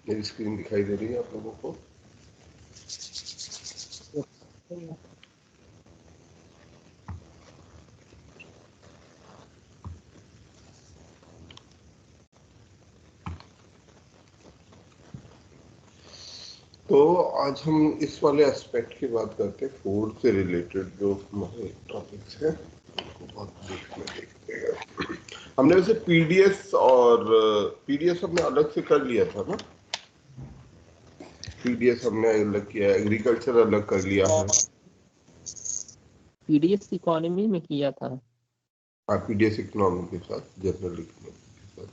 मेरी स्क्रीन दिखाई दे रही है आप लोगों को? तो आज हम इस वाले एस्पेक्ट की बात करते हैं, फूड से रिलेटेड जो हमारे टॉपिक्स हैं उनको बहुत ब्रीफ में देखते हैं। हमने वैसे पीडीएस और पीडीएस हमने अलग से कर लिया था ना, पीडीएस हमने अलग किया, एग्रीकल्चर अलग कर लिया है। पीडीएस इकोनॉमी में किया था। हाँ, पीडीएस इकोनॉमी के साथ, जनरल इकोनॉमी के साथ,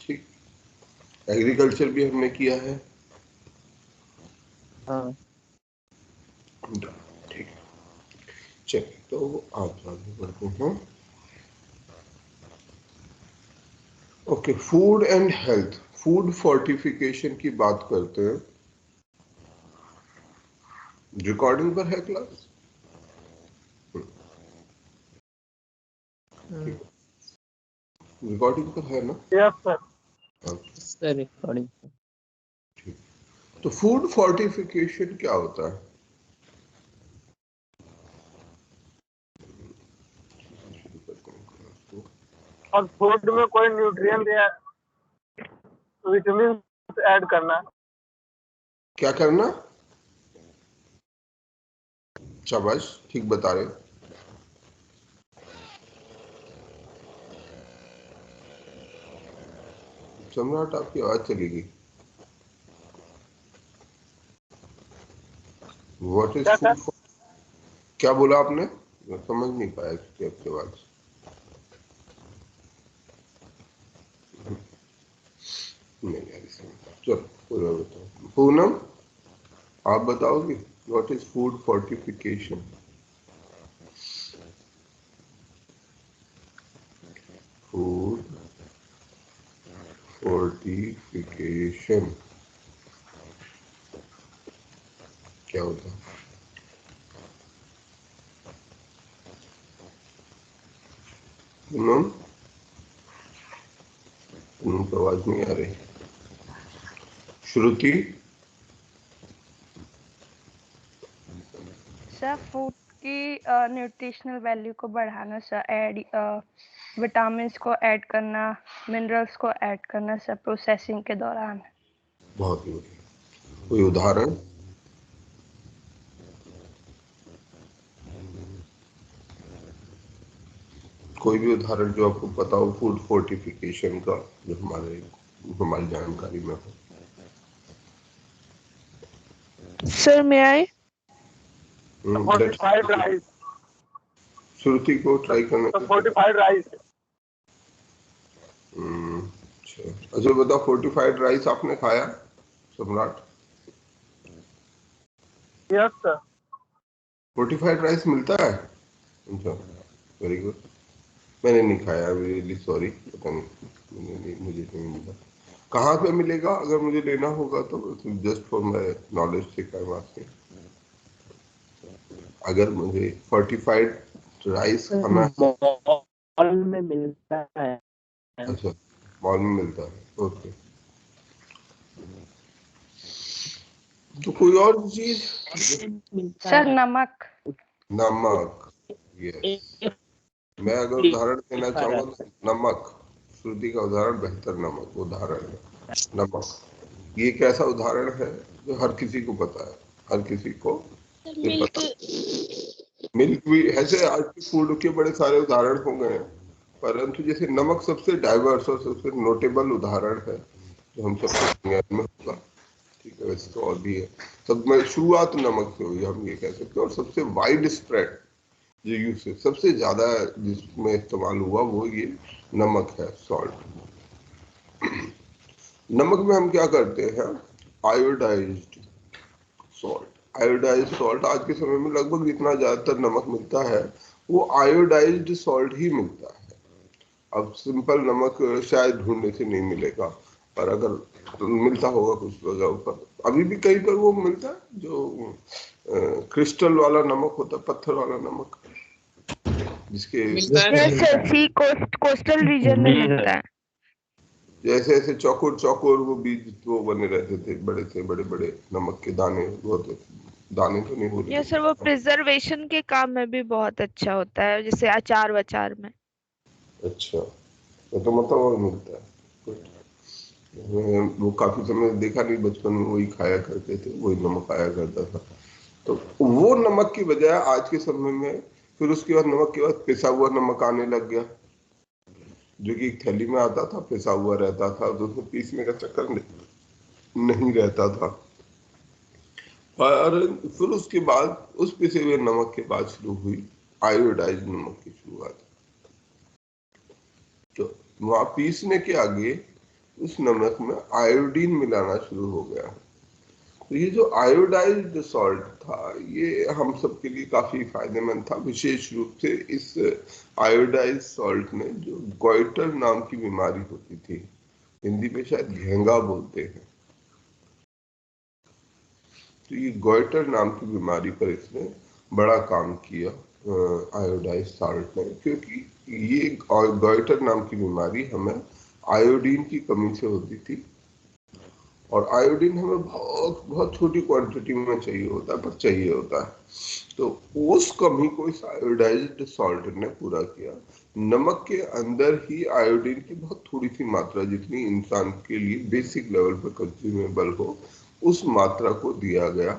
ठीक। एग्रीकल्चर भी हमने किया है। हाँ ठीक, चलिए तो आप आगे बढ़ते हैं। Okay, food and health, food fortification की बात करते हैं। रिकॉर्डिंग पर है क्लास? रिकॉर्डिंग पर है ना? Yes sir recording. ठीक, तो फूड फोर्टिफिकेशन क्या होता है? और फूड में कोई न्यूट्रिएंट या विटामिन ऐड करना। क्या करना? शाबाश, ठीक बता रहे। सम्राट, आपकी आवाज चली गई। What is food? क्या बोला आपने? मैं समझ नहीं पाया आपके बात। नहीं यार, चलो पूरा बताओ। पूनम, आप बताओगे what is food fortification? Food fortification क्या होता है? पूनम, पूनम की आवाज नहीं आ रही। श्रुति, सर फूड की न्यूट्रिशनल वैल्यू को बढ़ाना सर, ऐड विटामिन्स को ऐड करना, मिनरल्स को ऐड करना सर प्रोसेसिंग के दौरान। बहुत ही बढ़िया। कोई उदाहरण? कोई भी उदाहरण जो आपको पता हो फूड फोर्टिफिकेशन का, जो हमारी जानकारी में हो। सर मैं आई फोर्टिफाइड राइस। श्रुति को ट्राई करने तो फोर्टिफाइड राइस। अच्छा बताओ, फोर्टिफाइड राइस आपने खाया सम्राट? Yes sir. फोर्टिफाइड राइस मिलता है? अच्छा, वेरी गुड। मैंने नहीं खाया, रियली सॉरी, पता नहीं, मुझे नहीं मिला। कहाँ पे मिलेगा? अगर मुझे लेना होगा तो जस्ट फॉर माय नॉलेज से आस्किंग। अगर मुझे फोर्टिफाइड राइस खाना है, मॉल में मिलता है। अच्छा मॉल में मिलता है, ओके। तो कोई और चीज? सर नमक। नमक, यस। मैं अगर उदाहरण देना चाहूंगा तो नमक, श्रुति का उदाहरण बेहतर नमक उदाहरण है। नमक ये एक ऐसा उदाहरण है जो हर किसी को पता है, हर किसी को पता है। मिल्क भी ऐसे आज के फूड के बड़े सारे उदाहरण हो गए हैं, परंतु जैसे नमक सबसे डाइवर्स और सबसे नोटेबल उदाहरण है जो हम सबके ज्ञान में होगा। ठीक है, वैसे तो और भी है। सब में शुरुआत नमक से हुई, हम ये कह सकते हैं। और सबसे वाइड स्प्रेड जो यूज है, सबसे ज्यादा जिसमें इस्तेमाल हुआ वो ये नमक है, सॉल्ट। नमक में हम क्या करते हैं? Iodised salt. आयोडाइज्ड सॉल्ट आज के समय में लगभग जितना ज्यादातर नमक मिलता है वो आयोडाइज्ड सॉल्ट ही मिलता है। अब सिंपल नमक शायद ढूंढने से नहीं मिलेगा, पर अगर मिलता होगा कुछ जगह पर, अभी भी कहीं पर वो मिलता है जो क्रिस्टल वाला नमक होता है, पत्थर वाला नमक, जिसके सर सी कोस्टल रीजन में मिलता है। जैसे ऐसे चौकोर चौकोर वो बीज वो बने रहते थे, बड़े से बड़े बड़े नमक के दाने, वो तो दाने तो नहीं बोले या सर वो प्रिजर्वेशन के काम में भी बहुत अच्छा होता है, जैसे अचार वचार में। अच्छा, तो मतलब और मिलता है। वो काफी समय देखा नहीं, बचपन में वही खाया करते थे, वही नमक आया करता था। तो वो नमक की बजाय आज के समय में फिर उसके बाद नमक के बाद पिसा हुआ नमक आने लग गया, जो कि एक थैली में आता था, पिसा हुआ रहता था, तो उसमें पीसने का चक्कर नहीं रहता था। और फिर उसके बाद उस पिसे हुए नमक के बाद शुरू हुई आयोडाइज नमक की शुरुआत। तो वहां पीसने के आगे उस नमक में आयोडीन मिलाना शुरू हो गया। तो ये जो आयोडाइज्ड सॉल्ट था, ये हम सब के लिए काफी फायदेमंद था। विशेष रूप से इस आयोडाइज्ड सॉल्ट ने जो गॉइटर नाम की बीमारी होती थी, हिंदी में शायद घेंगा बोलते हैं, तो ये गॉइटर नाम की बीमारी पर इसने बड़ा काम किया आयोडाइज्ड सॉल्ट ने, क्योंकि ये गॉइटर नाम की बीमारी हमें आयोडीन की कमी से होती थी। और आयोडीन हमें बहुत बहुत छोटी क्वांटिटी में चाहिए होता है, पर चाहिए होता है। तो उस कमी को इस आयोडाइज्ड सॉल्ट ने पूरा किया। नमक के अंदर ही आयोडीन की बहुत थोड़ी सी मात्रा, जितनी इंसान के लिए बेसिक लेवल पर कंज्यूमेबल हो, उस मात्रा को दिया गया।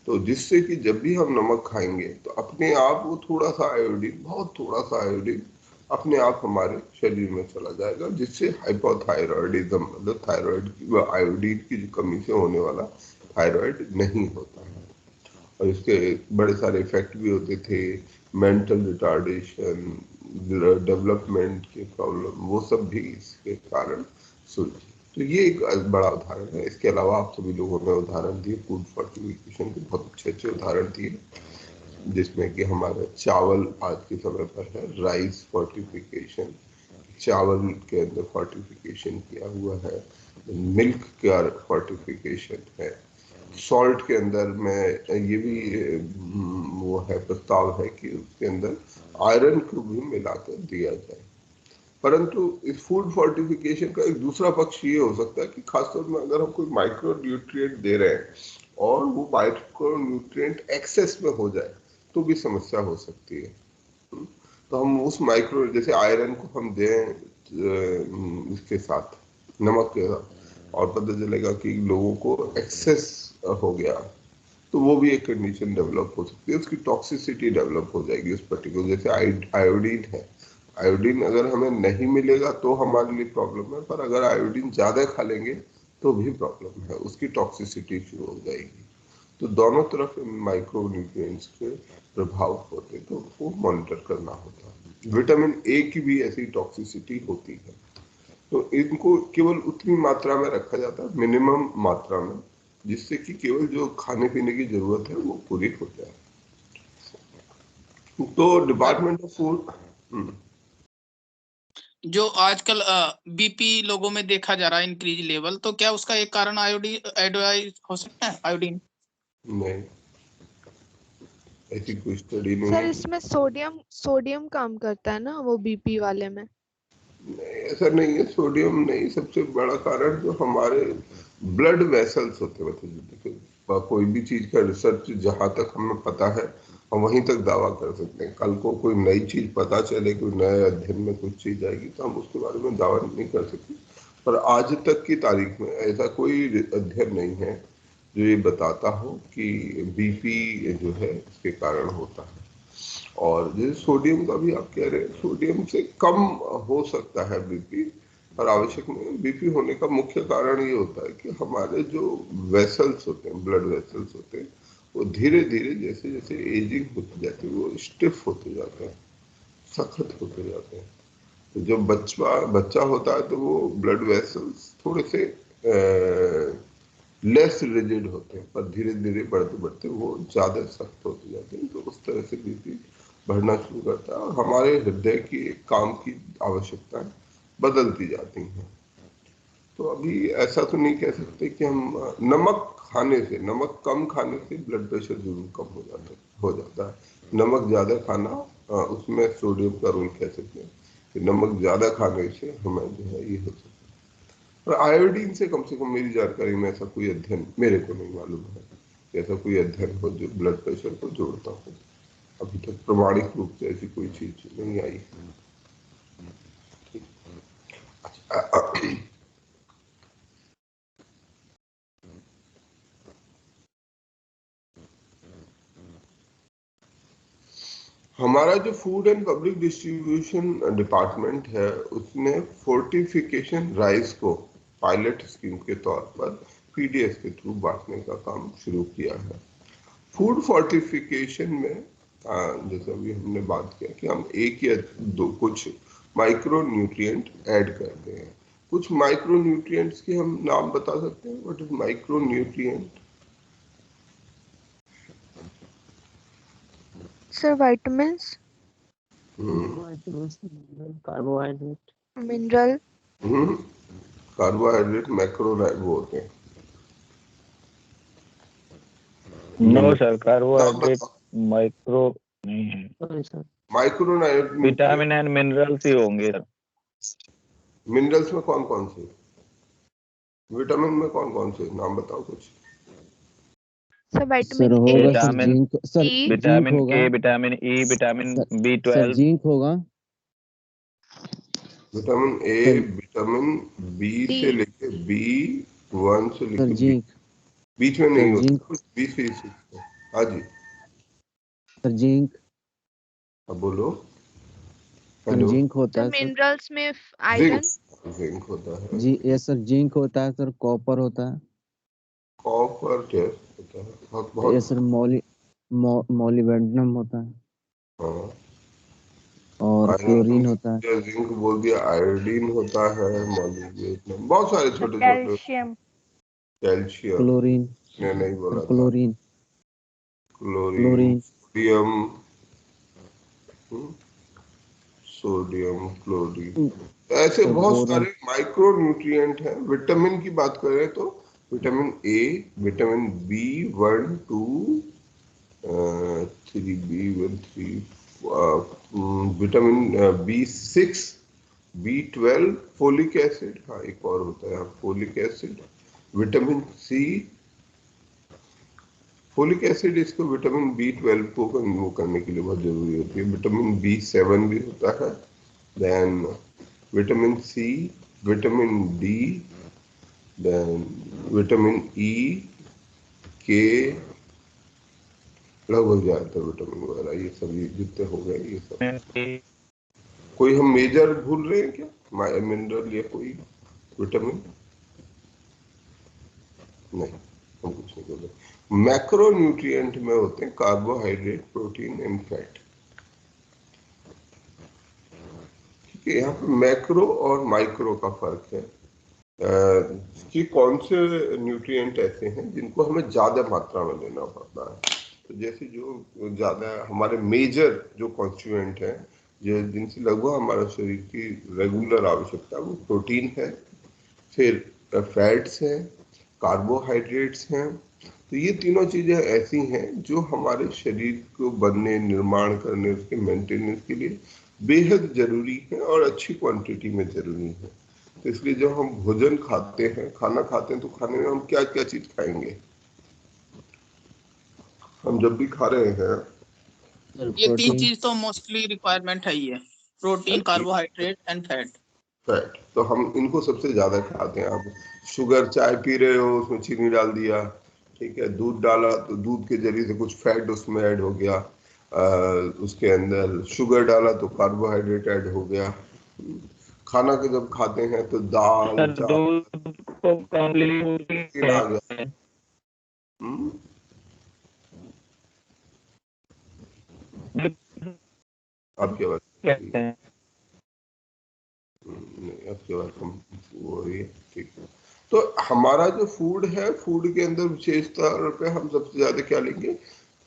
तो जिससे कि जब भी हम नमक खाएंगे तो अपने आप वो थोड़ा सा आयोडीन, बहुत थोड़ा सा आयोडीन अपने आप हमारे शरीर में चला जाएगा, जिससे हाइपोथायरॉयडिज्म, मतलब थायराइड की आयोडीन की जो कमी से होने वाला थायराइड नहीं होता है। और इसके बड़े सारे इफेक्ट भी होते थे, मेंटल रिटार्डेशन, डेवलपमेंट के प्रॉब्लम, वो सब भी इसके कारण सुलझे। तो ये एक बड़ा उदाहरण है। इसके अलावा आप सभी लोगों ने उदाहरण दिए फूड फोर्टिफिकेशन के, बहुत अच्छे अच्छे उदाहरण दिए, जिसमें कि हमारा चावल आज के समय पर है, राइस फोर्टिफिकेशन, चावल के अंदर फोर्टिफिकेशन किया हुआ है, मिल्क का फोर्टिफिकेशन है, सॉल्ट के अंदर में ये भी वो है, प्रस्ताव है कि उसके अंदर आयरन को भी मिलाकर दिया जाए। परंतु इस फूड फोर्टिफिकेशन का एक दूसरा पक्ष ये हो सकता है कि खासतौर में अगर हम कोई माइक्रो न्यूट्रिएंट दे रहे हैं और वो माइक्रो न्यूट्रिएंट एक्सेस में हो जाए तो भी समस्या हो सकती है। तो हम उस माइक्रो, जैसे आयरन को हम दें इसके साथ, नमक के साथ, और पता चलेगा कि लोगों को एक्सेस हो गया, तो वो भी एक कंडीशन डेवलप हो सकती है, उसकी टॉक्सिसिटी डेवलप हो जाएगी उस पर्टिकुलर। जैसे आयोडीन है, आयोडीन अगर हमें नहीं मिलेगा तो हमारे लिए प्रॉब्लम है, पर अगर आयोडीन ज्यादा खा लेंगे तो भी प्रॉब्लम है, उसकी टॉक्सिसिटी शुरू हो जाएगी। तो दोनों तरफ माइक्रो न्यूट्रिएंट्स के प्रभाव होते, तो वो मॉनिटर करना होता है। विटामिन ए की भी ऐसी टॉक्सिसिटी होती है, तो इनको केवल उतनी मात्रा में रखा जाता है, मिनिमम मात्रा में, जिससे कि केवल जो खाने पीने की जरूरत है वो पूरी हो जाए। तो डिपार्टमेंट ऑफ फूड, जो आजकल बीपी लोगों में देखा जा रहा है, इंक्रीज लेवल, तो क्या उसका एक कारण आयोडीन हो सकता है, आयोडीन? नहीं, ऐसी कोई स्टडी नहीं सर है। इसमें सोडियम काम करता है ना वो बीपी वाले में? नहीं, ऐसा नहीं है, सोडियम नहीं। सबसे बड़ा कारण जो हमारे ब्लड वेसल्स होते हैं, मतलब देखिए कोई भी चीज का रिसर्च जहां तक हमें पता है हम वहीं तक दावा कर सकते हैं। कल को कोई नई चीज पता चले, कोई नए अध्ययन में कुछ चीज आएगी तो हम उसके बारे में दावा नहीं कर सकते। पर आज तक की तारीख में ऐसा कोई अध्ययन नहीं है जो ये बताता हो कि बीपी जो है इसके कारण होता है। और जैसे सोडियम का भी आप कह रहे हैं, सोडियम से कम हो सकता है बीपी, पर आवश्यक नहीं। बीपी होने का मुख्य कारण ये होता है कि हमारे जो वेसल्स होते हैं, ब्लड वेसल्स होते हैं, वो धीरे धीरे जैसे जैसे एजिंग होती जाती है वो स्टिफ होते जाते हैं, सख्त होते जाते हैं। तो जब बच्चा होता है तो वो ब्लड वेसल्स थोड़े से लेस रिजिड होते हैं, पर धीरे धीरे बढ़ते बढ़ते वो ज्यादा सख्त होते जाते हैं। तो उस तरह से बीपी बढ़ना शुरू करता है और हमारे हृदय की काम की आवश्यकताएं बदलती जाती हैं। तो अभी ऐसा तो नहीं कह सकते कि हम नमक कम खाने से ब्लड प्रेशर जरूर कम हो जाता है। नमक ज्यादा खाना, उसमें सोडियम का रोल कह सकते हैं कि नमक ज्यादा खाने से हमें जो है ये हो सकता है। पर आयोडीन से कम मेरी जानकारी में ऐसा कोई अध्ययन मेरे को नहीं मालूम है कि ऐसा कोई अध्ययन हो जो ब्लड प्रेशर को जोड़ता हो। अभी तक प्रमाणिक रूप से ऐसी कोई चीज नहीं आई। हमारा जो food and public distribution department है उसने फोर्टिफिकेशन राइस को पायलट स्कीम के तौर पर पीडीएस के थ्रू बांटने का काम शुरू किया है। फूड फोर्टिफिकेशन में जैसे अभी हमने बात किया कि हम एक या दो कुछ माइक्रो न्यूट्रिएंट ऐड करते हैं। कुछ माइक्रो न्यूट्रिएंट्स के हम नाम बता सकते हैं। What is micronutrient? Sir vitamins, carbohydrate, mineral, carbohydrate macro वो होते हैं। नो सर, कार्बोहाइड्रेट माइक्रो नहीं है, sorry sir, micro vitamin and minerals ही होंगे सर। मिनरल्स में कौन कौन से? विटामिन में कौन कौन से नाम बताओ कुछ। सर सर vitamin A, होगा sir vitamin zinc, sir E, zinc vitamin होगा K, vitamin E, vitamin sir, sir B12। Zinc होगा vitamin A, sir, vitamin B D, से लेके B1 से सर लेके जिंक, बीच में सर नहीं होता, जिंक, कुछ बीच से ही। हाँ जी, सर जिंक, अब बोलो। Sir hello. जिंक होता सर है सर, minerals में जिंक, iron, जिंक होता है। जी यस सर, जिंक होता है सर, कॉपर होता है, कॉपर क्या होता है? बहुत यस बहुत। सर, मोलिबेडनम होता है हाँ, और आयरन क्लोरीन होता है, जिंक बोल दिया, आयोडीन होता है, मॉलिब्डेनम, बहुत सारे छोटे छोटे। कैल्शियम, कैल्शियम क्लोरीन, ने नहीं सर बोला था। Chlorine, chlorine, chlorine, sodium, sodium, chlorine, ऐसे सर बहुत बोरॉन, सारे माइक्रो न्यूट्रिएंट हैं। विटामिन की बात करें तो vitamin A, vitamin B1, 2, 3, B1, 3, vitamin B6, B12, folic acid, हाँ एक और होता है folic acid, vitamin C, folic acid इसको विटामिन B12 को वो करने के लिए बहुत जरूरी होती है। विटामिन B7 भी होता है, then vitamin C, vitamin D, then vitamin E, K, लगभग ज्यादातर विटामिन वगैरह ये सब जितने हो गए ये सब। कोई हम मेजर भूल रहे हैं क्या? मिनरल या कोई विटामिन? नहीं, हम कुछ नहीं बोल रहे। मैक्रो न्यूट्रिएंट में होते हैं कार्बोहाइड्रेट, प्रोटीन एंड फैट। ठीक है, यहाँ पे मैक्रो और माइक्रो का फर्क है कि कौन से न्यूट्रिएंट ऐसे हैं जिनको हमें ज्यादा मात्रा में लेना पड़ता है। तो जैसे जो ज्यादा हमारे मेजर जो कॉन्स्टिट्यूएंट हैं, जो जिनसे लगभग हमारे शरीर की रेगुलर आवश्यकता है, वो प्रोटीन है, फिर फैट्स हैं, कार्बोहाइड्रेट्स हैं। तो ये तीनों चीजें ऐसी हैं जो हमारे शरीर को बनने, निर्माण करने, उसके मेंटेनेंस के लिए बेहद जरूरी है और अच्छी क्वांटिटी में जरूरी है। तो इसलिए जब हम भोजन खाते हैं, खाना खाते हैं, तो खाने में हम क्या क्या चीज खाएंगे? हम जब भी खा रहे हैं सर ये तीन प्रोटीन, चीज तो मोस्टली रिक्वायरमेंट है ही है, protein, carbohydrate and fat. Fat, तो हम इनको सबसे ज्यादा खाते हैं। आप शुगर चाय पी रहे हो, उसमें चीनी डाल दिया, ठीक है, दूध डाला तो दूध के जरिए से कुछ फैट उसमें ऐड हो गया, उसके अंदर शुगर डाला तो कार्बोहाइड्रेट ऐड हो गया। खाना के जब खाते हैं तो दाल, सर चावल, दूध को कॉम्प्लीमेंट्री प्रोटीन आ गया। हम्म, आपकी आवाज कहते हैं। नहीं, आपकी आवाज कम वो हो रही है, ठीक है। तो हमारा जो फूड है, फूड के अंदर विशेष तौर पे हम सबसे ज्यादा क्या लेंगे?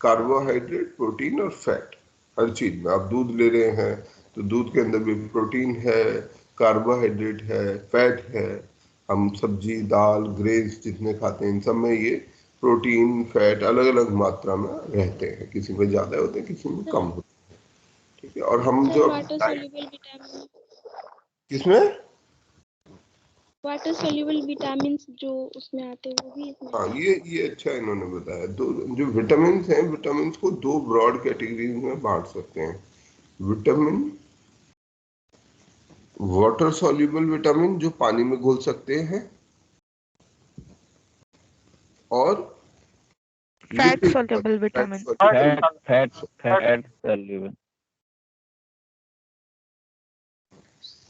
कार्बोहाइड्रेट, प्रोटीन और फैट। हर चीज में आप दूध ले रहे हैं तो दूध के अंदर भी प्रोटीन है, कार्बोहाइड्रेट है, फैट है। हम सब्जी, दाल, ग्रेन्स जितने खाते हैं, इन सब में ये प्रोटीन, फैट अलग अलग मात्रा में रहते हैं। किसी में ज्यादा होते हैं, किसी में कम होते हैं, ठीक है। और हम जो वाटर सोल्यूबल विटामिन, किसमें वाटर सोल्यूबल विटामिन जो उसमें आते हैं वो भी इसमें हाँ, ये अच्छा इन्होंने बताया। दो जो विटामिन हैं, विटामिन को दो ब्रॉड कैटेगरीज में बांट सकते हैं। विटामिन, वाटर सॉल्युबल विटामिन जो पानी में घुल सकते हैं, और fat soluble vitamin. Fat soluble.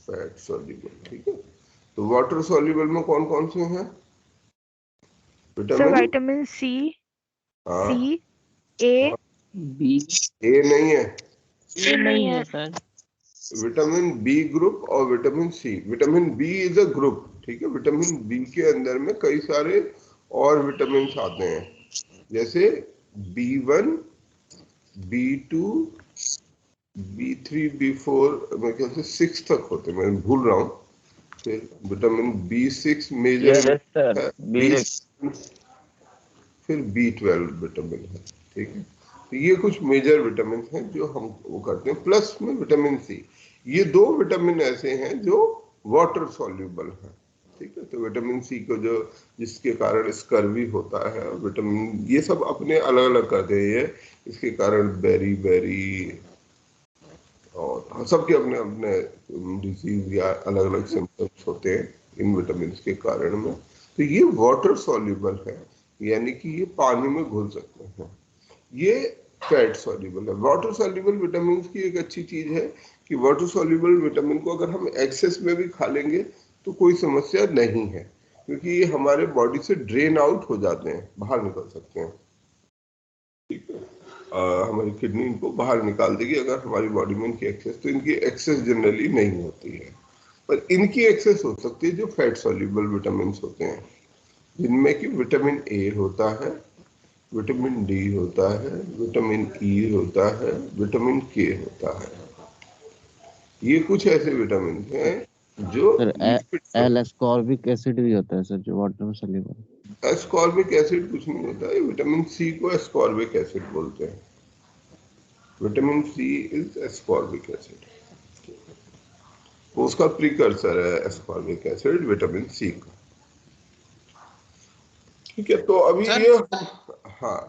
Fat soluble, ठीक है। तो वाटर सॉल्युबल में कौन कौन से हैं? Sir vitamin C, C, A, B, A नहीं है, ए नहीं है सर। विटामिन बी ग्रुप और vitamin C. Vitamin B is a group, ठीक है। विटामिन बी के अंदर में कई सारे और विटामिन आते हैं, जैसे B1, B2, B3, B4, मेरे ख्याल से 6 तक होते हैं, मैं भूल रहा हूँ। फिर विटामिन B6 मेजर है, फिर B12 विटामिन है, ठीक है। तो ये कुछ मेजर विटामिन हैं जो हम वो करते हैं। प्लस में विटामिन सी, ये दो विटामिन ऐसे हैं जो वाटर सॉल्युबल हैं, ठीक है। तो विटामिन सी को जो जिसके कारण स्कर्वी होता है, विटामिन ये सब अपने अलग अलग करते हैं। ये इसके कारण बेरी बेरी और सबके अपने अपने डिजीज या अलग अलग सिम्टम्स होते हैं इन विटामिन के कारण में। तो ये वाटर सॉल्युबल है, यानी कि ये पानी में घुल सकते हैं। ये फैट सॉल्युबल है। वाटर सॉल्युबल विटामिन की एक अच्छी चीज है कि वाटर सॉल्युबल विटामिन को अगर हम एक्सेस में भी खा लेंगे तो कोई समस्या नहीं है, क्योंकि ये हमारे बॉडी से ड्रेन आउट हो जाते हैं, बाहर निकल सकते हैं, ठीक है। हमारी किडनी इनको बाहर निकाल देगी अगर हमारी बॉडी में इनकी एक्सेस, तो इनकी एक्सेस जनरली नहीं होती है, पर इनकी एक्सेस हो सकती है जो फैट सॉल्युबल विटामिन होते हैं, जिनमें कि विटामिन ए होता है, विटामिन डी होता है, विटामिन ई होता है, विटामिन के होता है। ये कुछ ऐसे विटामिन हैं जो एल एस्कॉर्बिक एसिड भी होता है सर, जो वाटर में सॉल्युबल। एस्कॉर्बिक एसिड कुछ नहीं होता है, विटामिन सी को एस्कॉर्बिक एसिड बोलते हैं। Vitamin C is ascorbic acid, उसका प्रीकर्सर है एस्कॉर्बिक एसिड विटामिन सी का, ठीक है। तो अभी ये हाँ,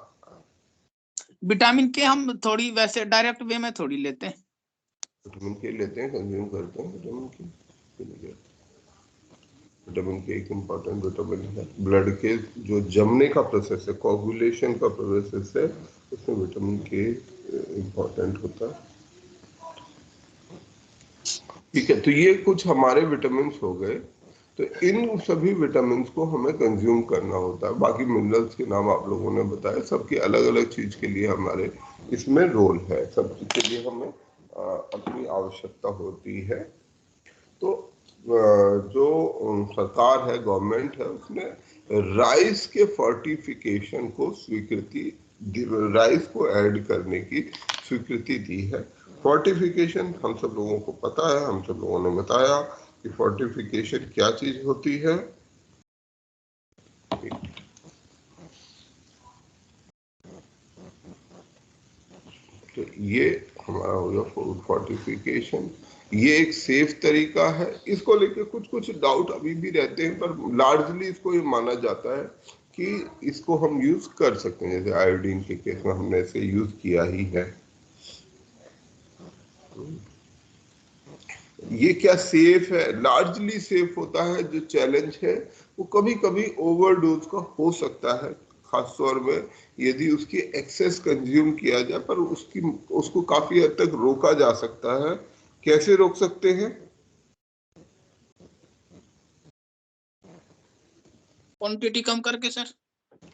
विटामिन के हम थोड़ी वैसे डायरेक्ट वे में थोड़ी लेते हैं, विटामिन के लेते हैं, कंज्यूम करते हैं विटामिन के। विटामिन के एक इम्पॉर्टेंट विटामिन है। ब्लड के जो जमने का प्रोसेस है, कोगुलेशन का प्रोसेस है, उसमें विटामिन के इम्पॉर्टेंट होता है, ठीक है। तो ये कुछ हमारे विटामिन हो गए। तो इन सभी विटामिन को हमें कंज्यूम करना होता है। बाकी मिनरल्स के नाम आप लोगों ने बताया, सबके अलग अलग चीज के लिए हमारे इसमें रोल है, सब चीज के लिए हमें अपनी आवश्यकता होती है। तो जो सरकार है, गवर्नमेंट है, उसने राइस के फोर्टिफिकेशन को स्वीकृति, राइस को ऐड करने की स्वीकृति दी है। फोर्टिफिकेशन हम सब लोगों को पता है, हम सब लोगों ने बताया कि फोर्टिफिकेशन क्या चीज होती है। तो ये हमारा हो गया फूड फोर्टिफिकेशन। ये एक सेफ तरीका है, इसको लेके कुछ कुछ डाउट अभी भी रहते हैं, पर लार्जली इसको ये माना जाता है कि इसको हम यूज कर सकते हैं। जैसे आयोडीन के केस में हमने इसे यूज किया ही है। ये क्या सेफ है? लार्जली सेफ होता है। जो चैलेंज है वो कभी कभी ओवरडोज का हो सकता है, खास तौर में यदि उसकी एक्सेस कंज्यूम किया जाए, पर उसको काफी हद तक रोका जा सकता है। कैसे रोक सकते हैं? क्वांटिटी कम करके सर।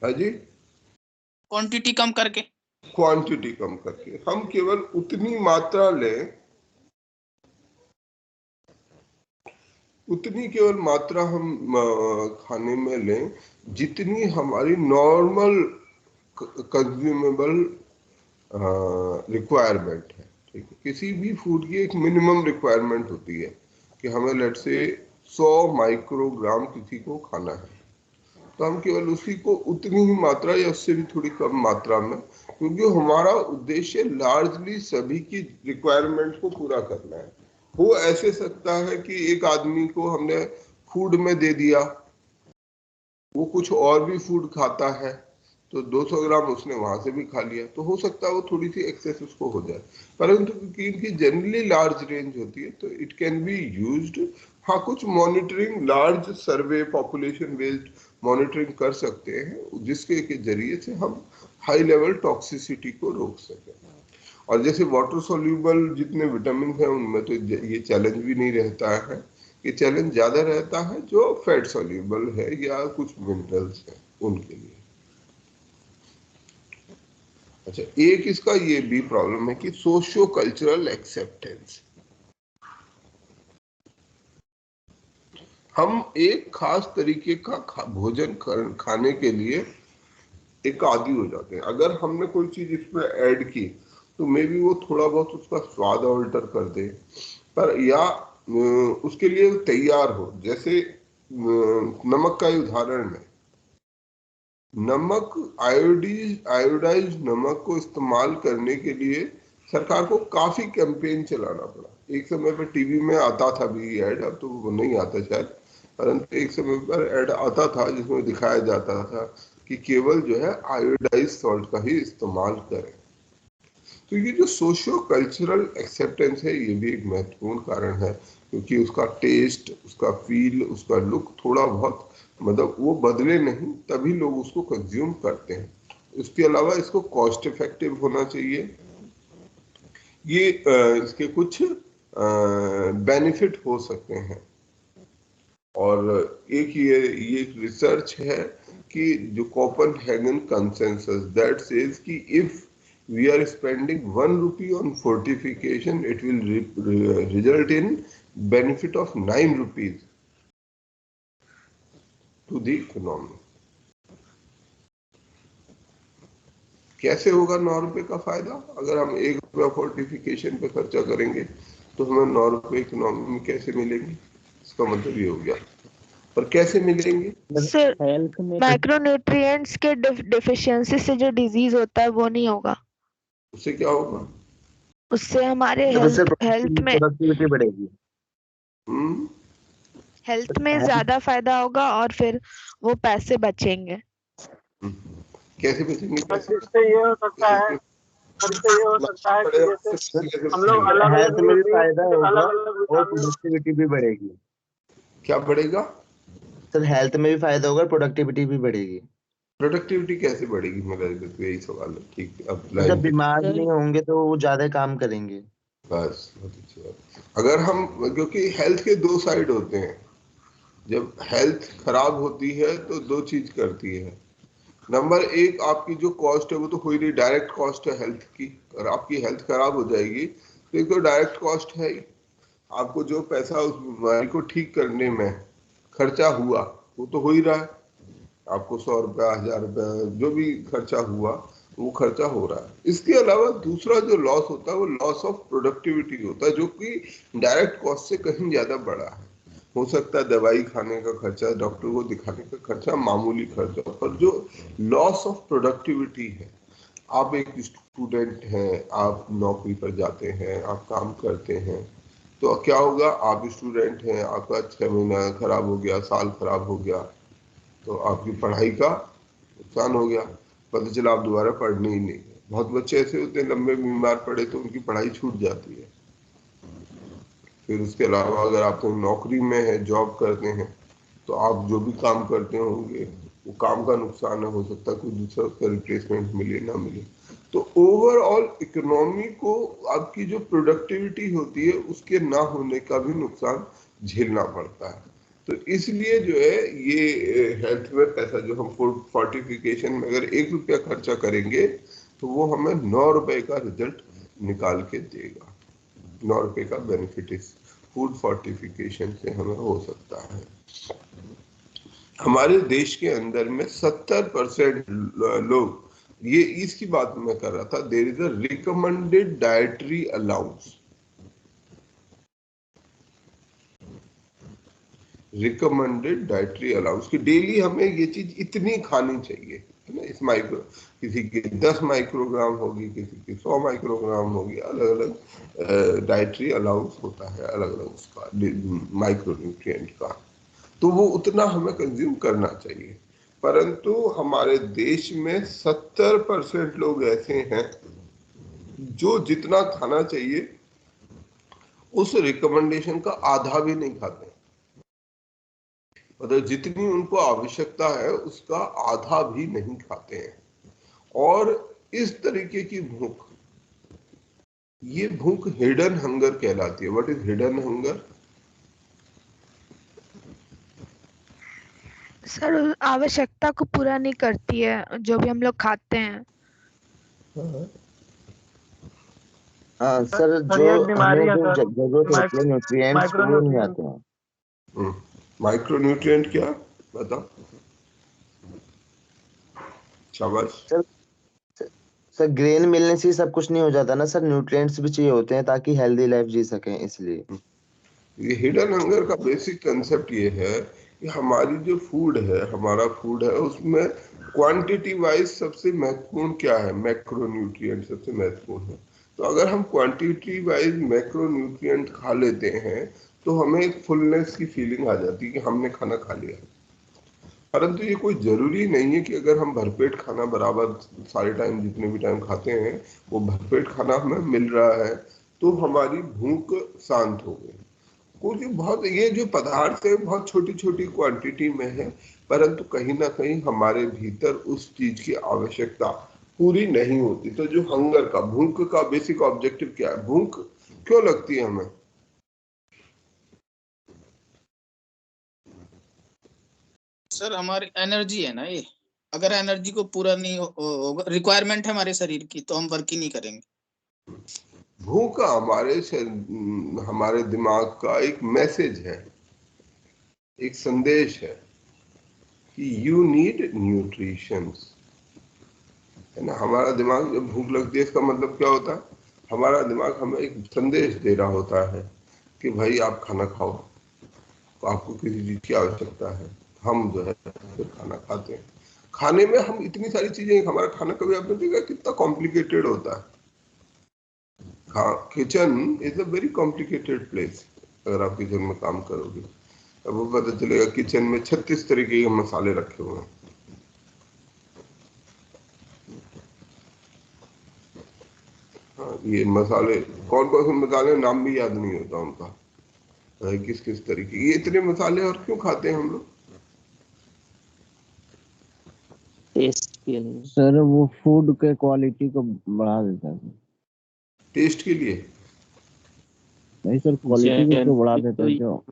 हाँ जी, क्वांटिटी कम करके, क्वांटिटी कम करके। हम केवल उतनी मात्रा लें, उतनी केवल मात्रा हम खाने में लें जितनी हमारी नॉर्मल कंज्यूमेबल रिक्वायरमेंट है, ठीक है। किसी भी फूड की एक मिनिमम रिक्वायरमेंट होती है कि हमें लेट से 100 माइक्रोग्राम किसी को खाना है, तो हम केवल उसी को उतनी ही मात्रा या उससे भी थोड़ी कम मात्रा में, क्योंकि हमारा उद्देश्य लार्जली सभी की रिक्वायरमेंट को पूरा करना है। हो ऐसे सकता है कि एक आदमी को हमने फूड में दे दिया, वो कुछ और भी फूड खाता है तो 200 ग्राम उसने वहां से भी खा लिया, तो हो सकता है वो थोड़ी सी एक्सेस उसको हो जाए, परंतु क्योंकि इनकी जनरली लार्ज रेंज होती है तो इट कैन बी यूज्ड। हाँ, कुछ मॉनिटरिंग, लार्ज सर्वे, पॉपुलेशन बेस्ड मॉनिटरिंग कर सकते हैं जिसके के जरिए से हम हाई लेवल टॉक्सिसिटी को रोक सकें। और जैसे वाटर सोल्यूबल जितने विटामिन हैं उनमें तो ये चैलेंज भी नहीं रहता है, ये चैलेंज ज्यादा रहता है जो फैट सोल्यूबल है या कुछ मिनरल्स हैं उनके लिए। अच्छा, एक इसका ये भी प्रॉब्लम है कि सोशियो कल्चरल एक्सेप्टेंस। हम एक खास तरीके का भोजन खाने के लिए एक आदी हो जाते हैं। अगर हमने कोई चीज इसमें ऐड की तो मे बी वो थोड़ा बहुत उसका स्वाद ऑल्टर कर दे, पर या उसके लिए तैयार हो। जैसे नमक का उदाहरण है, नमक आयोडाइज नमक को इस्तेमाल करने के लिए सरकार को काफी कैंपेन चलाना पड़ा। एक समय पर टीवी में आता था भी ऐड, अब तो वो नहीं आता शायद, परंतु एक समय पर ऐड आता था जिसमें दिखाया जाता था कि केवल जो है आयोडाइज सॉल्ट का ही इस्तेमाल करें। तो ये जो सोशियो कल्चरल एक्सेप्टेंस है ये भी एक महत्वपूर्ण कारण है, क्योंकि उसका टेस्ट, उसका फील, उसका लुक थोड़ा बहुत मतलब वो बदले नहीं तभी लोग उसको कंज्यूम करते हैं। इसके अलावा इसको कॉस्ट इफेक्टिव होना चाहिए। ये इसके कुछ बेनिफिट हो सकते हैं। और एक ये रिसर्च है कि जो कोपेनहेगन कंसेंसस दैट सेज कि if we are spending 1 rupee on fortification, it will result in benefit of 9 rupees to the economy. कैसे होगा 9 रुपए का फायदा? अगर हम 1 रुपया फोर्टिफिकेशन पे खर्चा करेंगे तो हमें 9 रुपए इकोनॉमी में कैसे मिलेंगे? इसका मतलब ये हो गया। पर कैसे मिलेंगे? सर, हेल्थ में माइक्रोन्यूट्रिएंट्स के डिफिशियंसी से जो डिजीज होता है वो नहीं होगा, उससे क्या होगा? उससे हमारे हेल्थ में प्रोडक्टिविटी बढ़ेगी। हेल्थ में ज्यादा फायदा होगा और फिर वो पैसे बचेंगे। कैसे बचेंगे? पैसे इससे ये हो सकता है, इससे ये हो सकता है कि जैसे हम लोग अलग हेल्थ अलग में भी फायदा होगा अलग अलग और प्रोडक्टिविटी भी बढ़ेगी। क्या बढ़ेगा? सर, हेल्थ में भी फायदा होगा, प्रोडक्टिविटी भी बढ़ेगी। प्रोडक्टिविटी कैसे बढ़ेगी? मेरा तो यही सवाल है। ठीक है, अब जब बीमार नहीं होंगे तो वो ज्यादा काम करेंगे। बस, बहुत अच्छी बात। अगर हम, क्योंकि हेल्थ के 2 साइड होते हैं, जब हेल्थ खराब होती है तो 2 चीज करती है। नंबर 1, आपकी जो कॉस्ट है वो तो कोई नहीं, डायरेक्ट कॉस्ट है हेल्थ की। और आपकी हेल्थ खराब हो जाएगी तो एक तो डायरेक्ट कॉस्ट है ही, आपको जो पैसा उस बीमारी को ठीक करने में खर्चा हुआ वो तो हो ही रहा है। आपको 100 रुपया, 1000 रुपया जो भी खर्चा हुआ वो खर्चा हो रहा है। इसके अलावा दूसरा जो लॉस होता है वो लॉस ऑफ प्रोडक्टिविटी होता है, जो कि डायरेक्ट कॉस्ट से कहीं ज्यादा बड़ा है। हो सकता है दवाई खाने का खर्चा, डॉक्टर को दिखाने का खर्चा मामूली खर्चा, पर जो लॉस ऑफ प्रोडक्टिविटी है, आप एक स्टूडेंट हैं, आप नौकरी पर जाते हैं, आप काम करते हैं, तो क्या होगा? आप स्टूडेंट हैं, आपका 6 महीना खराब हो गया, साल खराब हो गया, तो आपकी पढ़ाई का नुकसान हो गया, पता चला आप दोबारा पढ़ने ही नहीं गए। बहुत बच्चे ऐसे होते हैं, लंबे बीमार पड़े तो उनकी पढ़ाई छूट जाती है। फिर उसके अलावा अगर आप कोई नौकरी में है, जॉब करते हैं, तो आप जो भी काम करते होंगे वो काम का नुकसान है, हो सकता है कोई दूसरा उसका रिप्लेसमेंट मिले ना मिले। तो ओवरऑल इकोनॉमी को आपकी जो प्रोडक्टिविटी होती है उसके ना होने का भी नुकसान झेलना पड़ता है। तो इसलिए जो है ये हेल्थ में पैसा जो हम फोर्टिफिकेशन में अगर 1 रुपया खर्चा करेंगे तो वो हमें 9 रुपए का रिजल्ट निकाल के देगा। 9 रुपए का बेनिफिट इस फूड फोर्टिफिकेशन से हमें हो सकता है। हमारे देश के अंदर में 70% लोग, ये इसकी बात मैं कर रहा था, there is a recommended dietary allowance. Recommended dietary allowance कि डेली हमें ये चीज इतनी खानी चाहिए, है ना। इस किसी के 10 माइक्रोग्राम होगी, किसी की 100 माइक्रोग्राम होगी, अलग अलग डाइटरी अलाउंस होता है, अलग अलग उसका माइक्रोन्यूट्रिएंट का। तो वो उतना हमें कंज्यूम करना चाहिए। परंतु हमारे देश में 70% लोग ऐसे हैं जो जितना खाना चाहिए उस रिकमेंडेशन का आधा भी नहीं खाते। मतलब जितनी उनको आवश्यकता है उसका आधा भी नहीं खाते हैं। और इस तरीके की भूख, ये भूख हिडन हंगर कहलाती है। What is hidden hunger? Sir आवश्यकता को पूरा नहीं करती है जो भी हम लोग खाते हैं। हाँ सर, सर जो ये एक बीमारी हमें है जो सर, जरूरत होती है न्यूट्रिएंट्स वो नहीं माइक्रोन्यूट्रिएंट। आते हैं। माइक्रोन्यूट्रिएंट क्या? बताओ। शाबाश। सर सर ग्रेन मिलने से ही सब कुछ नहीं हो जाता ना सर, न्यूट्रिएंट्स भी चाहिए होते हैं ताकि हेल्दी लाइफ जी सकें, इसलिए। ये हिडन हंगर का बेसिक कंसेप्ट ये है कि हमारी जो फूड है, हमारा फूड है, उसमें क्वांटिटी वाइज सबसे महत्वपूर्ण क्या है? मैक्रोन्यूट्रिएंट सबसे महत्वपूर्ण है। तो अगर हम क्वांटिटी वाइज मैक्रोन्यूट्रिएंट खा लेते हैं तो हमें एक फुलनेस की फीलिंग आ जाती है कि हमने खाना खा लिया। परंतु ये कोई जरूरी नहीं है कि अगर हम भरपेट खाना बराबर सारे टाइम जितने भी टाइम खाते हैं वो भरपेट खाना हमें मिल रहा है तो हमारी भूख शांत हो गई। कुछ बहुत ये जो पदार्थ है बहुत छोटी छोटी क्वांटिटी में है, परंतु कहीं ना कहीं हमारे भीतर उस चीज की आवश्यकता पूरी नहीं होती। तो जो हंगर का, भूख का बेसिक ऑब्जेक्टिव क्या है? भूख क्यों लगती है हमें? सर हमारी एनर्जी है ना ये, अगर एनर्जी को पूरा नहीं होगा, रिक्वायरमेंट है हमारे शरीर की, तो हम वर्क ही नहीं करेंगे। भूख हमारे दिमाग का एक मैसेज है, एक संदेश है कि यू नीड न्यूट्रिशंस, है ना। हमारा दिमाग जब भूख लगती है इसका मतलब क्या होता है? हमारा दिमाग हमें एक संदेश दे रहा होता है कि भाई आप खाना खाओ, तो आपको किसी चीज की आवश्यकता है। हम जो है फिर खाना खाते हैं। खाने में हम इतनी सारी चीजें, हमारा खाना कभी आपने देखा कितना कॉम्प्लिकेटेड होता है? Kitchen is a very complicated place. अगर आप किचन में काम करोगे अब वो पता चलेगा किचन में 36 तरीके के मसाले रखे हुए हैं। हाँ, ये मसाले कौन कौन से मसाले, नाम भी याद नहीं होता उनका, किस किस तरीके, ये इतने मसाले और क्यों खाते हैं हम लोग? टेस्ट के लिए। सर वो फूड के क्वालिटी को बढ़ा देता है सर। टेस्ट के लिए? नहीं सर, क्वालिटी को क्यों बढ़ा देता है? तो जो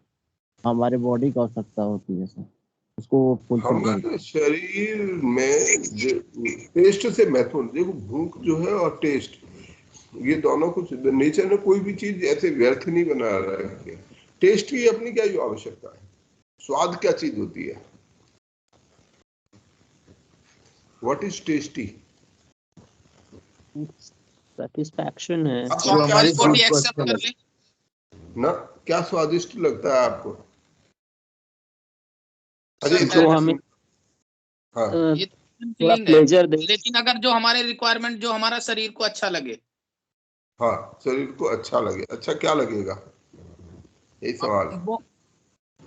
हमारे बॉडी की आवश्यकता होती है सर, उसको वो फुलफिल करता हमारे शरीर में जो टेस्ट से महत्वपूर्ण, देखो भूख जो है और टेस्ट, ये दोनों कुछ, नेचर ने कोई भी चीज ऐसे व्यर्थ नहीं बना रखी है। टेस्ट की अपनी क्या जो आवश्यकता है? स्वाद क्या चीज होती है? What is tasty? सेटिस्फैक्शन है। तो जो हमारी हमारी बॉडी फूड को एक्सेप्ट अच्छा कर लगे। ले। ना, क्या स्वादिष्ट लगता है आपको? अच्छा सर इतना जो हमें हाँ ये थोड़ा फीलिंग है, प्लेजर दे। लेकिन अगर जो हमारे रिक्वायरमेंट, जो हमारा शरीर को अच्छा लगे, हाँ, शरीर को अच्छा लगे। अच्छा क्या लगेगा? यही सवाल है। वो,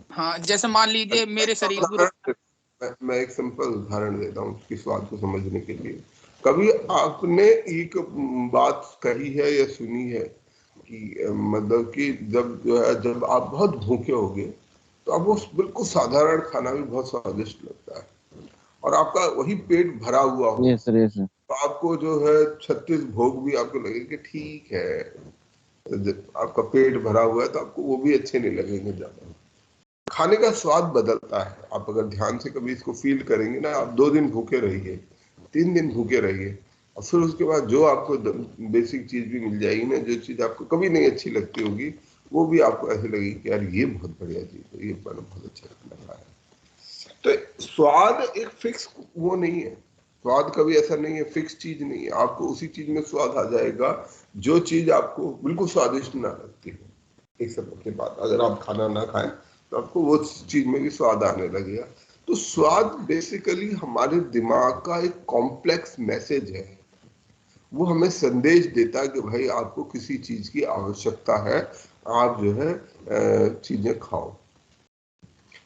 हाँ जैसे मान लीजिए मेरे शरीर को मैं एक सिंपल उदाहरण देता हूँ उसकी स्वाद को समझने के लिए। कभी आपने एक बात कही है या सुनी है कि मतलब कि जब जो है जब आप बहुत भूखे होगे तो आपको बिल्कुल साधारण खाना भी बहुत स्वादिष्ट लगता है, और आपका वही पेट भरा हुआ है। हो यस सर, यस सर। तो आपको जो है 36 भोग भी आपको लगे कि ठीक है। जब आपका पेट भरा हुआ है तो आपको वो भी अच्छे नहीं लगेंगे ज्यादा। खाने का स्वाद बदलता है। आप अगर ध्यान से कभी इसको फील करेंगे ना, आप 2 दिन भूखे रहिए, 3 दिन भूखे रहिए, और फिर उसके बाद जो आपको बेसिक चीज भी मिल जाएगी ना, जो चीज आपको कभी नहीं अच्छी लगती होगी वो भी आपको ऐसे लगेगी कि यार ये बहुत बढ़िया चीज है, ये मैंने बहुत अच्छा खाना है। तो स्वाद एक फिक्स वो नहीं है। स्वाद कभी ऐसा नहीं है, फिक्स चीज नहीं है। आपको उसी चीज में स्वाद आ जाएगा जो चीज आपको बिल्कुल स्वादिष्ट ना लगती है। एक समय के बाद अगर आप खाना ना खाएं तो आपको वो चीज में भी स्वाद आने लगेगा। तो स्वाद बेसिकली हमारे दिमाग का एक कॉम्प्लेक्स मैसेज है। वो हमें संदेश देता है कि भाई आपको किसी चीज की आवश्यकता है, आप जो है चीजें खाओ।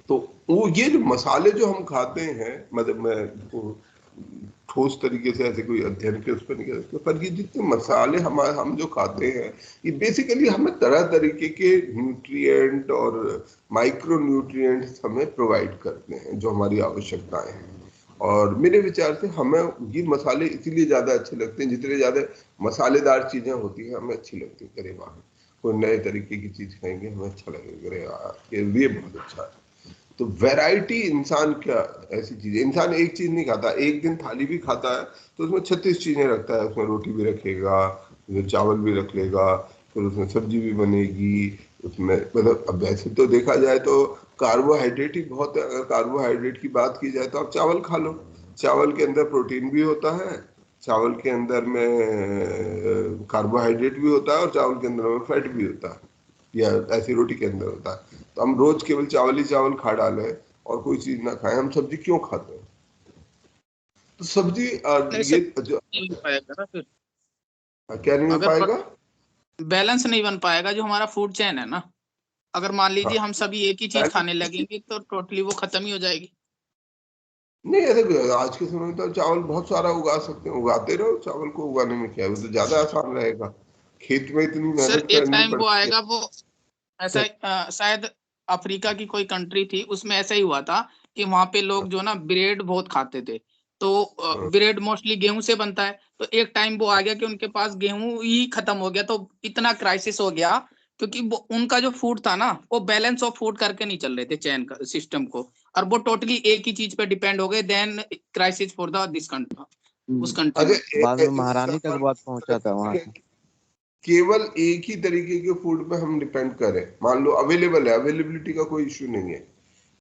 तो वो ये जो मसाले जो हम खाते हैं, मतलब मैं वो ठोस तरीके से ऐसे कोई अध्ययन के उस पर नहीं कह सकते, पर ये जितने मसाले हम जो खाते हैं, ये बेसिकली हमें तरह तरीके के न्यूट्रिएंट और माइक्रो न्यूट्रिएंट्स हमें प्रोवाइड करते हैं जो हमारी आवश्यकताएं हैं। और मेरे विचार से हमें ये मसाले इसीलिए ज्यादा अच्छे लगते हैं, जितने ज्यादा मसालेदार चीजें होती हैं हमें अच्छी लगती है। अरे वाह, कोई नए तरीके की चीज खाएंगे हमें अच्छा लगेगा, अरे यार ये बहुत अच्छा है। तो वैरायटी इंसान क्या ऐसी चीज है, इंसान एक चीज नहीं खाता, एक दिन थाली भी खाता है तो उसमें 36 चीजें रखता है, उसमें रोटी भी रखेगा, उसमें चावल भी रख लेगा, फिर उसमें सब्जी भी बनेगी, उसमें मतलब अब वैसे तो देखा जाए तो कार्बोहाइड्रेट ही बहुत है। अगर कार्बोहाइड्रेट की बात की जाए तो आप चावल खा लो, चावल के अंदर प्रोटीन भी होता है, चावल के अंदर में कार्बोहाइड्रेट भी होता है और चावल के अंदर में फैट भी होता है, या ऐसी रोटी के अंदर होता है। तो हम रोज केवल चावल ही चावल खा डालें और कोई चीज ना खाएं, हम सब्जी क्यों खाते हैं? तो सब्जी नहीं ये सर, नहीं हो पाएगा ना फिर, क्या नहीं हो अगर पाएगा? बैलेंस नहीं बन पाएगा जो हमारा फूड चेन है ना। अगर मान लीजिए हाँ, हम सभी एक ही चीज खाने लगेंगे तो टोटली वो खत्म ही हो जाएगी। नहीं ऐसे आज के समय में तो चावल बहुत सारा उगा सकते हैं, उगाते रहो, चावल को उगाने में क्या है, वो तो ज्यादा आसान रहेगा, खेत में इतनी सर मेहनत एक करनी टाइम वो पड़ती है। आएगा, वो ऐसा शायद अफ्रीका की कोई कंट्री थी, उसमें ऐसा ही हुआ था कि वहां पे लोग जो ना ब्रेड बहुत खाते थे। तो हाँ, ब्रेड मोस्टली गेहूं से बनता है, तो एक टाइम वो आ गया कि उनके पास गेहूं ही खत्म हो गया, तो इतना क्राइसिस हो गया क्योंकि उनका जो फूड था ना वो बैलेंस ऑफ फूड करके नहीं चल रहे थे चैन का सिस्टम को, और वो टोटली एक ही चीज पे डिपेंड हो गए। Then crisis for the this country, उस कंट्री अच्छा में। बाद में इस महारानी तक बात पहुंचा था वहां सवाल, से। केवल एक ही तरीके के फूड पे हम डिपेंड करें, मान लो अवेलेबल है, अवेलेबिलिटी का कोई इश्यू नहीं है,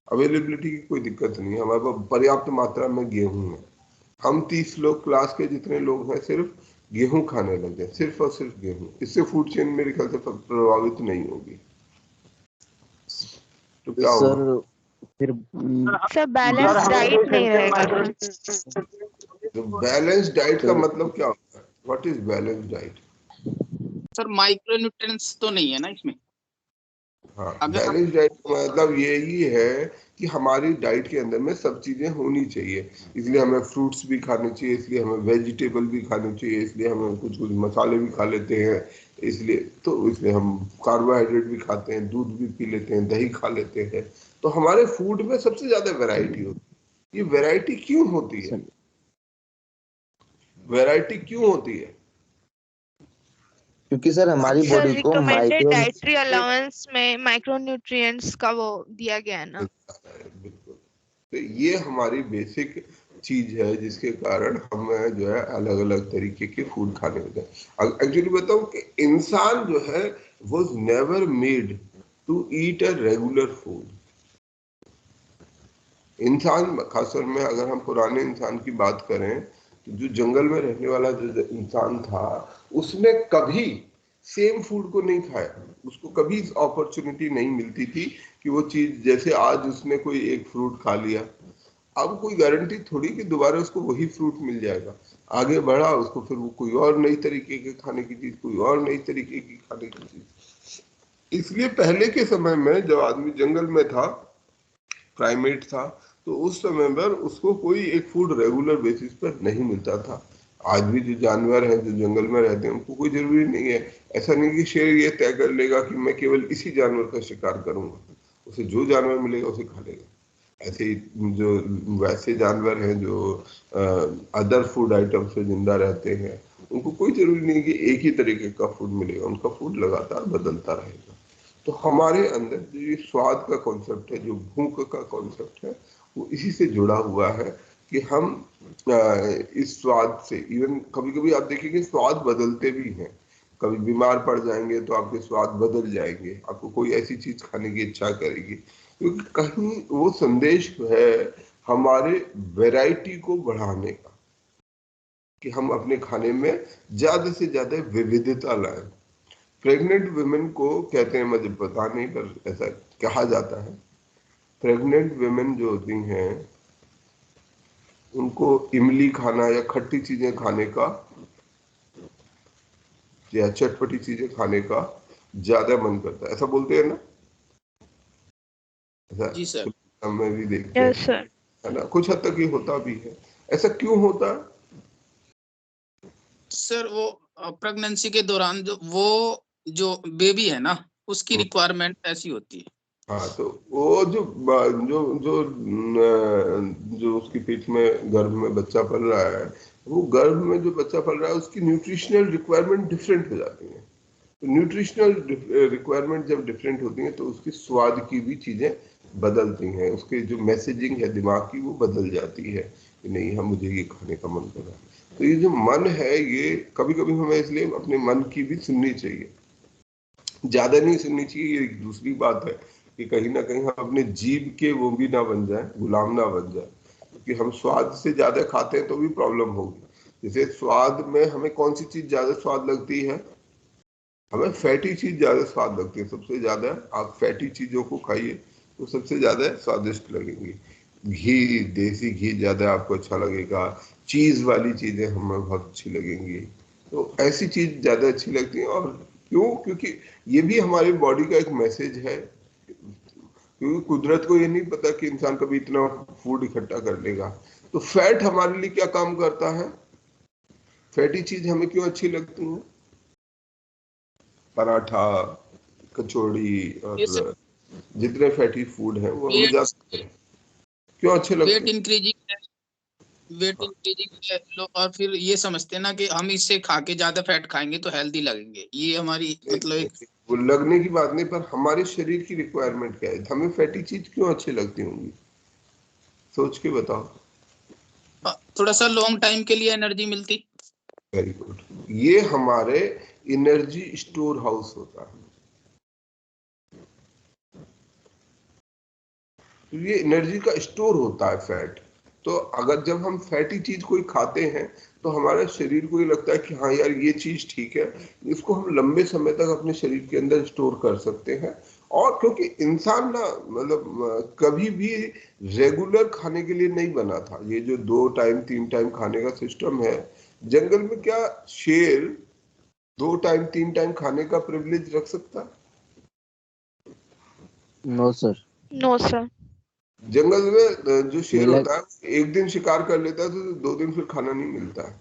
अवेलेबिलिटी की कोई दिक्कत नहीं है, हमारे पास पर्याप्त मात्रा में गेहूं है, हम 30 लोग क्लास के जितने लोग हैं सिर्फ गेहूं खाने लगे, सिर्फ और सिर्फ गेहूं, इससे फूड चेन मेरे ख्याल से प्रभावित नहीं होगी, तो क्या होगा? सर फिर सर बैलेंस हमें डाइट देख नहीं सकते हैं रहेगा माइक्रो सर। तो बैलेंस डाइट का सर मतलब क्या होता है? What is balance diet? Sir micro nutrients तो नहीं है ना इसमें। हाँ, अगर बैलेंस डाइट का मतलब यही है कि हमारी डाइट के अंदर में सब चीजें होनी चाहिए, इसलिए हमें फ्रूट्स भी खाने चाहिए, इसलिए हमें वेजिटेबल भी खाने चाहिए, इसलिए हमें कुछ कुछ मसाले भी खा लेते हैं, इसलिए हम कार्बोहाइड्रेट भी खाते हैं, दूध भी पी लेते हैं, दही खा लेते हैं। तो हमारे फूड में सबसे ज्यादा वैरायटी होती है। ये वैरायटी क्यों होती है? सर वैरायटी क्यों होती है? क्योंकि सर हमारी सर बॉडी को रिकमेंडेड माइक्रो डाइटरी अलाउंस में माइक्रोन्यूट्रिएंट्स का वो दिया गया है ना। बिल्कुल। तो ये हमारी बेसिक चीज है जिसके कारण हमें जो है अलग अलग तरीके के फूड खाने होते हैं। एक्चुअली बताऊं कि इंसान जो है was never made to eat a regular food. इंसान खासतौर में अगर हम पुराने इंसान की बात करें तो जो जंगल में रहने वाला जो इंसान था उसने कभी सेम फूड को नहीं खाया, उसको कभी अपॉर्चुनिटी नहीं मिलती थी कि वो चीज, जैसे आज उसने कोई एक फ्रूट खा लिया, अब कोई गारंटी थोड़ी कि दोबारा उसको वही फ्रूट मिल जाएगा। आगे बढ़ा उसको, फिर वो कोई और नई तरीके के खाने की चीज, कोई और नई तरीके की खाने की चीज। इसलिए पहले के समय में जब आदमी जंगल में था, प्राइमेट था, तो उस समय पर उसको कोई एक फूड रेगुलर बेसिस पर नहीं मिलता था। आज भी जो जानवर हैं जो जंगल में रहते हैं उनको कोई जरूरी नहीं है, ऐसा नहीं कि शेर ये तय कर लेगा कि मैं केवल इसी जानवर का शिकार करूंगा, उसे जो जानवर मिलेगा उसे खा लेगा। ऐसे ही जो वैसे जानवर हैं जो अदर फूड आइटम से जिंदा रहते हैं, उनको कोई जरूरी नहीं कि एक ही तरीके का फूड मिलेगा, उनका फूड लगातार बदलता रहेगा। तो हमारे अंदर जो ये स्वाद का कॉन्सेप्ट है, जो भूख का कॉन्सेप्ट है, वो इसी से जुड़ा हुआ है कि हम इस स्वाद से, इवन कभी कभी आप देखेंगे स्वाद बदलते भी हैं, कभी बीमार पड़ जाएंगे तो आपके स्वाद बदल जाएंगे, आपको कोई ऐसी चीज खाने की इच्छा करेगी, क्योंकि कहीं वो संदेश है हमारे वैरायटी को बढ़ाने का, कि हम अपने खाने में ज्यादा से ज्यादा विविधता लाएं। प्रेग्नेंट वुमेन को कहते हैं, मुझे पता नहीं पर ऐसा कहा जाता है, प्रेग्नेंट वुमेन जो होती हैं उनको इमली खाना या खट्टी चीजें खाने का या चटपटी चीजें खाने का ज्यादा मन करता है, ऐसा बोलते हैं ना? ऐसा जी सर। में भी देखते हैं, यस सर। है ना, कुछ हद तक ये होता भी है। ऐसा क्यों होता है? सर वो प्रेगनेंसी के दौरान जो बेबी है ना, उसकी रिक्वायरमेंट ऐसी होती है। हाँ, तो वो जो जो जो जो उसकी पीठ में गर्भ में बच्चा पल रहा है, वो गर्भ में जो बच्चा पल रहा है उसकी न्यूट्रिशनल रिक्वायरमेंट डिफरेंट हो जाती है। तो न्यूट्रिशनल रिक्वायरमेंट जब डिफरेंट होती है तो उसकी स्वाद की भी चीजें बदलती हैं, उसकी जो मैसेजिंग है दिमाग की वो बदल जाती है कि नहीं, हम मुझे ये खाने का मन कर रहा है। तो ये जो मन है, ये कभी कभी हमें इसलिए अपने मन की भी सुननी चाहिए, ज्यादा नहीं सुननी चाहिए। ये एक दूसरी बात है कि कहीं ना कहीं हम अपने जीभ के वो भी ना बन जाए, गुलाम ना बन जाए, क्योंकि हम स्वाद से ज्यादा खाते हैं तो भी प्रॉब्लम होगी। जैसे स्वाद में हमें कौन सी चीज ज्यादा स्वाद लगती है? हमें फैटी चीज ज्यादा स्वाद लगती है। सबसे ज्यादा आप फैटी चीजों को खाइए तो सबसे ज्यादा स्वादिष्ट लगेंगी। घी, देसी घी ज्यादा आपको अच्छा लगेगा, चीज वाली चीजें हमें बहुत अच्छी लगेंगी। तो ऐसी चीज ज्यादा अच्छी लगती है। और क्यों? क्योंकि ये भी हमारी बॉडी का एक मैसेज है, क्योंकि कुदरत को ये नहीं पता कि इंसान कभी इतना फूड इकट्ठा कर लेगा। तो फैट हमारे लिए क्या काम करता है? फैटी चीज हमें क्यों अच्छी लगती है? पराठा, कचौड़ी और जितने फैटी फूड हैं वो हमें ज्यादा क्यों अच्छे लगते वेट इंक्रीजिंग है लोग, और फिर ये समझते हैं ना कि हम इससे खा के ज्यादा फैट खाएंगे तो हेल्दी लगेंगे। ये हमारी मतलब एक वो लगने की बात नहीं, पर हमारे शरीर की रिक्वायरमेंट क्या है? हमें फैटी चीज क्यों अच्छी लगती होंगी? सोच के बताओ। थोड़ा सा लॉन्ग टाइम के लिए एनर्जी मिलती। Very good. ये हमारे एनर्जी स्टोर हाउस होता है। तो ये एनर्जी का स्टोर होता है फैट। तो अगर जब हम फैटी चीज कोई खाते हैं तो हमारे शरीर को ये लगता है कि हाँ यार ये चीज ठीक है, इसको हम लंबे समय तक अपने शरीर के अंदर स्टोर कर सकते हैं। और क्योंकि इंसान ना, मतलब कभी भी रेगुलर खाने के लिए नहीं बना था। ये जो 2 टाइम 3 टाइम खाने का सिस्टम है, जंगल में क्या शेर 2 टाइम 3 टाइम खाने का प्रिविलेज रख सकता है? No sir. No sir. जंगल में जो शेर मिला होता है एक दिन शिकार कर लेता है तो 2 दिन फिर खाना नहीं मिलता है।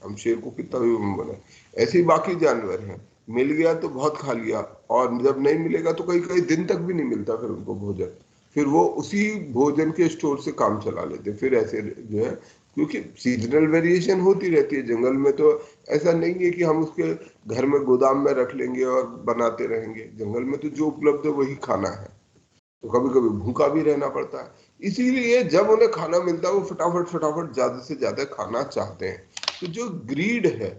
हम शेर को कितना भी बनाए। ऐसे ही बाकी जानवर हैं, मिल गया तो बहुत खा लिया, और जब नहीं मिलेगा तो कई कई दिन तक भी नहीं मिलता फिर उनको भोजन। फिर वो उसी भोजन के स्टोर से काम चला लेते फिर ऐसे जो है, क्योंकि सीजनल वेरिएशन होती रहती है जंगल में। तो ऐसा नहीं है कि हम उसके घर में गोदाम में रख लेंगे और बनाते रहेंगे। जंगल में तो जो उपलब्ध है वही खाना है, तो कभी कभी भूखा भी रहना पड़ता है। इसीलिए जब उन्हें खाना मिलता है वो फटाफट फटाफट ज्यादा से ज्यादा खाना चाहते हैं। तो जो ग्रीड है,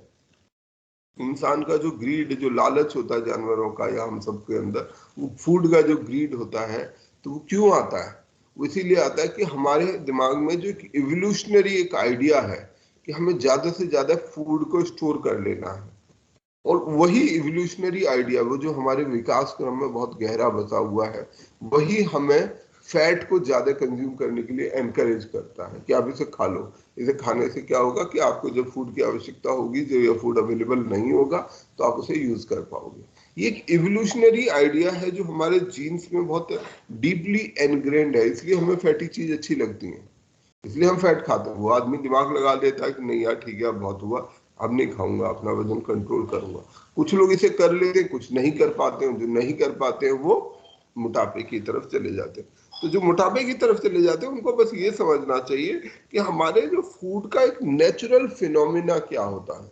इंसान का जो ग्रीड, जो लालच होता है जानवरों का या हम सबके अंदर, वो फूड का जो ग्रीड होता है, तो वो क्यों आता है? वो इसीलिए आता है कि हमारे दिमाग में जो एक इवोल्यूशनरी एक आइडिया है कि हमें ज्यादा से ज्यादा फूड को स्टोर कर लेना है। और वही इवोल्यूशनरी आइडिया, वो जो हमारे विकास क्रम में बहुत गहरा बसा हुआ है, वही हमें फैट को ज्यादा कंज्यूम करने के लिए एनकरेज करता है कि आप इसे खा लो। इसे खाने से क्या होगा कि आपको जब फूड की आवश्यकता होगी, जब यह फूड अवेलेबल नहीं होगा, तो आप उसे यूज कर पाओगे। ये एक इवोल्यूशनरी आइडिया है जो हमारे जीन्स में बहुत डीपली एनग्रेन्ड है, इसलिए हमें फैटी चीज अच्छी लगती है, इसलिए हम फैट खाते हैं। वो आदमी दिमाग लगा देता है कि नहीं यार ठीक है, अब बहुत हुआ, अब नहीं खाऊंगा, अपना वजन कंट्रोल करूंगा। कुछ लोग इसे कर लेते हैं, कुछ नहीं कर पाते हैं। जो नहीं कर पाते हैं वो मोटापे की तरफ चले जाते हैं। तो जो मोटापे की तरफ चले जाते हैं उनको बस ये समझना चाहिए कि हमारे जो फूड का एक नेचुरल फिनोमिना क्या होता है।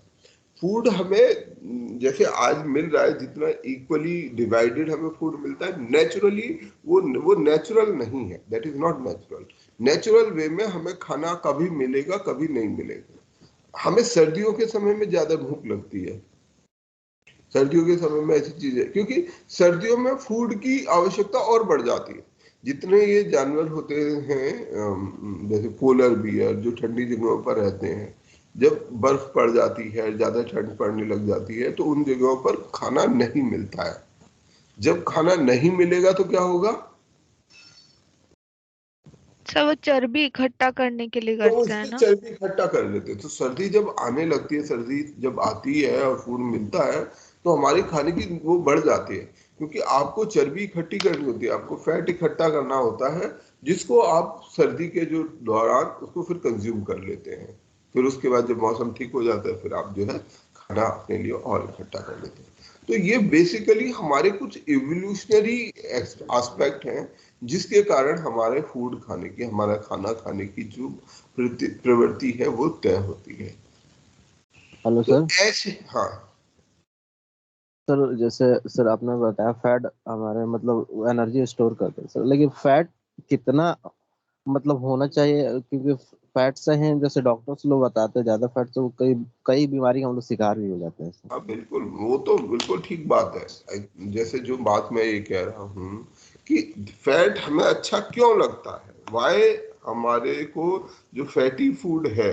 फूड हमें जैसे आज मिल रहा है, जितना इक्वली डिवाइडेड हमें फूड मिलता है नेचुरली, वो नेचुरल नहीं है। That is not natural. Natural way में हमें खाना कभी मिलेगा, कभी नहीं मिलेगा। हमें सर्दियों के समय में ज्यादा भूख लगती है। सर्दियों के समय में ऐसी चीज है क्योंकि सर्दियों में फूड की आवश्यकता और बढ़ जाती है। जितने ये जानवर होते हैं, जैसे पोलर बियर जो ठंडी जगहों पर रहते हैं, जब बर्फ पड़ जाती है, ज्यादा ठंड पड़ने लग जाती है, तो उन जगहों पर खाना नहीं मिलता है। जब खाना नहीं मिलेगा तो क्या होगा? सब वो चर्बी इकट्ठा करने के लिए तो करते हैं उससे ना। चर्बी इकट्ठा कर लेते हैं। तो सर्दी जब आने लगती है, सर्दी जब आती है और फूड मिलता है, तो हमारी खाने की वो बढ़ जाती है, क्योंकि आपको चर्बी इकट्ठी करनी होती है, आपको फैट इकट्ठा करना होता है, जिसको आप सर्दी के जो दौरान उसको फिर कंज्यूम कर लेते हैं। फिर उसके बाद जब मौसम ठीक हो जाता है फिर आप जो है खाना अपने लिए और इकट्ठा कर लेते हैं। तो ये बेसिकली हमारे कुछ इवोल्यूशनरी एस्पेक्ट हैं जिसके कारण हमारे फूड खाने की, हमारा खाना खाने की जो प्रवृत्ति है वो तय होती है। हेलो तो सर। ऐसे हाँ सर जैसे सर आपने बताया फैट हमारे मतलब एनर्जी स्टोर करते हैं सर, लेकिन फैट कितना मतलब होना चाहिए? क्योंकि फैट से हैं जैसे डॉक्टर्स लोग बताते हैं ज्यादा फैट से वो कई कई बीमारी का हम लोग शिकार भी हो जाते हैं सर। हाँ बिल्कुल, वो तो बिल्कुल ठीक बात है। जैसे जो बात मैं ये कह रहा हूँ कि फैट हमें अच्छा क्यों लगता है, वाई हमारे को जो फैटी फूड है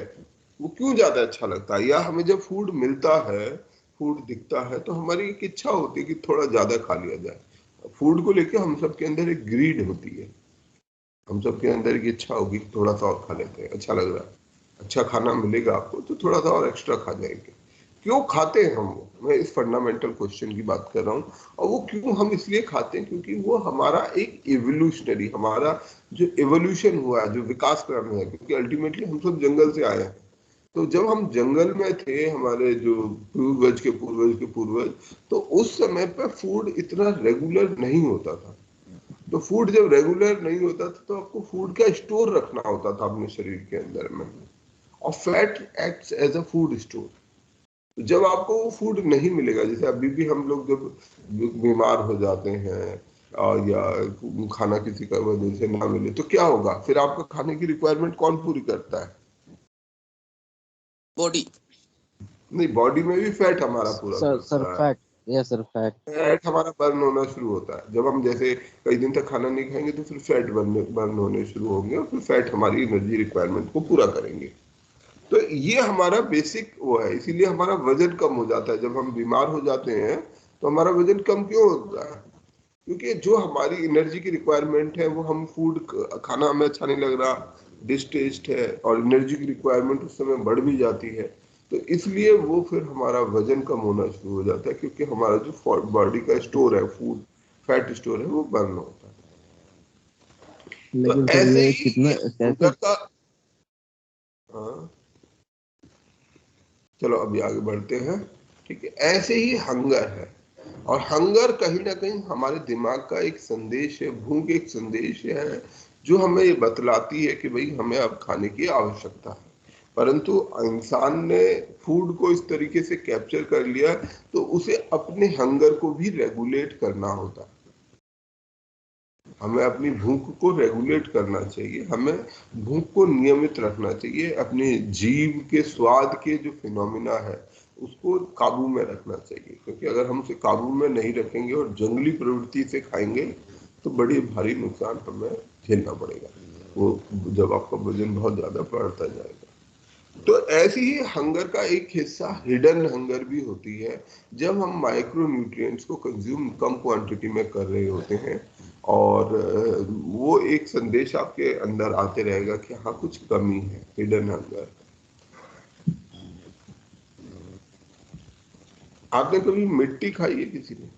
वो क्यों ज्यादा अच्छा लगता है, या हमें जब फूड मिलता है, फूड दिखता है तो हमारी एक इच्छा होती है कि थोड़ा ज्यादा खा लिया जाए। फूड को लेके हम सबके अंदर एक ग्रीड होती है, हम सबके अंदर की इच्छा होगी कि थोड़ा सा और खा लेते हैं, अच्छा लग रहा है, अच्छा खाना मिलेगा आपको तो थोड़ा सा और एक्स्ट्रा खा जाएंगे। क्यों खाते हैं हम वो, मैं इस फंडामेंटल क्वेश्चन की बात कर रहा हूँ। और वो क्यों हम इसलिए खाते हैं क्योंकि वो हमारा एक इवोल्यूशनरी, हमारा जो इवोल्यूशन हुआ है, जो विकास क्रम है, क्योंकि अल्टीमेटली हम सब जंगल से आए हैं। तो जब हम जंगल में थे, हमारे जो पूर्वज, तो उस समय पे फूड इतना रेगुलर नहीं होता था। तो फूड जब रेगुलर नहीं होता था तो आपको फूड का स्टोर रखना होता था अपने शरीर के अंदर में, और fat acts as a food store. जब आपको वो फूड नहीं मिलेगा, जैसे अभी भी हम लोग जब बीमार हो जाते हैं या खाना किसी का वजह से ना मिले तो क्या होगा, फिर आपका खाने की रिक्वायरमेंट कौन पूरी करता है? बॉडी। नहीं, बॉडी में भी फैट हमारा पूरा सर करता है। Fat, yes sir fat. Fat हमारा बर्न होना शुरू होता है जब हम जैसे कई दिन तक खाना नहीं खाएंगे, तो फिर फैट बर्न होने शुरू होंगे और फिर फैट हमारी एनर्जी रिक्वायरमेंट को पूरा करेंगे। तो ये हमारा बेसिक वो है, इसीलिए हमारा वजन कम हो जाता है जब हम बीमार हो जाते हैं। तो हमारा वजन कम क्यों होता है? क्योंकि जो हमारी एनर्जी की रिक्वायरमेंट है वो हम फूड खाना हमें अच्छा नहीं लग रहा, डिस्टेस्ट है, और एनर्जी की रिक्वायरमेंट उस समय बढ़ भी जाती है। तो इसलिए वो फिर हमारा वजन कम होना शुरू हो जाता है, क्योंकि हमारा जो बॉडी का स्टोर है, फूड फैट स्टोर है, वो बर्न होता है। तो लेकिन सर ऐसे ये ही कितना ये कैसे? हंगर का, हाँ चलो अभी आगे बढ़ते हैं। ठीक है, ऐसे ही हंगर है, और हंगर कहीं ना कहीं हमारे दिमाग का एक संदेश है, भूख एक संदेश है जो हमें ये बतलाती है कि भाई हमें अब खाने की आवश्यकता है। परंतु इंसान ने फूड को इस तरीके से कैप्चर कर लिया, तो उसे अपने हंगर को भी रेगुलेट करना होता है। हमें अपनी भूख को रेगुलेट करना चाहिए, हमें भूख को नियमित रखना चाहिए, अपने जीभ के स्वाद के जो फिनोमिना है उसको काबू में रखना चाहिए। क्योंकि अगर हम उसे काबू में नहीं रखेंगे और जंगली प्रवृत्ति से खाएंगे तो बड़ी भारी नुकसान हमें झेलना पड़ेगा, वो जब आपका वजन बहुत ज्यादा बढ़ता जाएगा। तो ऐसी ही हंगर का एक हिस्सा हिडन हंगर भी होती है, जब हम माइक्रो न्यूट्रिएंट्स को कंज्यूम कम क्वांटिटी में कर रहे होते हैं, और वो एक संदेश आपके अंदर आते रहेगा कि हाँ कुछ कमी है, हिडन हंगर। आपने कभी मिट्टी खाई है किसी ने?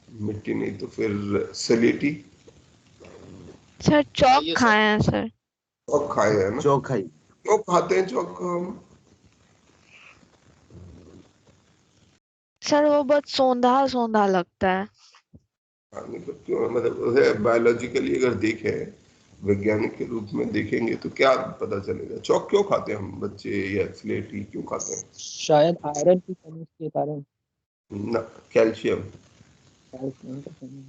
मिट्टी नहीं तो फिर सलेटी। सर चौक ये सर खाए हैं सर। चौक खाए हैं ना? चौक खाई। क्यों खाते हैं चौक को हम? सर वो बहुत सौंधा सौंधा लगता है। खाने को क्यों, मतलब बायोलॉजिकली अगर देखें, वैज्ञानिक के रूप में देखेंगे तो क्या पता चलेगा? चौक क्यों खाते हैं हम बच्चे, या स्लेटी क्यों खाते हैं? शायद आयरन की कमी के कारण। ना, कैल्शियम। कैल्शियम की कमी।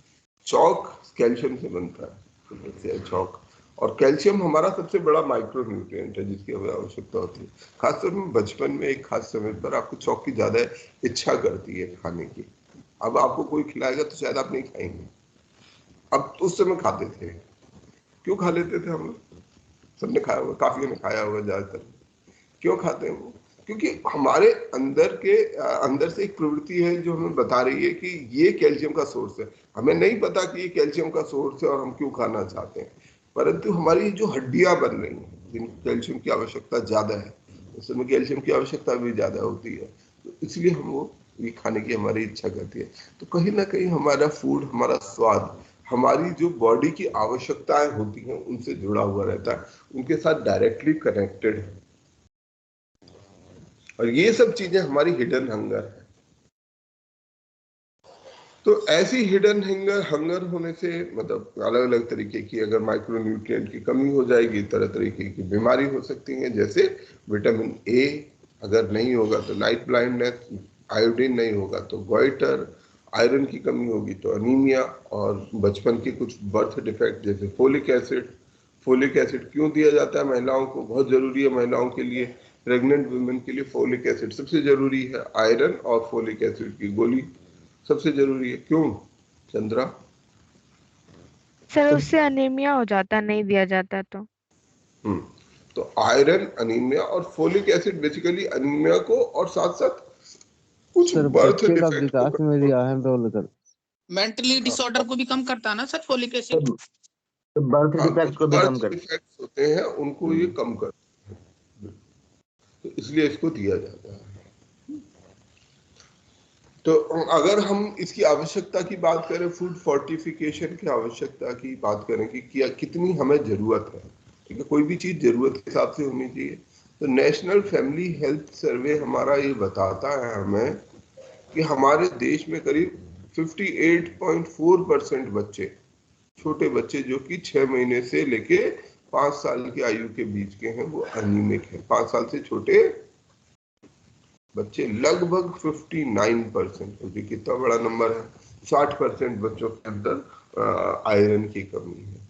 चौक कैल्शियम से बनता है, तो वैसे है चौक। और कैल्शियम हमारा सबसे बड़ा माइक्रो न्यूट्रिएंट है जिसकी हमें आवश्यकता होती है। खासतौर में बचपन में एक खास समय पर आपको चौक की ज्यादा इच्छा करती है खाने की। अब आपको कोई खिलाएगा तो शायद आप नहीं खाएंगे, अब तो उस समय खाते थे। क्यों खा लेते थे हम लोग? सबने खाया होगा, काफी ने खाया होगा ज्यादातर। क्यों खाते हैं वो? क्योंकि हमारे अंदर से एक प्रवृत्ति है जो हमें बता रही है कि ये कैल्शियम का सोर्स है। हमें नहीं पता कि ये कैल्शियम का सोर्स है और हम क्यों खाना चाहते हैं, परंतु हमारी जो हड्डियां बन रही हैं जिनको कैल्शियम की आवश्यकता ज्यादा है, उस समय कैल्शियम की आवश्यकता भी ज्यादा होती है, तो इसलिए हम वो ये खाने की हमारी इच्छा करती है। तो कहीं ना कहीं हमारा फूड, हमारा स्वाद, हमारी जो बॉडी की आवश्यकताएं होती हैं उनसे जुड़ा हुआ रहता है, उनके साथ डायरेक्टली कनेक्टेड है। और ये सब चीजें हमारी हिडन हंगर है। तो ऐसी हिडन हंगर होने से मतलब अलग अलग तरीके की अगर माइक्रोन्यूट्रिएंट की कमी हो जाएगी, तरह तरीके की बीमारी हो सकती है, जैसे विटामिन ए अगर नहीं होगा तो नाइट ब्लाइंडनेस, आयोडीन नहीं होगा तो गोइटर, आयरन की कमी होगी तो अनीमिया, और बचपन के कुछ बर्थ डिफेक्ट जैसे फोलिक एसिड। फोलिक एसिड क्यों दिया जाता है महिलाओं को? बहुत जरूरी है महिलाओं के लिए, प्रेग्नेंट वुमेन के लिए फोलिक एसिड सबसे जरूरी है। आयरन और फोलिक एसिड की गोली सबसे जरूरी है। क्यों चंद्रा? सर उससे अनीमिया हो जाता, नहीं दिया जाता तो। तो आयरन, अनीमिया और फोलिक एसिड बेसिकली अनीमिया को और साथ साथ कुछ सर बर्थ बच्चे का डिफेक्ट विकास में भी अहम रोल कर। मेंटली डिसऑर्डर को भी कम करता है ना सर फोलिक एसिड? तो बर्थ डिफेक्ट को भी कम कर। डिफेक्ट्स होते हैं उनको ये कम करते हैं, तो इसलिए इसको दिया जाता है। तो अगर हम इसकी आवश्यकता की बात करें, फूड फोर्टिफिकेशन की आवश्यकता की बात करें कि कितनी हमें जरूरत है, ठीक है, कोई भी चीज जरूरत के हिसाब से होनी चाहिए। तो नेशनल फैमिली हेल्थ सर्वे हमारा ये बताता है हमें कि हमारे देश में करीब 58.4% बच्चे, छोटे बच्चे जो कि 6 महीने से लेके 5 साल की आयु के बीच के हैं, वो अनीमिक है। 5 साल से छोटे बच्चे लगभग 59%, क्योंकि कितना बड़ा नंबर है, 60% बच्चों के अंदर आयरन की कमी है।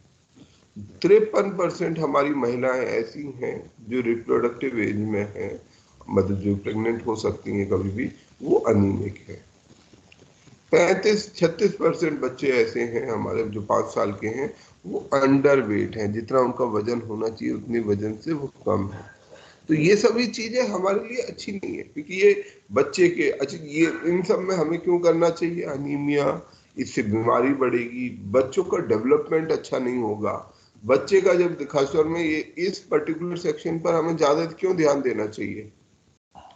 53% हमारी महिलाएं ऐसी हैं जो रिप्रोडक्टिव एज में हैं, मतलब जो प्रेग्नेंट हो सकती हैं कभी भी, वो अनीमिक है। 36% बच्चे ऐसे हैं हमारे जो 5 साल के हैं, वो अंडर वेट हैं, जितना उनका वजन होना चाहिए उतने वजन से वो कम है। तो ये सभी चीजें हमारे लिए अच्छी नहीं है, क्योंकि ये बच्चे के अच्छा, ये इन सब में हमें क्यों करना चाहिए? अनीमिया, इससे बीमारी बढ़ेगी, बच्चों का डेवलपमेंट अच्छा नहीं होगा। बच्चे का जब खासतौर में ये इस पर्टिकुलर सेक्शन पर हमें ज्यादा क्यों ध्यान देना चाहिए?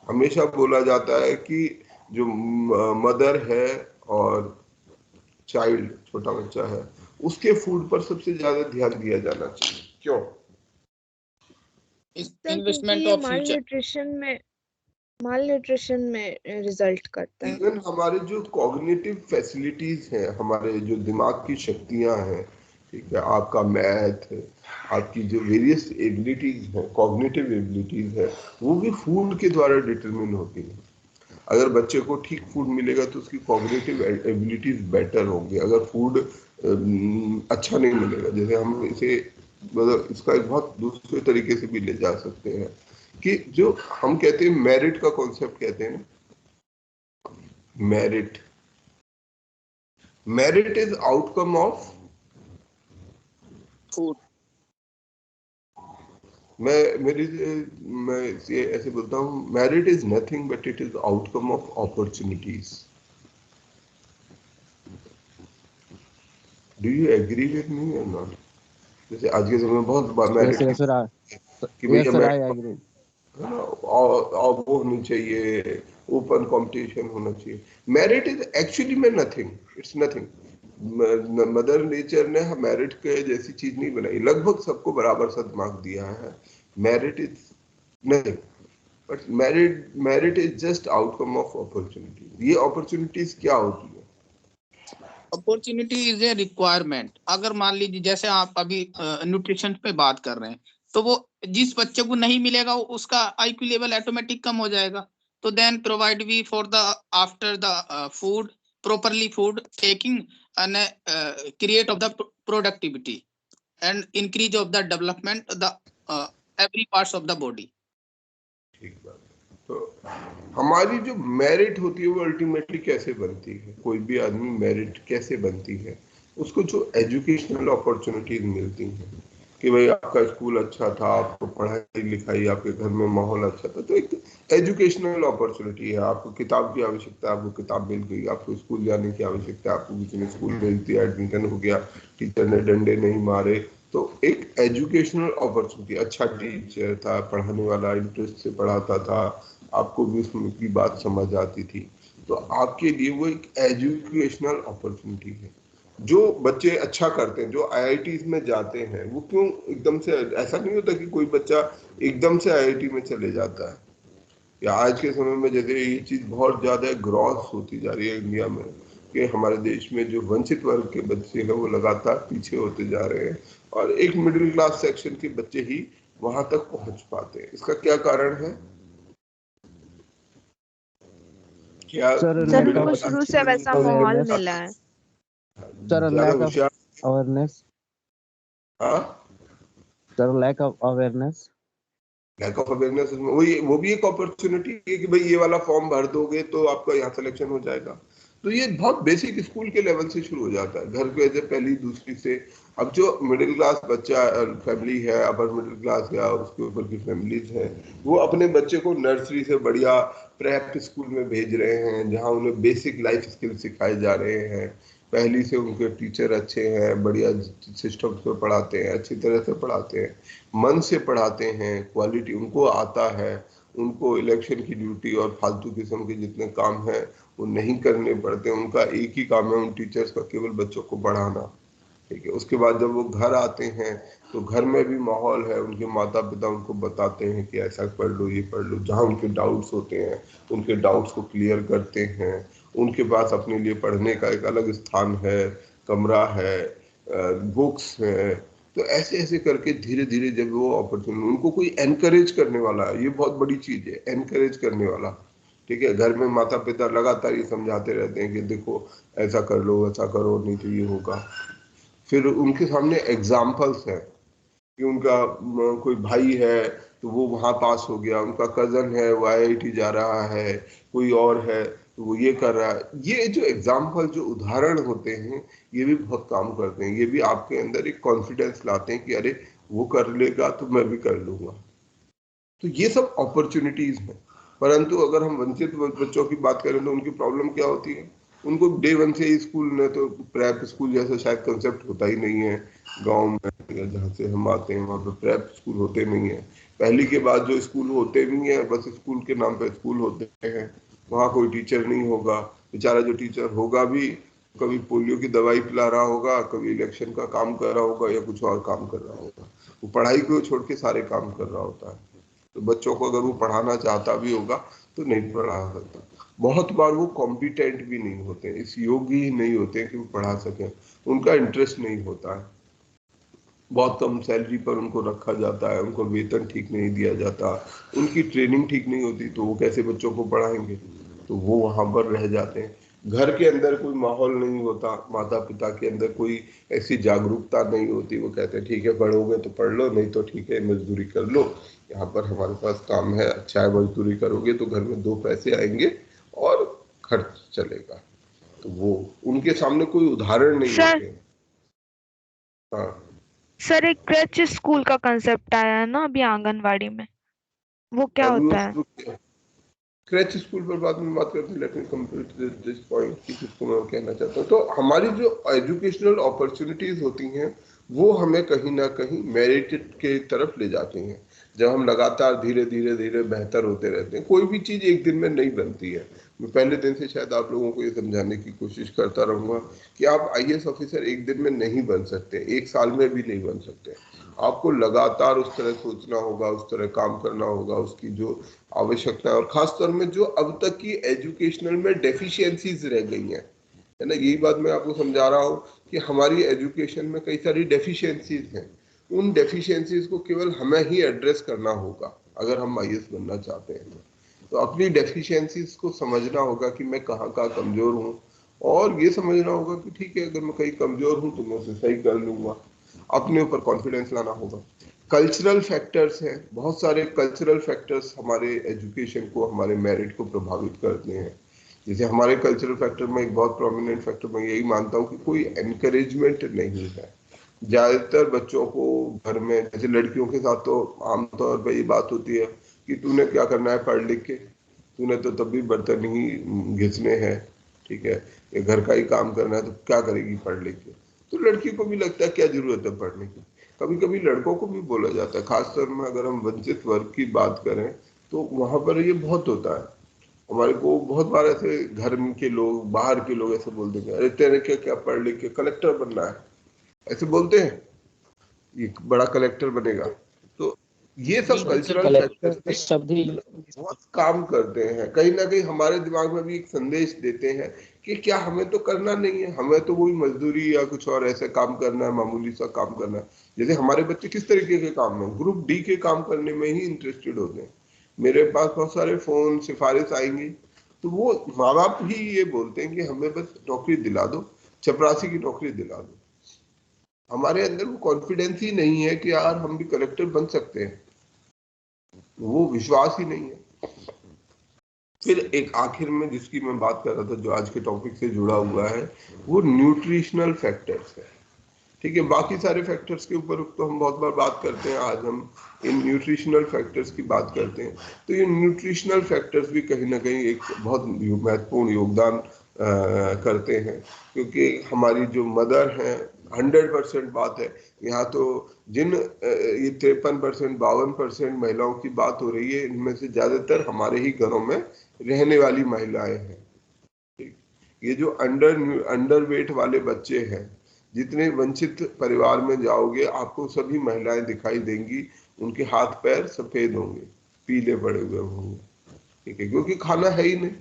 हमेशा बोला जाता है कि जो मदर है और चाइल्ड, छोटा बच्चा है, उसके फूड पर सबसे ज्यादा ध्यान दिया जाना चाहिए। क्यों? Investment of future mall nutrition में रिजल्ट करता है। इवन हमारे जो कॉग्निटिव फैसिलिटीज हैं, हमारे जो दिमाग की शक्तियां हैं, ठीक है, आपका मैथ, आपकी जो वेरियस एबिलिटीज हैं, कॉग्निटिव एबिलिटीज है, वो भी फूड के द्वारा डिटरमिन होती है। अगर बच्चे को ठीक फूड मिलेगा तो उसकी कॉग्निटिव एबिलिटीज बेटर होंगी। अगर फूड अच्छा नहीं मिलेगा, जैसे हम इसे मतलब इसका एक बहुत दूसरे तरीके से भी ले जा सकते हैं कि जो हम कहते हैं मेरिट का कॉन्सेप्ट कहते हैं ना, merit is outcome of food. मैं ये ऐसे बोलता हूँ, merit is nothing but it is outcome of opportunities. Do you agree with me or not? जैसे आज के समय में बहुत मेरिट कि भैया मैं और वो होनी चाहिए, ओपन कंपटीशन होना चाहिए। मेरिट इज एक्चुअली में nothing, it's nothing. Mother nature ने मेरिट के जैसी चीज नहीं बनाई, लगभग सबको बराबर सा दिमाग दिया है। Merit is nothing but merit is just outcome of opportunities. ये अपॉर्चुनिटीज क्या होती है? Opportunity is a requirement. अगर मान लीजिए जैसे आप अभी न्यूट्रिशन पे बात कर रहे हैं, तो वो जिस बच्चे को नहीं मिलेगा उसका आईक्यू लेवल ऑटोमेटिक कम हो जाएगा। तो then provide we for the after the food properly food taking and create of the productivity and increase of the development the every parts of the body। ठीक बात है। तो हमारी जो मेरिट होती है वो अल्टीमेटली कैसे बनती है? कोई भी आदमी मेरिट कैसे बनती है? उसको जो एजुकेशनल अपॉर्चुनिटीज मिलती हैं कि भाई आपका स्कूल अच्छा था, आपको पढ़ाई लिखाई, आपके घर में माहौल अच्छा था, तो एक एजुकेशनल अपॉर्चुनिटी है। आपको किताब की आवश्यकता है, आपको किताब मिल गई। आपको स्कूल जाने की आवश्यकता है, आपको किसी ने स्कूल भेज दिया, एडमिशन हो गया, टीचर ने डंडे नहीं मारे, तो एक एजुकेशनल अपॉर्चुनिटी। अच्छा टीचर था, पढ़ाने वाला इंटरेस्ट से पढ़ाता था, आपको भी उसकी बात समझ आती थी, तो आपके लिए वो एक एजुकेशनल अपॉर्चुनिटी है। जो बच्चे अच्छा करते हैं, जो आईआईटीज में जाते हैं, वो क्यों एकदम से, ऐसा नहीं होता कि कोई बच्चा एकदम से आईआईटी में चले जाता है, या आज के समय में जैसे ये चीज बहुत ज्यादा ग्रॉस होती जा रही है इंडिया में, कि हमारे देश में जो वंचित वर्ग के बच्चे हैं वो लगातार पीछे होते जा रहे हैं, और एक मिडिल क्लास सेक्शन के बच्चे ही वहां तक पहुंच पाते हैं। इसका क्या कारण है? क्या सर सर लैक उनको ऑफ शुरू से वैसा माहौल अवेयरनेस, मिला है। सर ज्यादा लैक ऑफ होशियार? अवेयरनेस, हाँ, sir lack of awareness. Lack of awareness, वो भी एक अपॉर्चुनिटी है कि भाई ये वाला फॉर्म भर दोगे तो आपका यहाँ सिलेक्शन हो जाएगा। तो ये बहुत बेसिक स्कूल के लेवल से शुरू हो जाता है, घर के जैसे पहली दूसरी से। अब जो मिडिल क्लास बच्चा फैमिली है, अपर मिडिल क्लास या उसके ऊपर की फैमिलीज है, वो अपने बच्चे को नर्सरी से बढ़िया प्रेप स्कूल में भेज रहे हैं, जहाँ उन्हें बेसिक लाइफ स्किल सिखाए जा रहे हैं। पहली से उनके टीचर अच्छे हैं, बढ़िया सिस्टम पे पढ़ाते हैं, अच्छी तरह से पढ़ाते हैं, मन से पढ़ाते हैं, क्वालिटी उनको आता है। उनको इलेक्शन की ड्यूटी और फालतू किस्म के जितने काम है वो नहीं करने पड़ते। उनका एक ही काम है उन टीचर्स का, केवल बच्चों को पढ़ाना। ठीक है, उसके बाद जब वो घर आते हैं तो घर में भी माहौल है, उनके माता पिता उनको बताते हैं कि ऐसा पढ़ लो, ये पढ़ लो, जहाँ उनके डाउट्स होते हैं उनके डाउट्स को क्लियर करते हैं। उनके पास अपने लिए पढ़ने का एक अलग स्थान है, कमरा है, बुक्स है। तो ऐसे ऐसे करके धीरे धीरे जब वो अपॉर्चुनिटी, उनको कोई एनकरेज करने वाला है, ये बहुत बड़ी चीज है, एनकरेज करने वाला। ठीक है, घर में माता पिता लगातार ये समझाते रहते हैं कि देखो ऐसा कर लो, ऐसा करो, नहीं तो ये होगा। फिर उनके सामने एग्जाम्पल्स हैं कि उनका कोई भाई है तो वो वहां पास हो गया, उनका कजन है वो आईआईटी जा रहा है, कोई और है तो वो ये कर रहा है। ये जो एग्जाम्पल, जो उदाहरण होते हैं, ये भी बहुत काम करते हैं। ये भी आपके अंदर एक कॉन्फिडेंस लाते हैं कि अरे वो कर लेगा तो मैं भी कर लूंगा। तो ये सब अपॉर्चुनिटीज हैं। परंतु अगर हम वंचित बच्चों की बात करें तो उनकी प्रॉब्लम क्या होती है? उनको डे वन से ही स्कूल में, तो प्रेप स्कूल जैसा शायद कंसेप्ट होता ही नहीं है गांव में, या जहाँ से हम आते हैं वहाँ पे प्रेप स्कूल होते नहीं है। पहली के बाद जो स्कूल होते भी हैं, बस स्कूल के नाम पे स्कूल होते हैं, वहाँ कोई टीचर नहीं होगा। बेचारा जो टीचर होगा भी कभी पोलियो की दवाई पिला रहा होगा, कभी इलेक्शन का काम कर रहा होगा, या कुछ और काम कर रहा होगा। वो पढ़ाई को छोड़ के सारे काम कर रहा होता है। तो बच्चों को अगर वो पढ़ाना चाहता भी होगा तो नहीं पढ़ा सकता। बहुत बार वो कॉम्पिटेंट भी नहीं होते, इस योग्य ही नहीं होते कि वो पढ़ा सकें, उनका इंटरेस्ट नहीं होता है। बहुत कम सैलरी पर उनको रखा जाता है, उनको वेतन ठीक नहीं दिया जाता, उनकी ट्रेनिंग ठीक नहीं होती, तो वो कैसे बच्चों को पढ़ाएंगे? तो वो वहां पर रह जाते हैं। घर के अंदर कोई माहौल नहीं होता, माता पिता के अंदर कोई ऐसी जागरूकता नहीं होती। वो कहते हैं ठीक है पढ़ोगे तो पढ़ लो, नहीं तो ठीक है मजदूरी कर लो, यहाँ पर हमारे पास काम है, अच्छा है, मजदूरी करोगे तो घर में दो पैसे आएंगे और खर्च चलेगा। तो वो उनके सामने कोई उदाहरण नहीं सर होते हैं। हाँ, सर एक क्रच स्कूल का कंसेप्ट आया है ना अभी आंगनवाड़ी में, वो क्या अभी होता है? उस क्रैच स्कूल पर बाद में बात करते हैं। Let me complete this point कि जिसको मैं कहना चाहता हूँ। तो हमारी जो एजुकेशनल अपॉर्चुनिटीज होती हैं वो हमें कहीं ना कहीं मेरिट के तरफ ले जाती हैं। जब हम लगातार धीरे धीरे धीरे बेहतर होते रहते हैं, कोई भी चीज एक दिन में नहीं बनती है। मैं पहले दिन से शायद आप लोगों को ये समझाने की कोशिश करता रहूंगा कि आप आईएएस ऑफिसर एक दिन में नहीं बन सकते, एक साल में भी नहीं बन सकते। आपको लगातार उस तरह सोचना होगा, उस तरह काम करना होगा, उसकी जो आवश्यकता है। और खासतौर में जो अब तक की एजुकेशनल में डेफिशिएंसीज रह गई हैं, है ना, यही बात मैं आपको समझा रहा हूँ कि हमारी एजुकेशन में कई सारी डेफिशिएंसीज हैं। उन डेफिशिएंसीज को केवल हमें ही एड्रेस करना होगा अगर हम आईएएस बनना चाहते हैं। तो अपनी डेफिशिएंसीज को समझना होगा कि मैं कहाँ कहाँ कमजोर हूँ, और ये समझना होगा कि ठीक है अगर मैं कहीं कमजोर हूँ तो मैं उसे सही कर लूंगा। अपने ऊपर कॉन्फिडेंस लाना होगा। कल्चरल फैक्टर्स हैं, बहुत सारे कल्चरल फैक्टर्स हमारे एजुकेशन को, हमारे मेरिट को प्रभावित करते हैं। जैसे हमारे कल्चरल फैक्टर में एक बहुत प्रोमिनेंट फैक्टर मैं यही मानता हूँ कि कोई एनकरेजमेंट नहीं है। ज्यादातर बच्चों को घर में, जैसे लड़कियों के साथ तो आमतौर पर ये बात होती है कि तूने क्या करना है पढ़ लिख के, तूने तो तब भी बर्तन ही घिसने हैं, ठीक है, ये घर का ही काम करना है, तो क्या करेगी पढ़ लिख के। तो लड़की को भी लगता है क्या जरूरत है पढ़ने की। कभी कभी लड़कों को भी बोला जाता है, खासतौर में अगर हम वंचित वर्ग की बात करें तो वहां पर ये बहुत होता है। हमारे को बहुत बार ऐसे घर के लोग, बाहर के लोग ऐसे बोलते हैं, अरे तेरे क्या पढ़ लिख के कलेक्टर बनना है, ऐसे बोलते हैं, ये बड़ा कलेक्टर बनेगा। तो ये सब बिल्कुल सर, कल्चरल कलेक्टर फैक्टर्स शब्द ही बहुत काम करते हैं, कहीं ना कहीं हमारे दिमाग में भी एक संदेश देते हैं कि क्या हमें तो करना नहीं है, हमें तो वही मजदूरी या कुछ और ऐसे काम करना है, मामूली सा काम करना है। जैसे हमारे बच्चे किस तरीके के काम में, ग्रुप डी के काम करने में ही इंटरेस्टेड होते हैं। मेरे पास बहुत सारे फोन सिफारिश आएंगी, तो वो माँ बाप ही ये बोलते हैं कि हमें बस नौकरी दिला दो, चपरासी की नौकरी दिला दो। हमारे अंदर वो कॉन्फिडेंस ही नहीं है कि यार हम भी कलेक्टर बन सकते हैं, वो विश्वास ही नहीं है। फिर एक आखिर में जिसकी मैं बात कर रहा था, जो आज के टॉपिक से जुड़ा हुआ है, वो न्यूट्रिशनल फैक्टर्स है। ठीक है, बाकी सारे फैक्टर्स के ऊपर तो हम बहुत बार बात करते हैं, आज हम इन न्यूट्रिशनल फैक्टर्स की बात करते हैं। तो ये न्यूट्रिशनल फैक्टर्स भी कहीं ना कहीं एक बहुत महत्वपूर्ण योगदान करते हैं, क्योंकि हमारी जो मदर हैं, 100% बात है यहाँ तो, जिन ये 53%, 52% महिलाओं की बात हो रही है, इनमें से ज्यादातर हमारे ही घरों में रहने वाली महिलाएं हैं। ठीक, ये जो अंडर वेट वाले बच्चे हैं, जितने वंचित परिवार में जाओगे आपको सभी महिलाएं दिखाई देंगी, उनके हाथ पैर सफेद होंगे, पीले पड़े हुए होंगे। ठीक है, क्योंकि खाना है ही नहीं,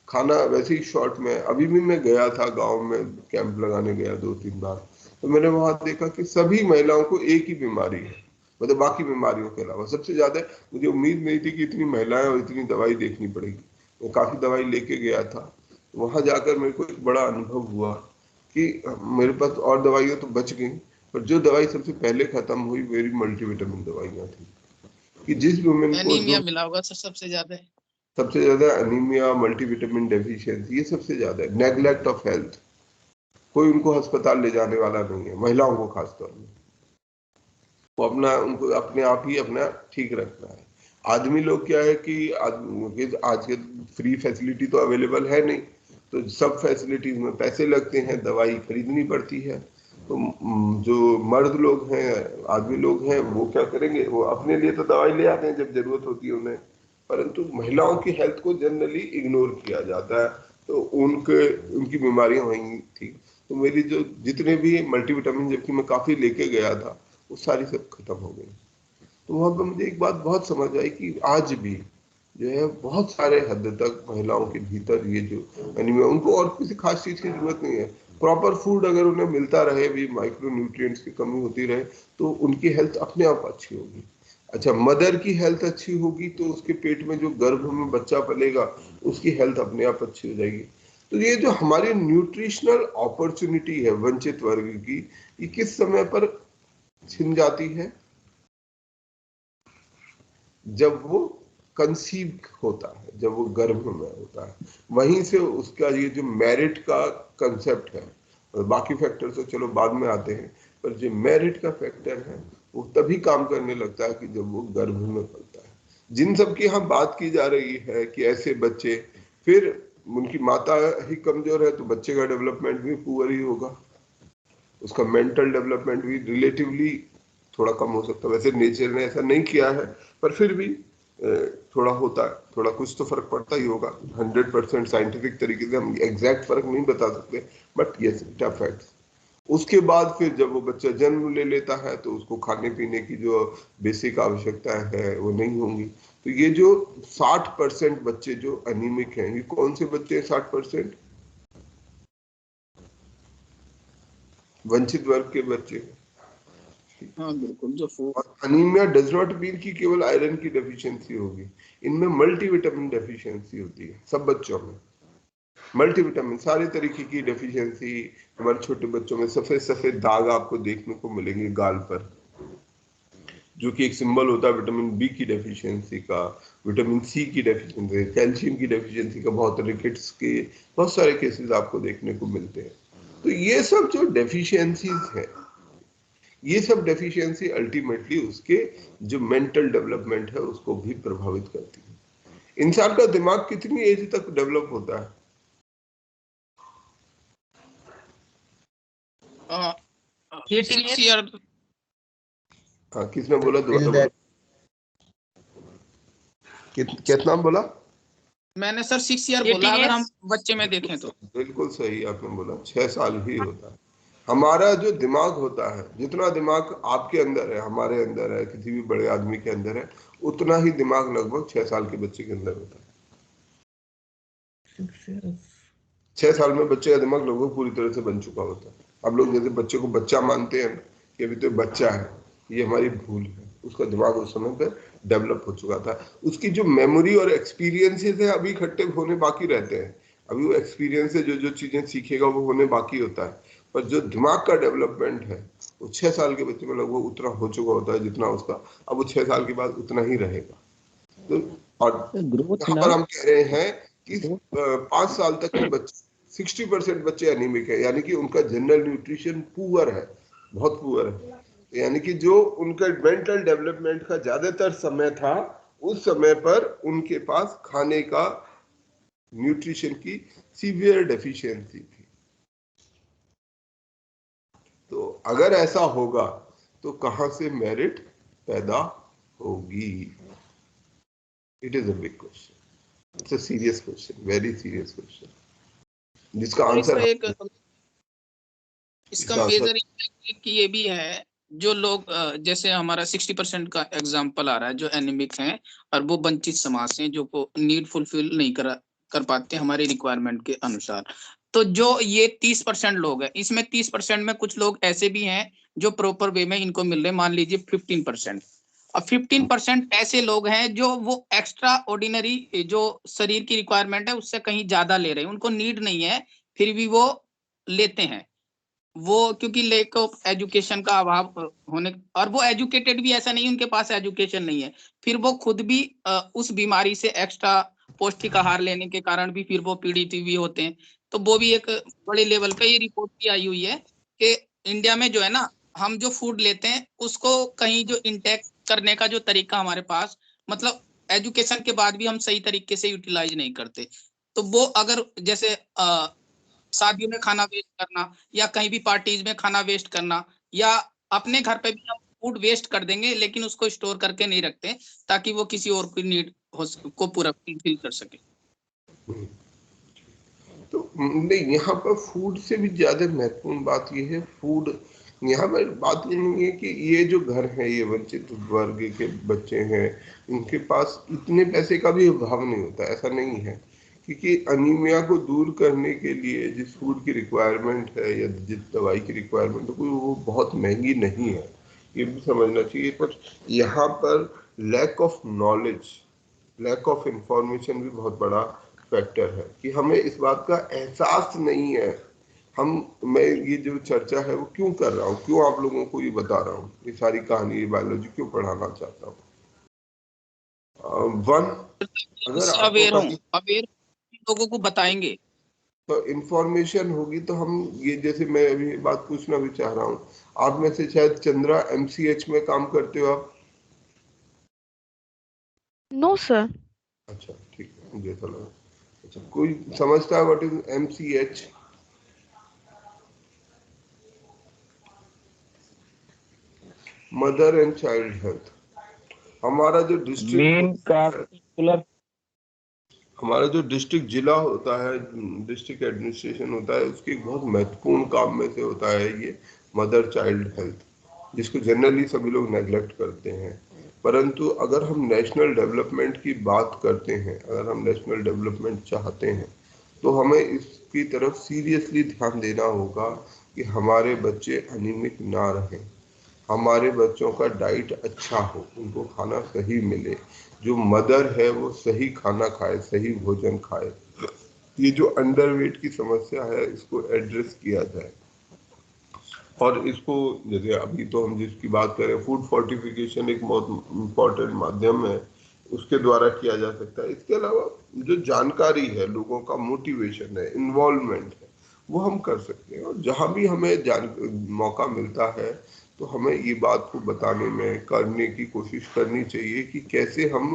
खाना वैसे ही शॉर्ट में। अभी भी मैं गया था गांव में, कैंप लगाने गया 2-3 बार, तो मैंने वहां देखा कि सभी महिलाओं को एक ही बीमारी है, मतलब बाकी बीमारियों के अलावा सबसे ज्यादा। मुझे उम्मीद नहीं थी कि इतनी महिलाएं और इतनी दवाई देखनी पड़ेगी। मैं काफी दवाई लेके गया था, वहां जाकर मेरे को एक बड़ा अनुभव हुआ कि मेरे पास और दवाइयां तो बच गई, पर जो दवाई सबसे पहले खत्म हुई मेरी मल्टीविटामिन दवाइयां थी। कि जिस वुमेन को एनीमिया जो मिला होगा सर सबसे ज्यादा। सबसे ज्यादा एनीमिया, मल्टीविटामिन डेफिशिएंसी, ये सबसे ज्यादा है। नेग्लेक्ट ऑफ हेल्थ, कोई उनको अस्पताल ले जाने वाला नहीं है, महिलाओं को खासतौर में। वो अपना, उनको अपने आप ही अपना ठीक रखना है। आदमी लोग क्या है कि आज के फ्री फैसिलिटी तो अवेलेबल है नहीं, तो सब फैसिलिटीज में पैसे लगते हैं, दवाई खरीदनी पड़ती है। तो जो मर्द लोग हैं, आदमी लोग हैं, वो क्या करेंगे, वो अपने लिए तो दवाई ले आते हैं जब जरूरत होती है उन्हें, परंतु महिलाओं की हेल्थ को जनरली इग्नोर किया जाता है, तो उनकी बीमारियां वहीं थी। तो मेरी जो जितने भी मल्टीविटामिन, जबकि मैं काफी लेके गया था, वो सारी सब खत्म हो गई। तो वहां पर मुझे एक बात बहुत समझ आई कि आज भी जो है बहुत सारे हद तक महिलाओं के भीतर ये जो एनीमिया, उनको और किसी खास चीज की जरूरत नहीं है, प्रॉपर फूड अगर उन्हें मिलता रहे, भी माइक्रो न्यूट्रिएंट्स की कमी होती रहे, तो उनकी हेल्थ अपने आप अच्छी होगी। अच्छा, मदर की हेल्थ अच्छी होगी तो उसके पेट में जो गर्भ में बच्चा पलेगा, उसकी हेल्थ अपने आप अच्छी हो जाएगी। तो ये जो हमारी न्यूट्रिशनल अपॉर्चुनिटी है वंचित वर्ग की, ये किस समय पर छिन जाती है, जब वो कंसीव होता है, जब वो गर्भ में होता है। वहीं से उसका ये जो मेरिट का कंसेप्ट है, और बाकी फैक्टर तो चलो बाद में आते हैं, पर जो मेरिट का फैक्टर है वो तभी काम करने लगता है कि जब वो गर्भ में पलता है। जिन सब की यहाँ बात की जा रही है कि ऐसे बच्चे, फिर उनकी माता ही कमजोर है तो बच्चे का डेवलपमेंट भी पुअर ही होगा, उसका मेंटल डेवलपमेंट भी रिलेटिवली थोड़ा कम हो सकता है। वैसे नेचर ने ऐसा नहीं किया है, पर फिर भी थोड़ा होता है, थोड़ा कुछ तो फर्क पड़ता ही होगा। 100% साइंटिफिक तरीके से हम एग्जैक्ट फर्क नहीं बता सकते, बट यस इट अफेक्ट्स। उसके बाद फिर जब वो बच्चा जन्म ले लेता है तो उसको खाने पीने की जो बेसिक आवश्यकताएं है वो नहीं होंगी। तो ये जो 60% बच्चे जो एनीमिक हैं, ये कौन से बच्चे हैं 60%? वंचित वर्ग के बच्चे। हाँ बिल्कुल, जो फूड। और अनीमिया डज नॉट मीन कि केवल आयरन की डेफिशिएंसी होगी, इनमें मल्टीविटामिन डेफिशिएंसी होती है सब बच्चों में। मल्टीविटामिन सारे तरीके की डेफिशिएंसी। हमारे छोटे बच्चों में सफेद सफेद दाग आपको देखने को मिलेंगे गाल पर, जो कि एक सिंबल होता है विटामिन बी की डेफिशिएंसी का, विटामिन सी की डेफिशिएंसी, कैल्शियम की डेफिशिएंसी का। बहुत रिकेट्स के बहुत सारे केसेस आपको देखने को मिलते हैं। तो ये सब जो डेफिशिएंसीज है, ये सब डेफिशिएंसी अल्टीमेटली उसके जो मेंटल डेवलपमेंट है उसको भी प्रभावित करती है। इंसान का दिमाग कितनी एज तक डेवलप होता है? 6 ईयर। हाँ, किसने बोला? दोबारा बोलो। कितना बोला? मैंने सर 6 ईयर बोला, अगर हम बच्चे में देखें तो। बिल्कुल सही आपने बोला, 6 साल ही होता है। हमारा जो दिमाग होता है, जितना दिमाग आपके अंदर है, हमारे अंदर है, किसी भी बड़े आदमी के अंदर है, उतना ही दिमाग लगभग 6 साल के बच्चे के अंदर होता है। 6 साल में बच्चे का दिमाग लगभग पूरी तरह से बन चुका होता है। अब लोग जैसे बच्चे को बच्चा मानते हैं कि अभी तो बच्चा है, ये हमारी भूल है। उसका दिमाग उस समय पर डेवलप हो चुका था। उसकी जो मेमोरी और एक्सपीरियंसेस है अभी इकट्ठे होने बाकी रहते हैं। अभी वो एक्सपीरियंस से जो जो चीजें सीखेगा वो होने बाकी होता है, पर जो दिमाग का डेवलपमेंट है वो 6 साल के बच्चे में लगभग उतना हो चुका होता है जितना उसका, अब वो 6 साल के बाद उतना ही रहेगा। तो और यहाँ पर हम कह रहे हैं कि 5 साल तक के बच्चे 60% बच्चे एनीमिक है, यानी कि उनका जनरल न्यूट्रिशन पुअर है, बहुत पुअर है। यानी कि जो उनका मेंटल डेवलपमेंट का ज्यादातर समय था, उस समय पर उनके पास खाने का न्यूट्रिशन की सीवियर डेफिशिएंसी थी। तो अगर ऐसा होगा तो कहां से मेरिट पैदा होगी? It is a big question, it's a serious question, very serious question, जिसका आंसर इसका मेजर कि ये भी है, जो लोग जैसे हमारा 60% का एग्जांपल आ रहा है जो एनीमिक हैं और वो वंचित समाज से, जो को नीड फुलफिल नहीं कर पाते हमारे रिक्वायरमेंट के अनुसार। तो जो ये 30% लोग हैं, इसमें 30% में कुछ लोग ऐसे भी हैं जो प्रॉपर वे में इनको मिल रहे, मान लीजिए 15%। और 15% ऐसे लोग हैं जो वो एक्स्ट्रा ऑर्डिनरी जो शरीर की रिक्वायरमेंट है उससे कहीं ज्यादा ले रहे हैं, उनको नीड नहीं है फिर भी वो लेते हैं। वो क्योंकि लेक ऑफ एजुकेशन का अभाव होने, और वो एजुकेटेड भी ऐसा नहीं उनके पास एजुकेशन नहीं है, फिर वो खुद भी उस बीमारी से एक्स्ट्रा पौष्टिक आहार लेने के कारण भी फिर वो पीड़ित भी होते हैं। तो वो भी एक बड़े लेवल पे ये रिपोर्ट भी आई हुई है कि इंडिया में जो है ना, हम जो फूड लेते हैं उसको कहीं जो इंटेक करने का जो तरीका हमारे पास, मतलब एजुकेशन के बाद भी हम सही तरीके से यूटिलाइज नहीं करते। तो वो अगर जैसे शादियों में खाना वेस्ट करना, या कहीं भी पार्टीज में खाना वेस्ट करना, या अपने घर पे भी हम फूड वेस्ट कर देंगे लेकिन उसको स्टोर करके नहीं रखते ताकि वो किसी और की नीड को पूरा फुलफिल कर सके। तो नहीं, यहाँ पर फूड से भी ज्यादा महत्वपूर्ण बात ये है, फूड यहाँ पर बात ये नहीं है कि ये जो घर है, ये वंचित वर्ग के बच्चे हैं, इनके पास इतने पैसे का भी अभाव नहीं होता, ऐसा नहीं है। क्योंकि अनीमिया को दूर करने के लिए जिस फूड की रिक्वायरमेंट है या जिस दवाई की रिक्वायरमेंट है, कोई वो बहुत महंगी नहीं है, ये भी समझना चाहिए। पर यहाँ पर lack of knowledge, lack of information भी बहुत बड़ा फैक्टर है कि हमें इस बात का एहसास नहीं है। मैं ये जो चर्चा है वो क्यों कर रहा हूँ, क्यों आप लोगों को ये बता रहा हूँ, ये सारी कहानी, ये बायोलॉजी क्यों पढ़ाना चाहता हूँ। अगर अवेयर लोगों को बताएंगे तो इंफॉर्मेशन होगी, तो हम ये, जैसे मैं अभी बात पूछना भी चाह रहा हूँ, आप में से शायद चंद्रा MCH में काम करते हो आप? No sir. अच्छा ठीक है, मुझे तो लगा। अच्छा, कोई समझता है what is MCH? Mother and child health. हमारा जो डिस्ट्रिक्ट जिला होता है, डिस्ट्रिक्ट एडमिनिस्ट्रेशन होता है, उसकी बहुत महत्वपूर्ण काम में से होता है ये मदर चाइल्ड हेल्थ, जिसको जनरली सभी लोग नेग्लेक्ट करते हैं। परंतु अगर हम नेशनल डेवलपमेंट की बात करते हैं, अगर हम नेशनल डेवलपमेंट चाहते हैं, तो हमें इसकी तरफ सीरियसली ध्यान देना होगा कि हमारे बच्चे अनियमित ना रहें, हमारे बच्चों का डाइट अच्छा हो, उनको खाना सही मिले, जो मदर है वो सही खाना खाए, सही भोजन खाए। ये जो अंडरवेट की समस्या है इसको एड्रेस किया जाए। और इसको, जैसे अभी तो हम जिसकी बात करें, फूड फोर्टिफिकेशन एक बहुत इम्पोर्टेंट माध्यम है, उसके द्वारा किया जा सकता है। इसके अलावा जो जानकारी है, लोगों का मोटिवेशन है, इन्वॉल्वमेंट है, वो हम कर सकते हैं। और जहाँ भी हमें मौका मिलता है तो हमें ये बात को बताने में, करने की कोशिश करनी चाहिए कि कैसे हम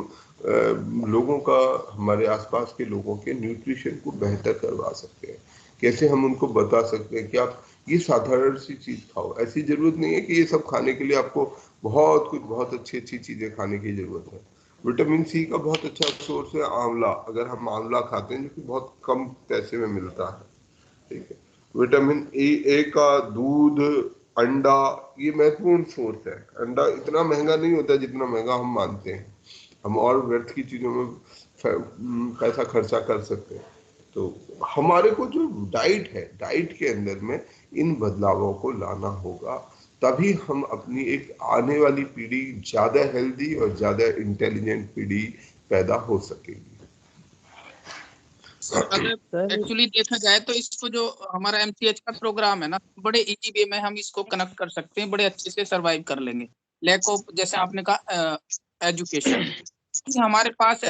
लोगों का, हमारे आसपास के लोगों के न्यूट्रिशन को बेहतर करवा सकते हैं, कैसे हम उनको बता सकते हैं कि आप ये साधारण सी चीज खाओ। ऐसी जरूरत नहीं है कि ये सब खाने के लिए आपको बहुत कुछ, बहुत अच्छी अच्छी चीजें खाने की जरूरत है। विटामिन सी का बहुत अच्छा सोर्स है आंवला। अगर हम आंवला खाते हैं जो कि बहुत कम पैसे में मिलता है, ठीक है। विटामिन ए का दूध, अंडा, ये महत्वपूर्ण सोर्स है। अंडा इतना महंगा नहीं होता जितना महंगा हम मानते हैं। हम और व्यर्थ की चीजों में पैसा खर्चा कर सकते हैं। तो हमारे को जो डाइट है, डाइट के अंदर में इन बदलावों को लाना होगा, तभी हम अपनी एक आने वाली पीढ़ी ज्यादा हेल्दी और ज्यादा इंटेलिजेंट पीढ़ी पैदा हो सकेगी। अगर एक्चुअली देखा जाए तो इसको जो हमारा एमसीएच का प्रोग्राम है ना, बड़े इजी वे में हम इसको कनेक्ट कर सकते हैं, बड़े अच्छे से सरवाइव कर लेंगे। लैक ऑफ, जैसे आपने कहा एजुकेशन, हमारे पास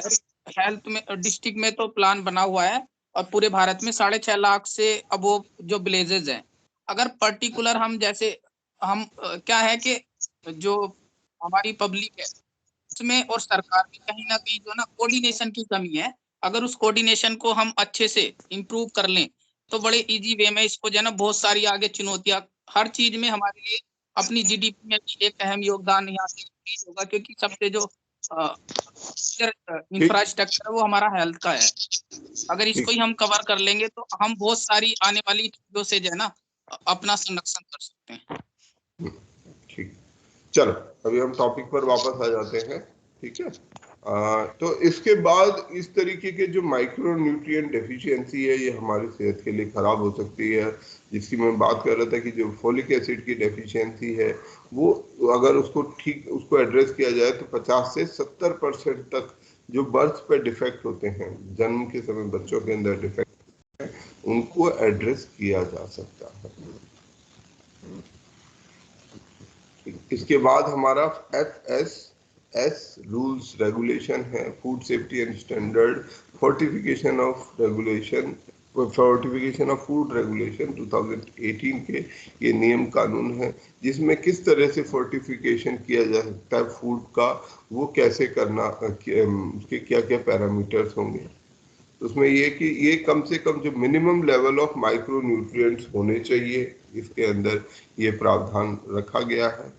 हेल्थ में डिस्ट्रिक्ट में तो प्लान बना हुआ है, और पूरे भारत में 6.5 लाख से अबोव जो विलेजेस हैं। अगर पर्टिकुलर हम जैसे हम क्या है कि जो हमारी पब्लिक है उसमें और सरकार में कहीं ना कहीं जो ना कोऑर्डिनेशन की कमी है। अगर उस कोऑर्डिनेशन को हम अच्छे से इम्प्रूव कर लें तो बड़े इजी वे में इसको जो है ना, बहुत सारी आगे चुनौतियां हर चीज में हमारे लिए, अपनी जीडीपी में भी एक अहम योगदान यहाँ से होगा, क्योंकि सबसे जो इंफ्रास्ट्रक्चर है वो हमारा हेल्थ का है। अगर इसको ही हम कवर कर लेंगे तो हम बहुत सारी आने वाली चीजों से जो है ना अपना संरक्षण कर सकते हैं। ठीक, चलो अभी हम टॉपिक पर वापस आ जाते हैं, ठीक है। तो इसके बाद इस तरीके के जो माइक्रो न्यूट्रिएंट डेफिशिएंसी है, ये हमारी सेहत के लिए खराब हो सकती है। जिसकी मैं बात कर रहा था कि जो फोलिक एसिड की डेफिशिएंसी है, वो अगर उसको ठीक उसको एड्रेस किया जाए तो 50 से 70% तक जो बर्थ पे डिफेक्ट होते हैं, जन्म के समय बच्चों के अंदर डिफेक्ट है, उनको एड्रेस किया जा सकता है। इसके बाद हमारा FSS रूल्स रेगुलेशन है, food safety and standard fortification of regulation, fortification of food regulation 2018 के ये नियम कानून है, जिसमें किस तरह से फोर्टिफिकेशन किया जा सकता है फूड का, वो कैसे करना, उसके क्या क्या पैरामीटर्स होंगे। उसमें ये कि ये कम से कम जो minimum level of micro nutrients होने चाहिए, इसके अंदर ये प्रावधान रखा गया है।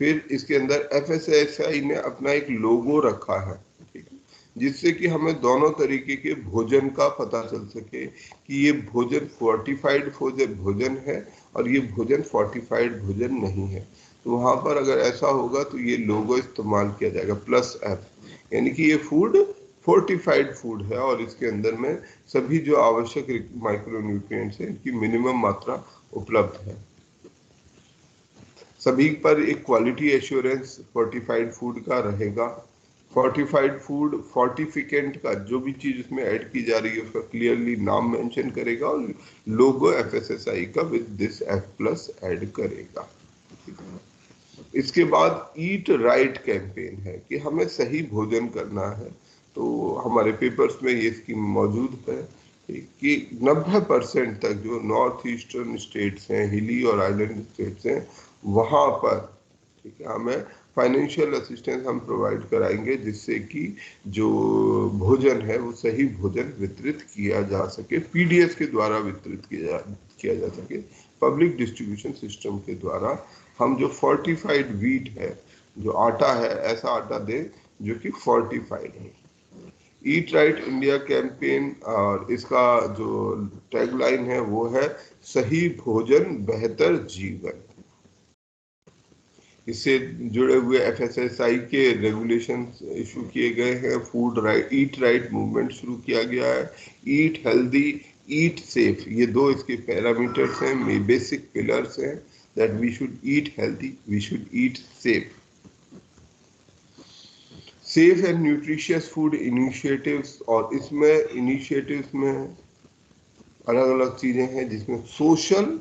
फिर इसके अंदर FSSAI ने अपना एक लोगो रखा है, ठीक है, जिससे कि हमें दोनों तरीके के भोजन का पता चल सके कि ये भोजन फोर्टिफाइड भोजन है और ये भोजन फोर्टिफाइड भोजन नहीं है। तो वहां पर अगर ऐसा होगा तो ये लोगो इस्तेमाल किया जाएगा +F, यानी कि ये फूड फोर्टिफाइड फूड है और इसके अंदर में सभी जो आवश्यक माइक्रो न्यूट्रिएंट्स हैं इनकी मिनिमम मात्रा उपलब्ध है। सभी पर एक क्वालिटी एश्योरेंस फोर्टिफाइड फूड का रहेगा। फोर्टिफाइड फूड फोर्टिफिकेंट का जो भी चीज उसमें ऐड की जा रही है उसका क्लियरली नाम मेंशन करेगा और लोगो FSSAI का विद दिस F+ ऐड करेगा। इसके बाद ईट राइट कैंपेन है कि हमें सही भोजन करना है। तो हमारे पेपर्स में ये स्कीम मौजूद है कि 90% तक जो नॉर्थ ईस्टर्न स्टेट्स हैं, हिली और आइलैंड स्टेट्स हैं, वहाँ पर, ठीक है, हमें फाइनेंशियल असिस्टेंस हम प्रोवाइड कराएंगे, जिससे कि जो भोजन है वो सही भोजन वितरित किया जा सके, PDS के द्वारा वितरित किया जा सके, पब्लिक डिस्ट्रीब्यूशन सिस्टम के द्वारा। हम जो फोर्टिफाइड व्हीट है, जो आटा है, ऐसा आटा दे जो कि फोर्टिफाइड है। ईट राइट इंडिया कैंपेन और इसका जो टैगलाइन है वो है सही भोजन बेहतर जीवन। इससे जुड़े हुए FSSAI के रेगुलेशन इशू किए गए हैं। Food right, eat right movement शुरू किया गया है। ईट हेल्दी, ईट सेफ, ये दो इसके पैरामीटर्स हैं, बेसिक पिलर्स हैं, that we should eat healthy, we should eat safe. Safe and nutritious food initiatives, और इसमें इनिशिएटिव्स में अलग अलग चीजें हैं जिसमें सोशल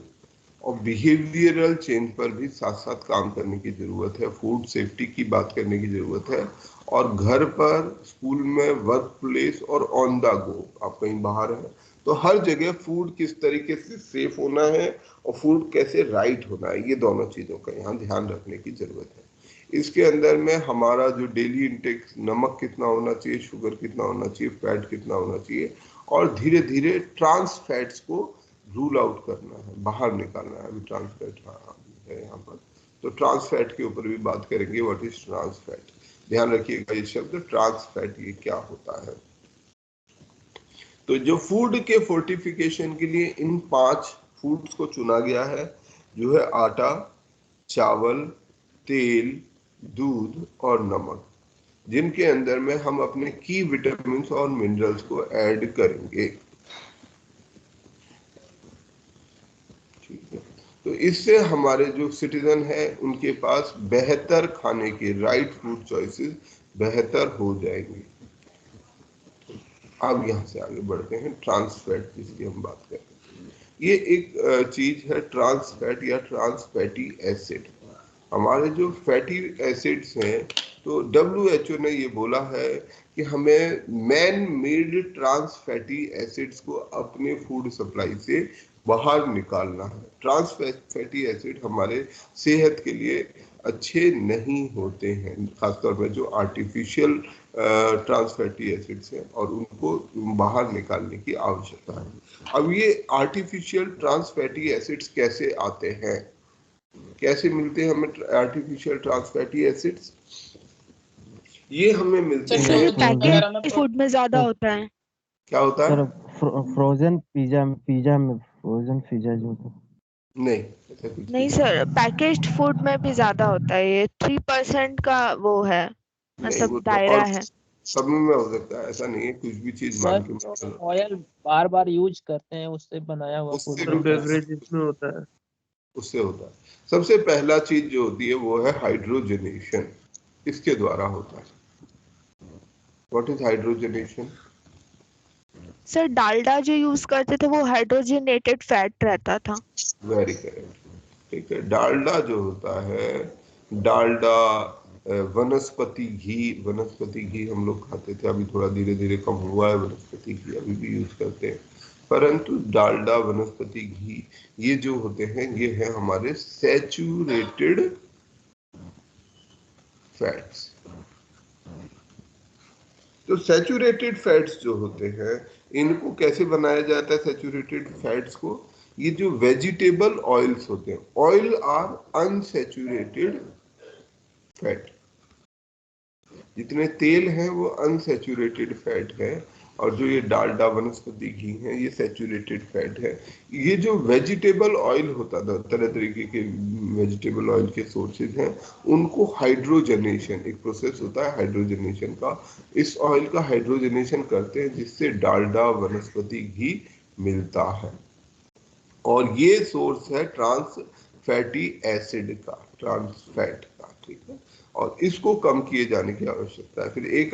और बिहेवियरल चेंज पर भी साथ साथ काम करने की जरूरत है। फूड सेफ्टी की बात करने की जरूरत है, और घर पर, स्कूल में, वर्क प्लेस और ऑन द गो, आप कहीं बाहर हैं तो हर जगह फूड किस तरीके से सेफ होना है और फूड कैसे राइट होना है, ये दोनों चीजों का यहाँ ध्यान रखने की जरूरत है। इसके अंदर में हमारा जो डेली इंटेक, नमक कितना होना चाहिए, शुगर कितना होना चाहिए, फैट कितना होना चाहिए, और धीरे धीरे ट्रांस फैट्स को रूल आउट करना है, बाहर निकालना है। अभी ट्रांस फैट है यहाँ पर, तो ट्रांस फैट के ऊपर भी बात करेंगे, व्हाट इज ट्रांस फैट। ध्यान रखिएगा ये शब्द ट्रांस फैट ये क्या होता है। तो जो फूड के फोर्टिफिकेशन के लिए इन 5 फूड्स को चुना गया है, जो है आटा, चावल, तेल, दूध और नमक, जिनके अंदर में हम अपने की विटामिन और मिनरल्स को ऐड करेंगे। ठीक है, तो इससे हमारे जो सिटीजन है उनके पास बेहतर खाने के राइट फूड चॉइसेस बेहतर हो जाएंगे। अब यहाँ से आगे बढ़ते हैं ट्रांस फैट जिसकी हम बात कर रहे हैं। ये एक चीज है ट्रांस फैट या ट्रांस फैटी एसिड। हमारे जो फैटी एसिड्स हैं, तो WHO ने ये बोला है कि हमें man made trans fatty acids को अपने फूड सप्लाई से बाहर निकालना है। ट्रांस फैटी एसिड हमारे सेहत के लिए अच्छे नहीं होते हैं, खासतौर पर जो आर्टिफिशियल ट्रांस फैटी एसिड्स हैं, और उनको बाहर निकालने की आवश्यकता है। अब ये आर्टिफिशियल ट्रांस फैटी एसिड्स कैसे आते हैं, कैसे मिलते हैं हमें आर्टिफिशियल ट्रांस फैटी एसिड्स? ये हमें मिलते हैं पैकेज फूड में ज्यादा होता है। क्या होता है? सर फ्रोजन पिज्जा में फ्रोजन पिज्जा जो होता है। नहीं, ऐसा कुछ नहीं सर, पैकेज्ड फूड में भी ज्यादा होता है। ये 3% का वो है, नहीं, मतलब वो तो दायरा और है। सब में हो सकता है, ऐसा नहीं है कुछ भी चीज मान के मत चलो। ऑयल बार बार यूज करते हैं, उससे बनाया हुआ उससे फूड भी बेवरेजेस में होता है। उससे होता है। सबसे पहला चीज जो होती है वो है हाइड्रोजनेशन, इसके द्वारा होता है। What is hydrogenation? Sir Dalda जो यूज करते थे वो हाइड्रोजनेटेड फैट रहता था। Very correct. ठीक है, डालडा जो होता है, डालडा वनस्पति घी हम लोग खाते थे, अभी थोड़ा धीरे धीरे कम हुआ है, वनस्पति घी अभी भी यूज करते हैं, परंतु डालडा वनस्पति घी ये जो होते हैं ये है हमारे सैचुरेटेड फैट्स। तो सैचुरेटेड फैट्स जो होते हैं इनको कैसे बनाया जाता है? सैचुरेटेड फैट्स को, ये जो वेजिटेबल ऑयल्स होते हैं, ऑयल आर अनसैचुरेटेड फैट। जितने तेल हैं वो अनसैचुरेटेड फैट है, और जो ये डालडा वनस्पति घी है ये सैचुरेटेड फैट है। ये जो वेजिटेबल ऑयल होता था, तरह तरीके के वेजिटेबल ऑयल के सोर्सेज हैं, उनको हाइड्रोजनेशन, एक प्रोसेस होता है हाइड्रोजनेशन का, इस ऑयल का हाइड्रोजनेशन करते हैं जिससे डालडा वनस्पति घी मिलता है, और ये सोर्स है ट्रांस फैटी एसिड का, ट्रांस फैट का। ठीक है, और इसको कम किए जाने की आवश्यकता है। फिर एक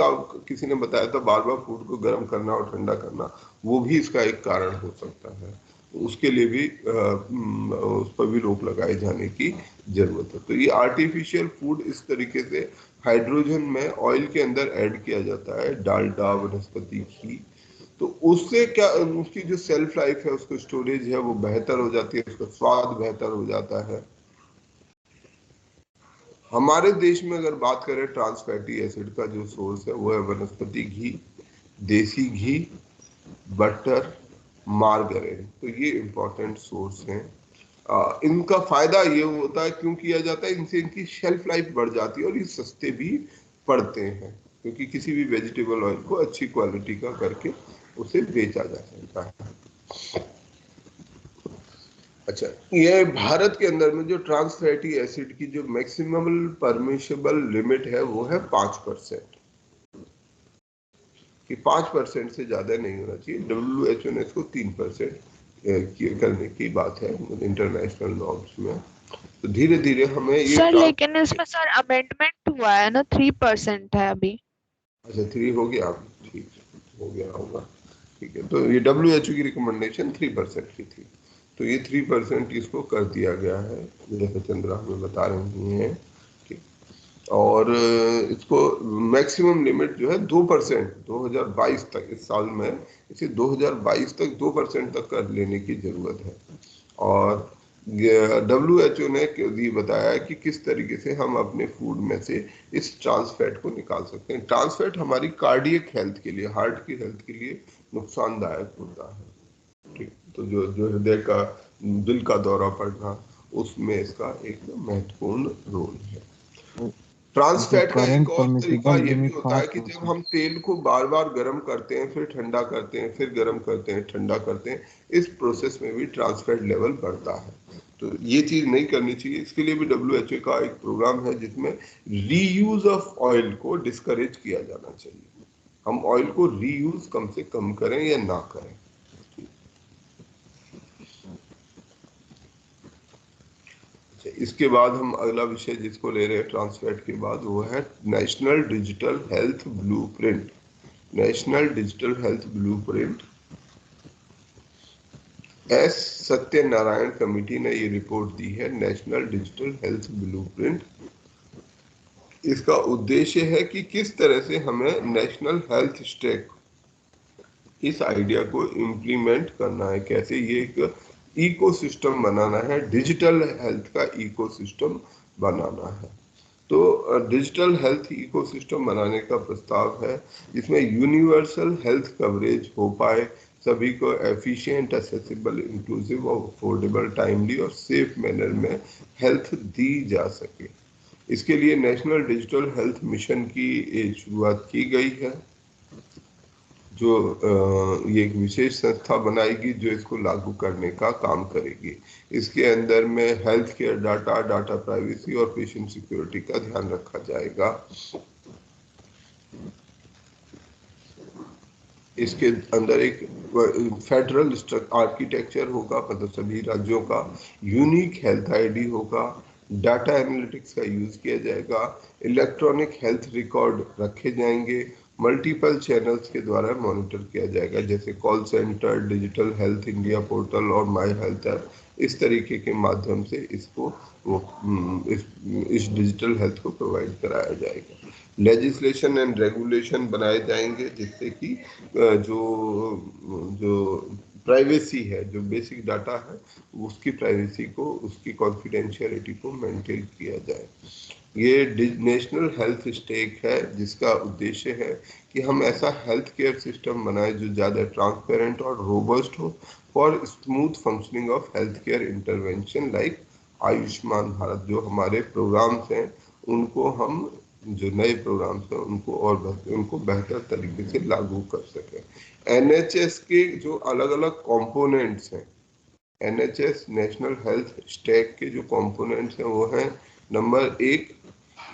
किसी ने बताया था बार बार फूड को गर्म करना और ठंडा करना, वो भी इसका एक कारण हो सकता है, उसके लिए भी उस पर भी रोक लगाए जाने की जरूरत है। तो ये आर्टिफिशियल फूड इस तरीके से हाइड्रोजन में ऑयल के अंदर ऐड किया जाता है, डालडा वनस्पति घी, तो उससे क्या, उसकी जो सेल्फ लाइफ है, उसको स्टोरेज है वो बेहतर हो जाती है, उसका स्वाद बेहतर हो जाता है। हमारे देश में अगर बात करें ट्रांस फैटी एसिड का जो सोर्स है वो है वनस्पति घी, देसी घी, बटर, मार्गरेन। तो ये इंपॉर्टेंट सोर्स हैं। इनका फायदा ये होता है, क्यों किया जाता है, इनसे इनकी शेल्फ लाइफ बढ़ जाती है और ये सस्ते भी पड़ते हैं, क्योंकि किसी भी वेजिटेबल ऑयल को अच्छी क्वालिटी का करके उसे बेचा जा सकता है। अच्छा, ये भारत के अंदर में जो ट्रांस फैटी एसिड की जो मैक्सिमम परमिशेबल लिमिट है वो है 5%, कि 5% से ज्यादा नहीं होना चाहिए। WHO ने इसको 3% करने की बात है इंटरनेशनल नॉर्म्स में। तो धीरे धीरे हमें ये सर लेकिन इसमें सर अमेंडमेंट हुआ है ना, 3% है अभी। अच्छा 3 हो गया, ठीक हो गया होगा, ठीक है। तो ये WHO की रिकमेंडेशन 3% की थी, तो ये 3% इसको कर दिया गया है, जैसे चंद्रा हमें बता रही हैं। ठीक, और इसको मैक्सिमम लिमिट जो है 2%, 2022 तक, इस साल में इसे 2022 तक 2% तक कर लेने की जरूरत है। और WHO ने ये बताया कि किस तरीके से हम अपने फूड में से इस ट्रांस फैट को निकाल सकते हैं। ट्रांस फैट हमारी कार्डियक हेल्थ के लिए, हार्ट की हेल्थ के लिए नुकसानदायक होता है। ठीक, तो जो हृदय का, दिल का दौरा पड़ना, उसमें इसका एक महत्वपूर्ण रोल है। ट्रांस फैट का एक current और तरीका permissible ये भी limit होता है 5 कि जब percent. हम तेल को बार बार गर्म करते हैं, फिर ठंडा करते हैं, फिर गर्म करते हैं, ठंडा करते हैं, इस प्रोसेस में भी ट्रांस फैट लेवल बढ़ता है। तो ये चीज नहीं करनी चाहिए। इसके लिए भी WHO का एक प्रोग्राम है जिसमें रीयूज ऑफ ऑयल को डिस्करेज किया जाना चाहिए। हम ऑयल को रीयूज कम से कम करें या ना करें। इसके बाद हम अगला विषय जिसको ले रहे हैं ट्रांस फैट के बाद, वो है national digital health blueprint. National digital health blueprint, S Satyanarayan committee ने ये रिपोर्ट दी है, नेशनल डिजिटल हेल्थ ब्लूप्रिंट। इसका उद्देश्य है कि किस तरह से हमें नेशनल हेल्थ स्टैक, इस आइडिया को इम्प्लीमेंट करना है, कैसे ये एक इकोसिस्टम बनाना है, डिजिटल हेल्थ का इकोसिस्टम बनाना है। तो डिजिटल हेल्थ इकोसिस्टम बनाने का प्रस्ताव है जिसमें यूनिवर्सल हेल्थ कवरेज हो पाए, सभी को एफिशिएंट, एक्सेसिबल, इंक्लूसिव और अफोर्डेबल, टाइमली और सेफ मैनर में हेल्थ दी जा सके। इसके लिए नेशनल डिजिटल हेल्थ मिशन की शुरुआत की गई है, जो ये एक विशेष संस्था बनाएगी जो इसको लागू करने का काम करेगी। इसके अंदर में health care data, data privacy और पेशेंट सिक्योरिटी का ध्यान रखा जाएगा। इसके अंदर एक फेडरल आर्किटेक्चर होगा, मतलब सभी राज्यों का यूनिक हेल्थ आईडी होगा, डाटा एनालिटिक्स का यूज किया जाएगा, इलेक्ट्रॉनिक हेल्थ रिकॉर्ड रखे जाएंगे, मल्टीपल चैनल्स के द्वारा मॉनिटर किया जाएगा, जैसे call centre, digital health India portal और माई हेल्थ ऐप। इस तरीके के माध्यम से इसको इस डिजिटल हेल्थ को प्रोवाइड कराया जाएगा। लेजिस्लेशन एंड रेगुलेशन बनाए जाएंगे जिससे कि जो प्राइवेसी है, जो बेसिक डाटा है, उसकी प्राइवेसी को, उसकी कॉन्फिडेंशियलिटी को मेंटेन किया जाए। ये नेशनल हेल्थ स्टेक है जिसका उद्देश्य है कि हम ऐसा हेल्थ केयर सिस्टम बनाए जो ज़्यादा ट्रांसपेरेंट और रोबस्ट हो for smooth functioning of health care intervention like Ayushman Bharat. जो हमारे प्रोग्राम्स हैं उनको हम, जो नए प्रोग्राम्स हैं उनको बेहतर तरीके से लागू कर सकें। NHS के जो अलग अलग कंपोनेंट्स हैं, NHS नेशनल हेल्थ स्टैक के जो कंपोनेंट्स हैं वो हैं, नंबर 1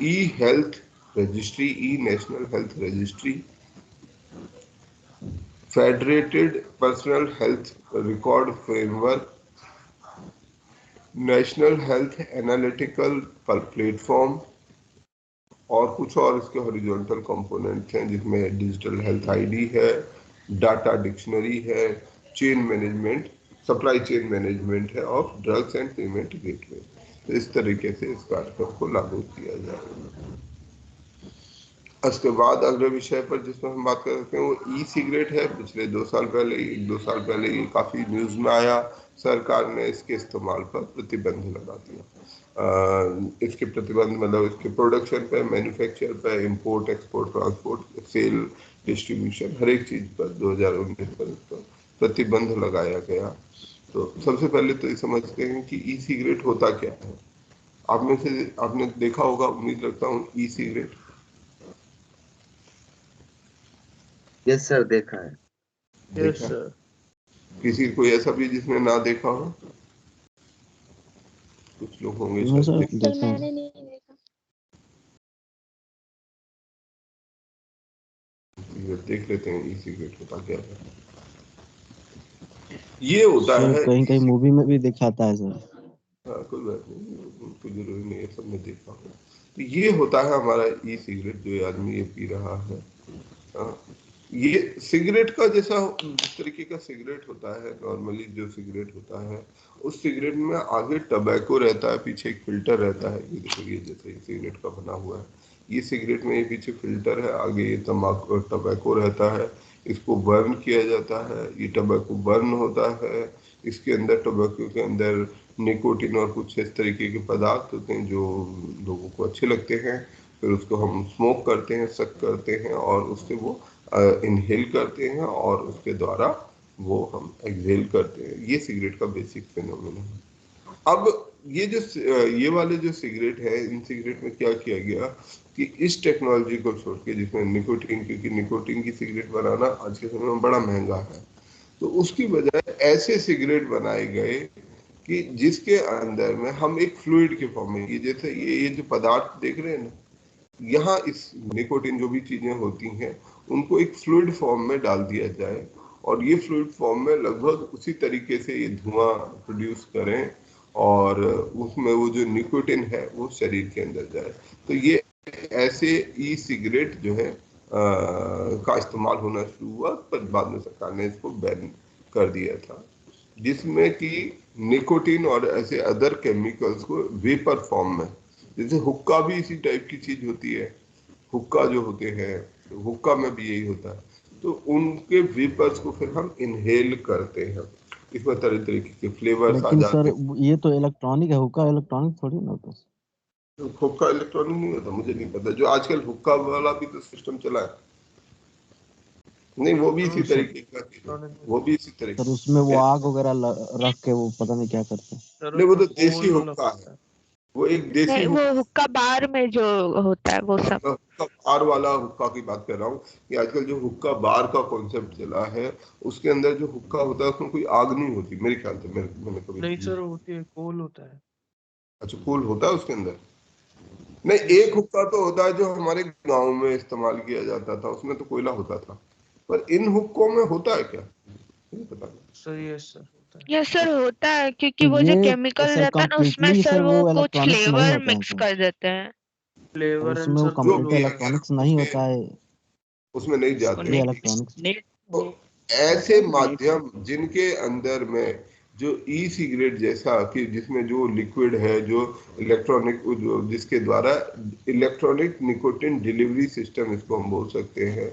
ई हेल्थ रजिस्ट्री, ई national health registry, federated personal health record framework, national health analytical platform और कुछ और इसके हॉरिजॉन्टल कंपोनेंट्स हैं जिसमें डिजिटल हेल्थ आईडी है, डाटा डिक्शनरी है, chain management, supply chain management है of drugs and payment gateway. तो इस तरीके से इस कार्यक्रम को लागू किया जाएगा। उसके बाद अगले विषय पर जिसमें हम बात कर सकते हैं वो ई सिगरेट है। पिछले 2 साल पहले, 1-2 साल पहले ये काफ़ी न्यूज़ में आया, सरकार ने इसके इस्तेमाल पर प्रतिबंध लगा दिया। इसके प्रतिबंध मतलब इसके प्रोडक्शन पे, मैन्युफैक्चर पे, import, export, transport, sale, distribution, हर एक चीज़ पर 2019 पर प्रतिबंध लगाया गया। तो सबसे पहले तो ये समझते हैं कि ई सिगरेट होता क्या है। आप में से आपने देखा होगा, उम्मीद रखता हूँ, ई सिगरेट। यस सर, देखा है। Yes sir. किसी कोई ऐसा भी जिसने ना देखा हो? कुछ लोग होंगे हाँ शायद। सर, सर देखा है। मैंने नहीं देखा। देख लेते हैं ई सिगरेट होता क्या है। ये होता सर है, कहीं कहीं मूवी में भी दिखाता है सर। हाँ, कोई बात नहीं, कोई जरूरी नहीं है सबने देखा हो। तो ये होता है हमारा ई सिगरेट, जो आदमी ये पी रहा है। हाँ, ये सिगरेट का जैसा जिस तरीके का सिगरेट होता है, नॉर्मली जो सिगरेट होता है, उस सिगरेट में आगे टबैको रहता है, पीछे एक फिल्टर रहता है। ये देखो, ये जैसे सिगरेट का बना हुआ है, ये सिगरेट में ये पीछे फिल्टर है, आगे ये तम्बाकू टबैको रहता है, इसको बर्न किया जाता है, ये टबैको बर्न होता है। इसके अंदर, टबैको के अंदर निकोटिन और कुछ इस तरीके के पदार्थ होते हैं जो लोगों को अच्छे लगते हैं। फिर उसको हम स्मोक करते हैं, सक करते हैं और उससे वो इनहेल करते हैं और उसके द्वारा वो हम एक्सहेल करते हैं। ये सिगरेट का बेसिक फिनोमेना है। अब ये वाले जो सिगरेट है, इन सिगरेट में क्या किया गया कि इस टेक्नोलॉजी को छोड़ के जिसमें निकोटीन, क्योंकि निकोटीन की सिगरेट बनाना आज के समय में बड़ा महंगा है, तो उसकी बजाय ऐसे सिगरेट बनाए गए कि जिसके अंदर में हम एक फ्लूइड के फॉर्म में, ये जैसे ये जो पदार्थ देख रहे हैं ना, यहाँ इस निकोटीन जो भी चीजें होती हैं उनको एक फ्लूइड फॉर्म में डाल दिया जाए और ये फ्लूइड फॉर्म में लगभग उसी तरीके से ये धुआं प्रोड्यूस करें और उसमें वो जो निकोटीन है वो शरीर के अंदर जाए। तो ये ऐसे ई सिगरेट जो है का इस्तेमाल होना शुरू हुआ, पर बाद में सरकार ने इसको बैन कर दिया था, जिसमें कि निकोटीन और ऐसे अदर केमिकल्स को वेपर फॉर्म में, जैसे हुक्का भी इसी टाइप की चीज होती है, हुक्का जो होते हैं हुक्का में भी यही होता है, तो उनके वेपर्स को फिर हम इनहेल करते हैं, इसमें तरह तरीके के फ्लेवर्स आ लेकिन जाते सर हैं। ये तो इलेक्ट्रॉनिक है, हुक्का इलेक्ट्रॉनिक थोड़ी ना होता। हुक्का इलेक्ट्रॉनिक नहीं होता, मुझे नहीं पता। जो आजकल हुक्का वाला भी तो सिस्टम चला है, नहीं वो भी इसी तरीके का, वो भी इसी तरीके सर उसमें वो आग वगैरह रख के वो पता नहीं क्या करते हैं। नहीं, वो तो देसी हुक्का है, वो एक देसी नहीं, वो हुक्का बार में जो होता है वो सब। हुक्का बार वाला हुक्का की बात कर रहा हूँ कि आजकल जो हुक्का बार का कॉन्सेप्ट चला है, उसके अंदर जो हुक्का होता है उसमें कोई आग नहीं होती मेरे ख्याल से, मैंने कभी नहीं सर, होती है, कोल होता है। अच्छा, कोल होता है उसके अंदर? नहीं, एक हुक्का तो होता है जो हमारे गांव में इस्तेमाल किया जाता था, उसमें तो कोयला होता था, पर इन हुक्कों में होता है क्या, नहीं पता। सर यस सर, होता है। यस सर, होता है, क्योंकि वो जो ये केमिकल सर रहता है ना उसमें completely सर सर वो वो कुछ इलेक्ट्रॉनिक्स नहीं फ्लेवर होता है मिक्स सर, कर देते हैं। फ्लेवर एंड उसमें वो सर जो कम्प्लीटली भी इलेक्ट्रॉनिक्स अगर नहीं होता है, उसमें नहीं जाते ये हैं, इलेक्ट्रॉनिक्स। तो ऐसे माध्यम जिनके अंदर में जो ई सिगरेट जैसा कि जिसमें जो लिक्विड है, जो इलेक्ट्रॉनिक, जो जिसके द्वारा इलेक्ट्रॉनिक निकोटिन डिलीवरी सिस्टम इसको हम बोल सकते हैं,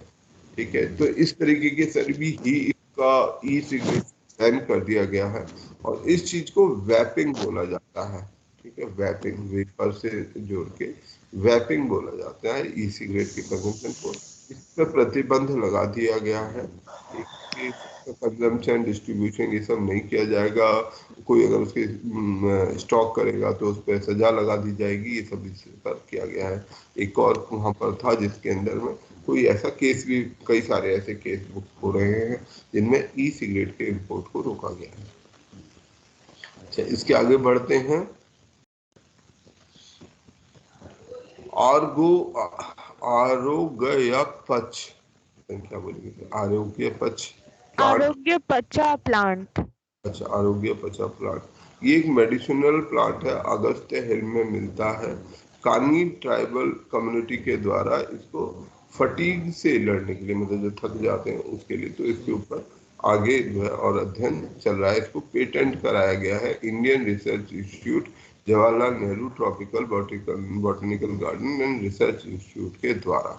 ठीक है, तो इस तरीके के सभी ही इसका ई सिगरेट बैन कर दिया गया है और इस चीज को वैपिंग बोला जाता है, ठीक है, वैपिंग, वेपर से जोड़ के वैपिंग बोला जाता है ई सिगरेट के कंजम्पशन को। इस पर प्रतिबंध लगा दिया गया है कि कंजम्पशन, डिस्ट्रीब्यूशन ये सब नहीं किया जाएगा, कोई अगर उसके स्टॉक करेगा तो उस पर सजा लगा दी जाएगी, ये सब इस पर किया गया है। एक और वहां पर था जिसके अंदर में कोई ऐसा केस भी, कई सारे ऐसे केस बुक हो रहे हैं जिनमें ई सिगरेट के इंपोर्ट को रोका गया है। अच्छा, इसके आगे बढ़ते हैं। आरोग्य पच, क्या बोलेंगे, आरोग्य पच प्लांट। आरोग्य पचा प्लांट। अच्छा, आरोग्य पचा प्लांट, ये एक मेडिसिनल प्लांट है, अगस्त्य हिल में मिलता है। कानी ट्राइबल कम्युनिटी के द्वारा इसको फटीग से लड़ने के लिए, मतलब जो थक जाते हैं उसके लिए, तो इसके ऊपर आगे जो है और अध्ययन चल रहा है। इसको पेटेंट कराया गया है Indian research institute, Jawaharlal Nehru tropical botanical garden and research institute के द्वारा।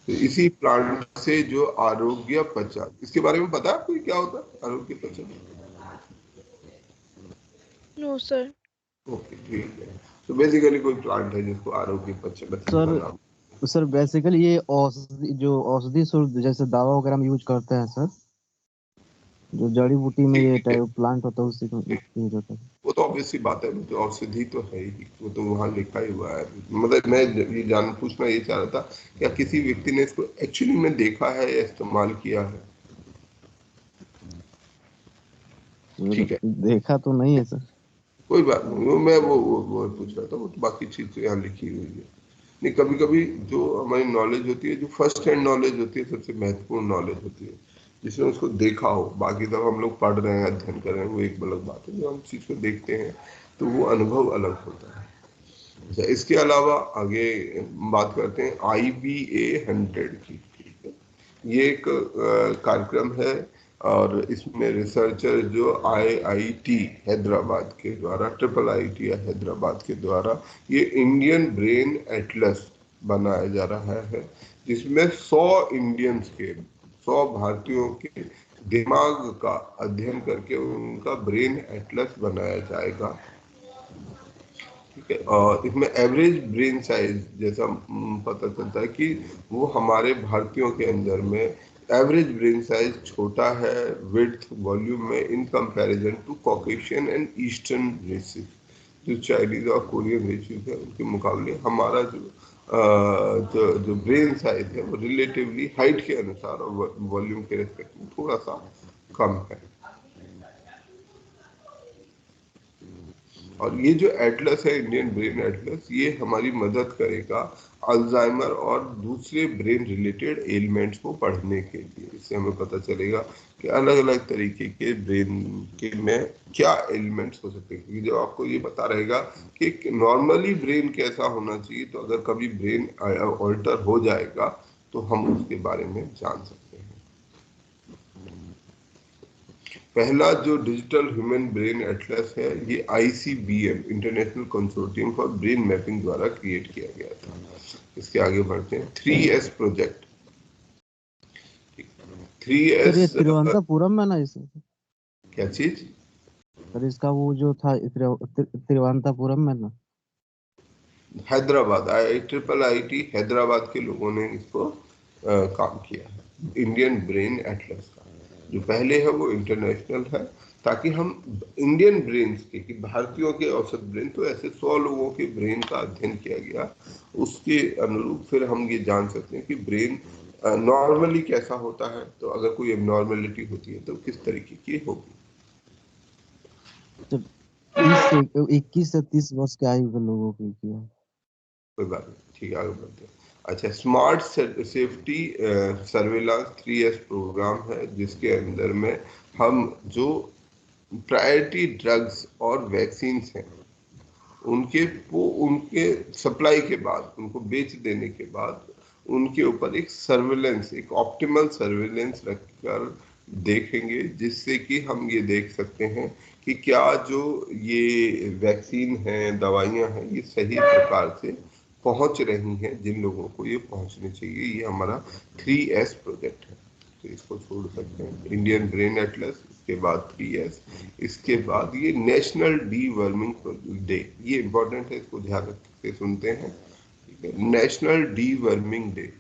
तो इसी प्लांट से जो आरोग्य पचा, इसके बारे में पता है आपको क्या होता है आरोग्य पचा? No sir. ओके, ठीक है। तो बेसिकली कोई प्लांट है जिसको आरोग्य पचा का नाम। सर बेसिकली ये औषधि शुद्ध जैसे दवा वगैरह में यूज करते हैं सर, जो जड़ी बूटी में ये प्लांट होता है उसी को यूज होता है। वो तो ऑब्वियसली बात है, वो तो औषधि तो है ही, वो तो वहाँ लिखा ही हुआ है। मतलब मैं ये पूछना ये चाह रहा था, क्या किसी व्यक्ति ने इसको एक्चुअली में देखा है या इस्तेमाल किया है? ठीक है, देखा तो नहीं है सर। कोई बात नहीं, वो मैं वो पूछ रहा था, वो तो बाकी चीज तो यहाँ लिखी हुई है। नहीं, कभी कभी जो हमारी नॉलेज होती है, जो फर्स्ट हैंड नॉलेज होती है, सबसे महत्वपूर्ण नॉलेज होती है, जिसने उसको देखा हो। बाकी तब हम लोग पढ़ रहे हैं, अध्ययन कर रहे हैं, वो एक अलग बात है। जब हम चीज को देखते हैं तो वो अनुभव अलग होता है। अच्छा, इसके अलावा आगे बात करते हैं IBA-100 की, ठीक है। ये एक कार्यक्रम है और इसमें रिसर्चर जो IIT हैदराबाद के द्वारा, IIIT हैदराबाद के द्वारा ये इंडियन ब्रेन एटलस बनाया जा रहा है, जिसमें 100 इंडियंस के, 100 भारतीयों के दिमाग का अध्ययन करके उनका ब्रेन एटलस बनाया जाएगा, ठीक है। और इसमें एवरेज ब्रेन साइज जैसा पता चलता है कि वो हमारे भारतीयों के अंदर में एवरेज ब्रेन साइज छोटा है विड्थ वॉल्यूम में in comparison to Caucasian and eastern races. जो चाइनीज और कोरियन रेशियोज है उनके मुकाबले हमारा जो ब्रेन साइज है वो रिलेटिवली हाइट के अनुसार और वॉल्यूम के रेस्पेक्ट में थोड़ा सा कम है। और ये जो एटलस है, इंडियन ब्रेन एटलस, ये हमारी मदद करेगा अल्जाइमर और दूसरे ब्रेन रिलेटेड एलिमेंट्स को पढ़ने के लिए। इससे हमें पता चलेगा कि अलग अलग तरीके के ब्रेन के में क्या एलिमेंट्स हो सकते हैं। क्योंकि जब आपको ये पता रहेगा कि नॉर्मली ब्रेन कैसा होना चाहिए, तो अगर कभी ब्रेन ऑल्टर हो जाएगा तो हम उसके बारे में जान सकते हैं। पहला जो डिजिटल ह्यूमन ब्रेन एटलस है ये ICBM international consortium for brain mapping द्वारा क्रिएट किया गया था। इसके आगे बढ़ते हैं। 3S project. 3S ये तिरुवनंतपुरम में ना इसे क्या चीज सर, इसका वो जो था तिरुवनंतपुरम में ना, हैदराबाद, IIIT हैदराबाद के लोगों ने इसको काम किया है। इंडियन ब्रेन एटलस का जो पहले है वो इंटरनेशनल है, ताकि हम इंडियन ब्रेन के कि भारतीयों के औसत ब्रेन, तो ऐसे 100 लोगों के ब्रेन का अध्ययन किया गया, उसके अनुरूप फिर हम ये जान सकते हैं कि ब्रेन नॉर्मली कैसा होता है। तो अगर कोई एबनॉर्मेलिटी होती है तो किस तरीके की होगी। 21 से 30 वर्ष के आयु के लोगों की किया। कोई बात नहीं, ठीक है, आगे बढ़ते हैं। अच्छा, smart safety surveillance 3S programme है, जिसके अंदर में हम जो प्रायोरिटी ड्रग्स और वैक्सीन्स हैं उनके सप्लाई के बाद, उनको बेच देने के बाद उनके ऊपर एक सर्वेलेंस, एक ऑप्टिमल सर्वेलेंस रखकर देखेंगे, जिससे कि हम ये देख सकते हैं कि क्या जो ये वैक्सीन है, दवाइयाँ हैं, ये सही प्रकार से पहुंच रही हैं जिन लोगों को ये पहुंचनी चाहिए। ये हमारा 3S प्रोजेक्ट है, तो इसको छोड़ सकते हैं। इंडियन ब्रेन एटलस, इसके बाद 3S, इसके बाद ये नेशनल डी वर्मिंग डे, ये इंपॉर्टेंट है, इसको ध्यान रख के सुनते हैं। ठीक है, national D worming day.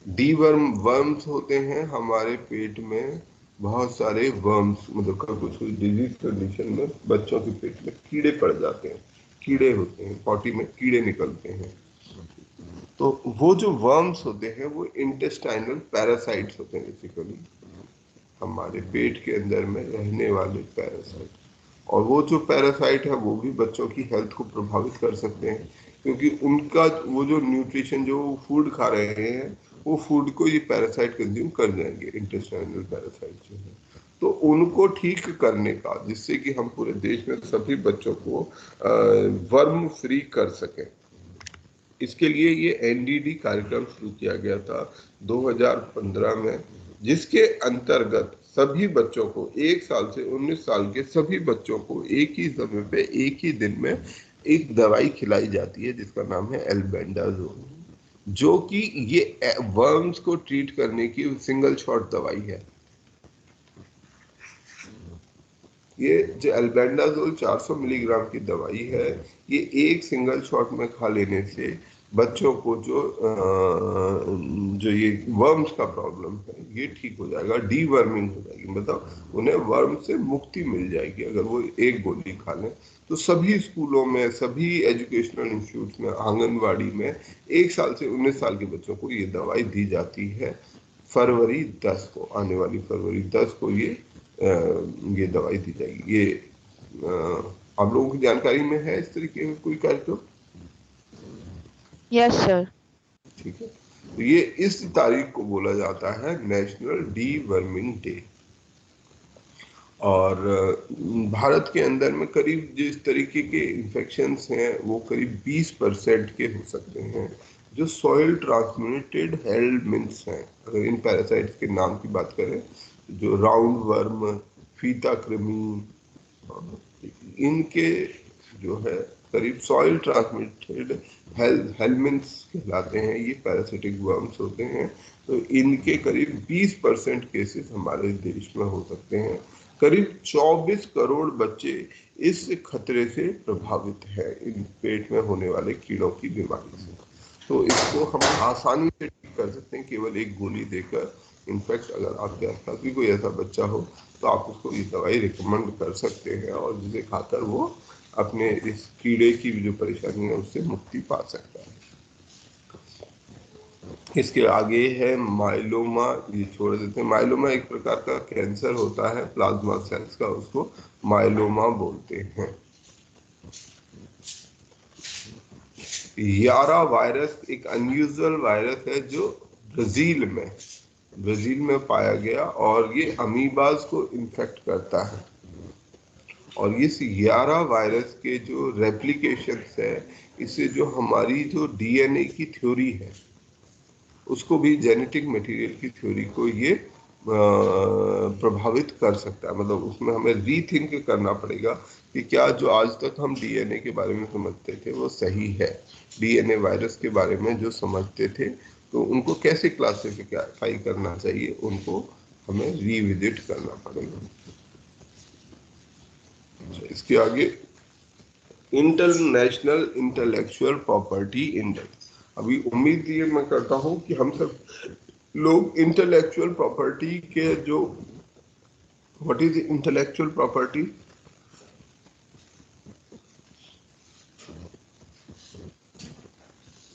D worms होते हैं हमारे पेट में, बहुत सारे वर्म्स, मतलब कुछ डिजीज कंडीशन में बच्चों के पेट में कीड़े पड़ जाते हैं, कीड़े होते हैं, पॉटी में कीड़े निकलते हैं। तो वो जो वर्म्स होते हैं वो इंटेस्टाइनल पैरासाइट्स होते हैं, बेसिकली हमारे पेट के अंदर में रहने वाले पैरासाइट। और वो जो पैरासाइट है वो भी बच्चों की हेल्थ को प्रभावित कर सकते हैं, क्योंकि उनका वो जो न्यूट्रिशन, जो फूड खा रहे हैं, वो फूड को ये पैरासाइट कंज्यूम कर जाएंगे, इंटेस्टाइनल पैरासाइट जो है। तो उनको ठीक करने का, जिससे कि हम पूरे देश में सभी बच्चों को वर्म फ्री कर सकें, इसके लिए ये NDD कार्यक्रम शुरू किया गया था 2015 में, जिसके अंतर्गत सभी बच्चों को 1 साल से 19 साल के सभी बच्चों को एक ही समय पे, एक ही दिन में एक दवाई खिलाई जाती है, जिसका नाम है एल्बेंडाजोल, जो कि ये वर्म्स को ट्रीट करने की सिंगल शॉट दवाई है। ये जो एल्बेंडाजोल 400 मिलीग्राम की दवाई है, ये एक सिंगल शॉट में खा लेने से बच्चों को जो ये वर्म्स का प्रॉब्लम है ये ठीक हो जाएगा, डीवर्मिंग हो जाएगी, मतलब उन्हें वर्म से मुक्ति मिल जाएगी अगर वो एक गोली खा लें। तो सभी स्कूलों में, सभी एजुकेशनल इंस्टीट्यूट में, आंगनवाड़ी में 1 साल से 19 साल के बच्चों को ये दवाई दी जाती है। फरवरी 10 को, आने वाली फरवरी 10 को ये दवाई दी जाएगी। ये आप लोगों की जानकारी में है इस तरीके का कोई कार्यक्रम? Yes sir. ठीक है, तो ये इस तारीख को बोला जाता है नेशनल डी वर्मिंग डे। और भारत के अंदर में करीब जिस तरीके के इन्फेक्शंस हैं वो करीब 20% के हो सकते हैं जो सॉइल ट्रांसमिटेड हेल्मिंथ्स हैं। अगर इन पैरासाइट्स के नाम की बात करें, जो राउंड वर्म, फीता कृमि, इनके जो है करीब सॉइल ट्रांसमिटेड हेल्मिंथ्स कहलाते हैं, ये पैरासिटिक वर्म्स होते हैं। तो इनके करीब 20% केसेस हमारे देश में हो सकते हैं। करीब 24 करोड़ बच्चे इस खतरे से प्रभावित हैं, इन पेट में होने वाले कीड़ों की बीमारी से। तो इसको हम आसानी से ठीक कर सकते हैं केवल एक गोली देकर। इनफैक्ट अगर आपके आसपास भी कोई ऐसा बच्चा हो तो आप उसको ये दवाई रिकमेंड कर सकते हैं और जिसे खाकर वो अपने इस कीड़े की जो परेशानी है उससे मुक्ति पा सकता है। इसके आगे है माइलोमा, ये छोड़ देते हैं। माइलोमा एक प्रकार का कैंसर होता है प्लाज्मा सेल्स का, उसको माइलोमा बोलते हैं। यारा वायरस एक अनयूजुअल वायरस है जो ब्राजील में पाया गया और ये अमीबाज को इन्फेक्ट करता है। और इस यारा वायरस के जो रेप्लिकेशन है, इससे जो हमारी जो डीएनए की थ्योरी है उसको भी, जेनेटिक मटेरियल की थ्योरी को ये प्रभावित कर सकता है। मतलब उसमें हमें रीथिंक करना पड़ेगा कि क्या जो आज तक हम डीएनए के बारे में समझते थे वो सही है। डीएनए वायरस के बारे में जो समझते थे तो उनको कैसे क्लासिफाई करना चाहिए, उनको हमें रीविजिट करना पड़ेगा। इसके आगे इंटरनेशनल इंटेलेक्चुअल प्रॉपर्टी इंडेक्स। अभी उम्मीद ये मैं करता हूं कि हम सब लोग इंटेलेक्चुअल प्रॉपर्टी के जो, व्हाट इज इंटेलेक्चुअल प्रॉपर्टी,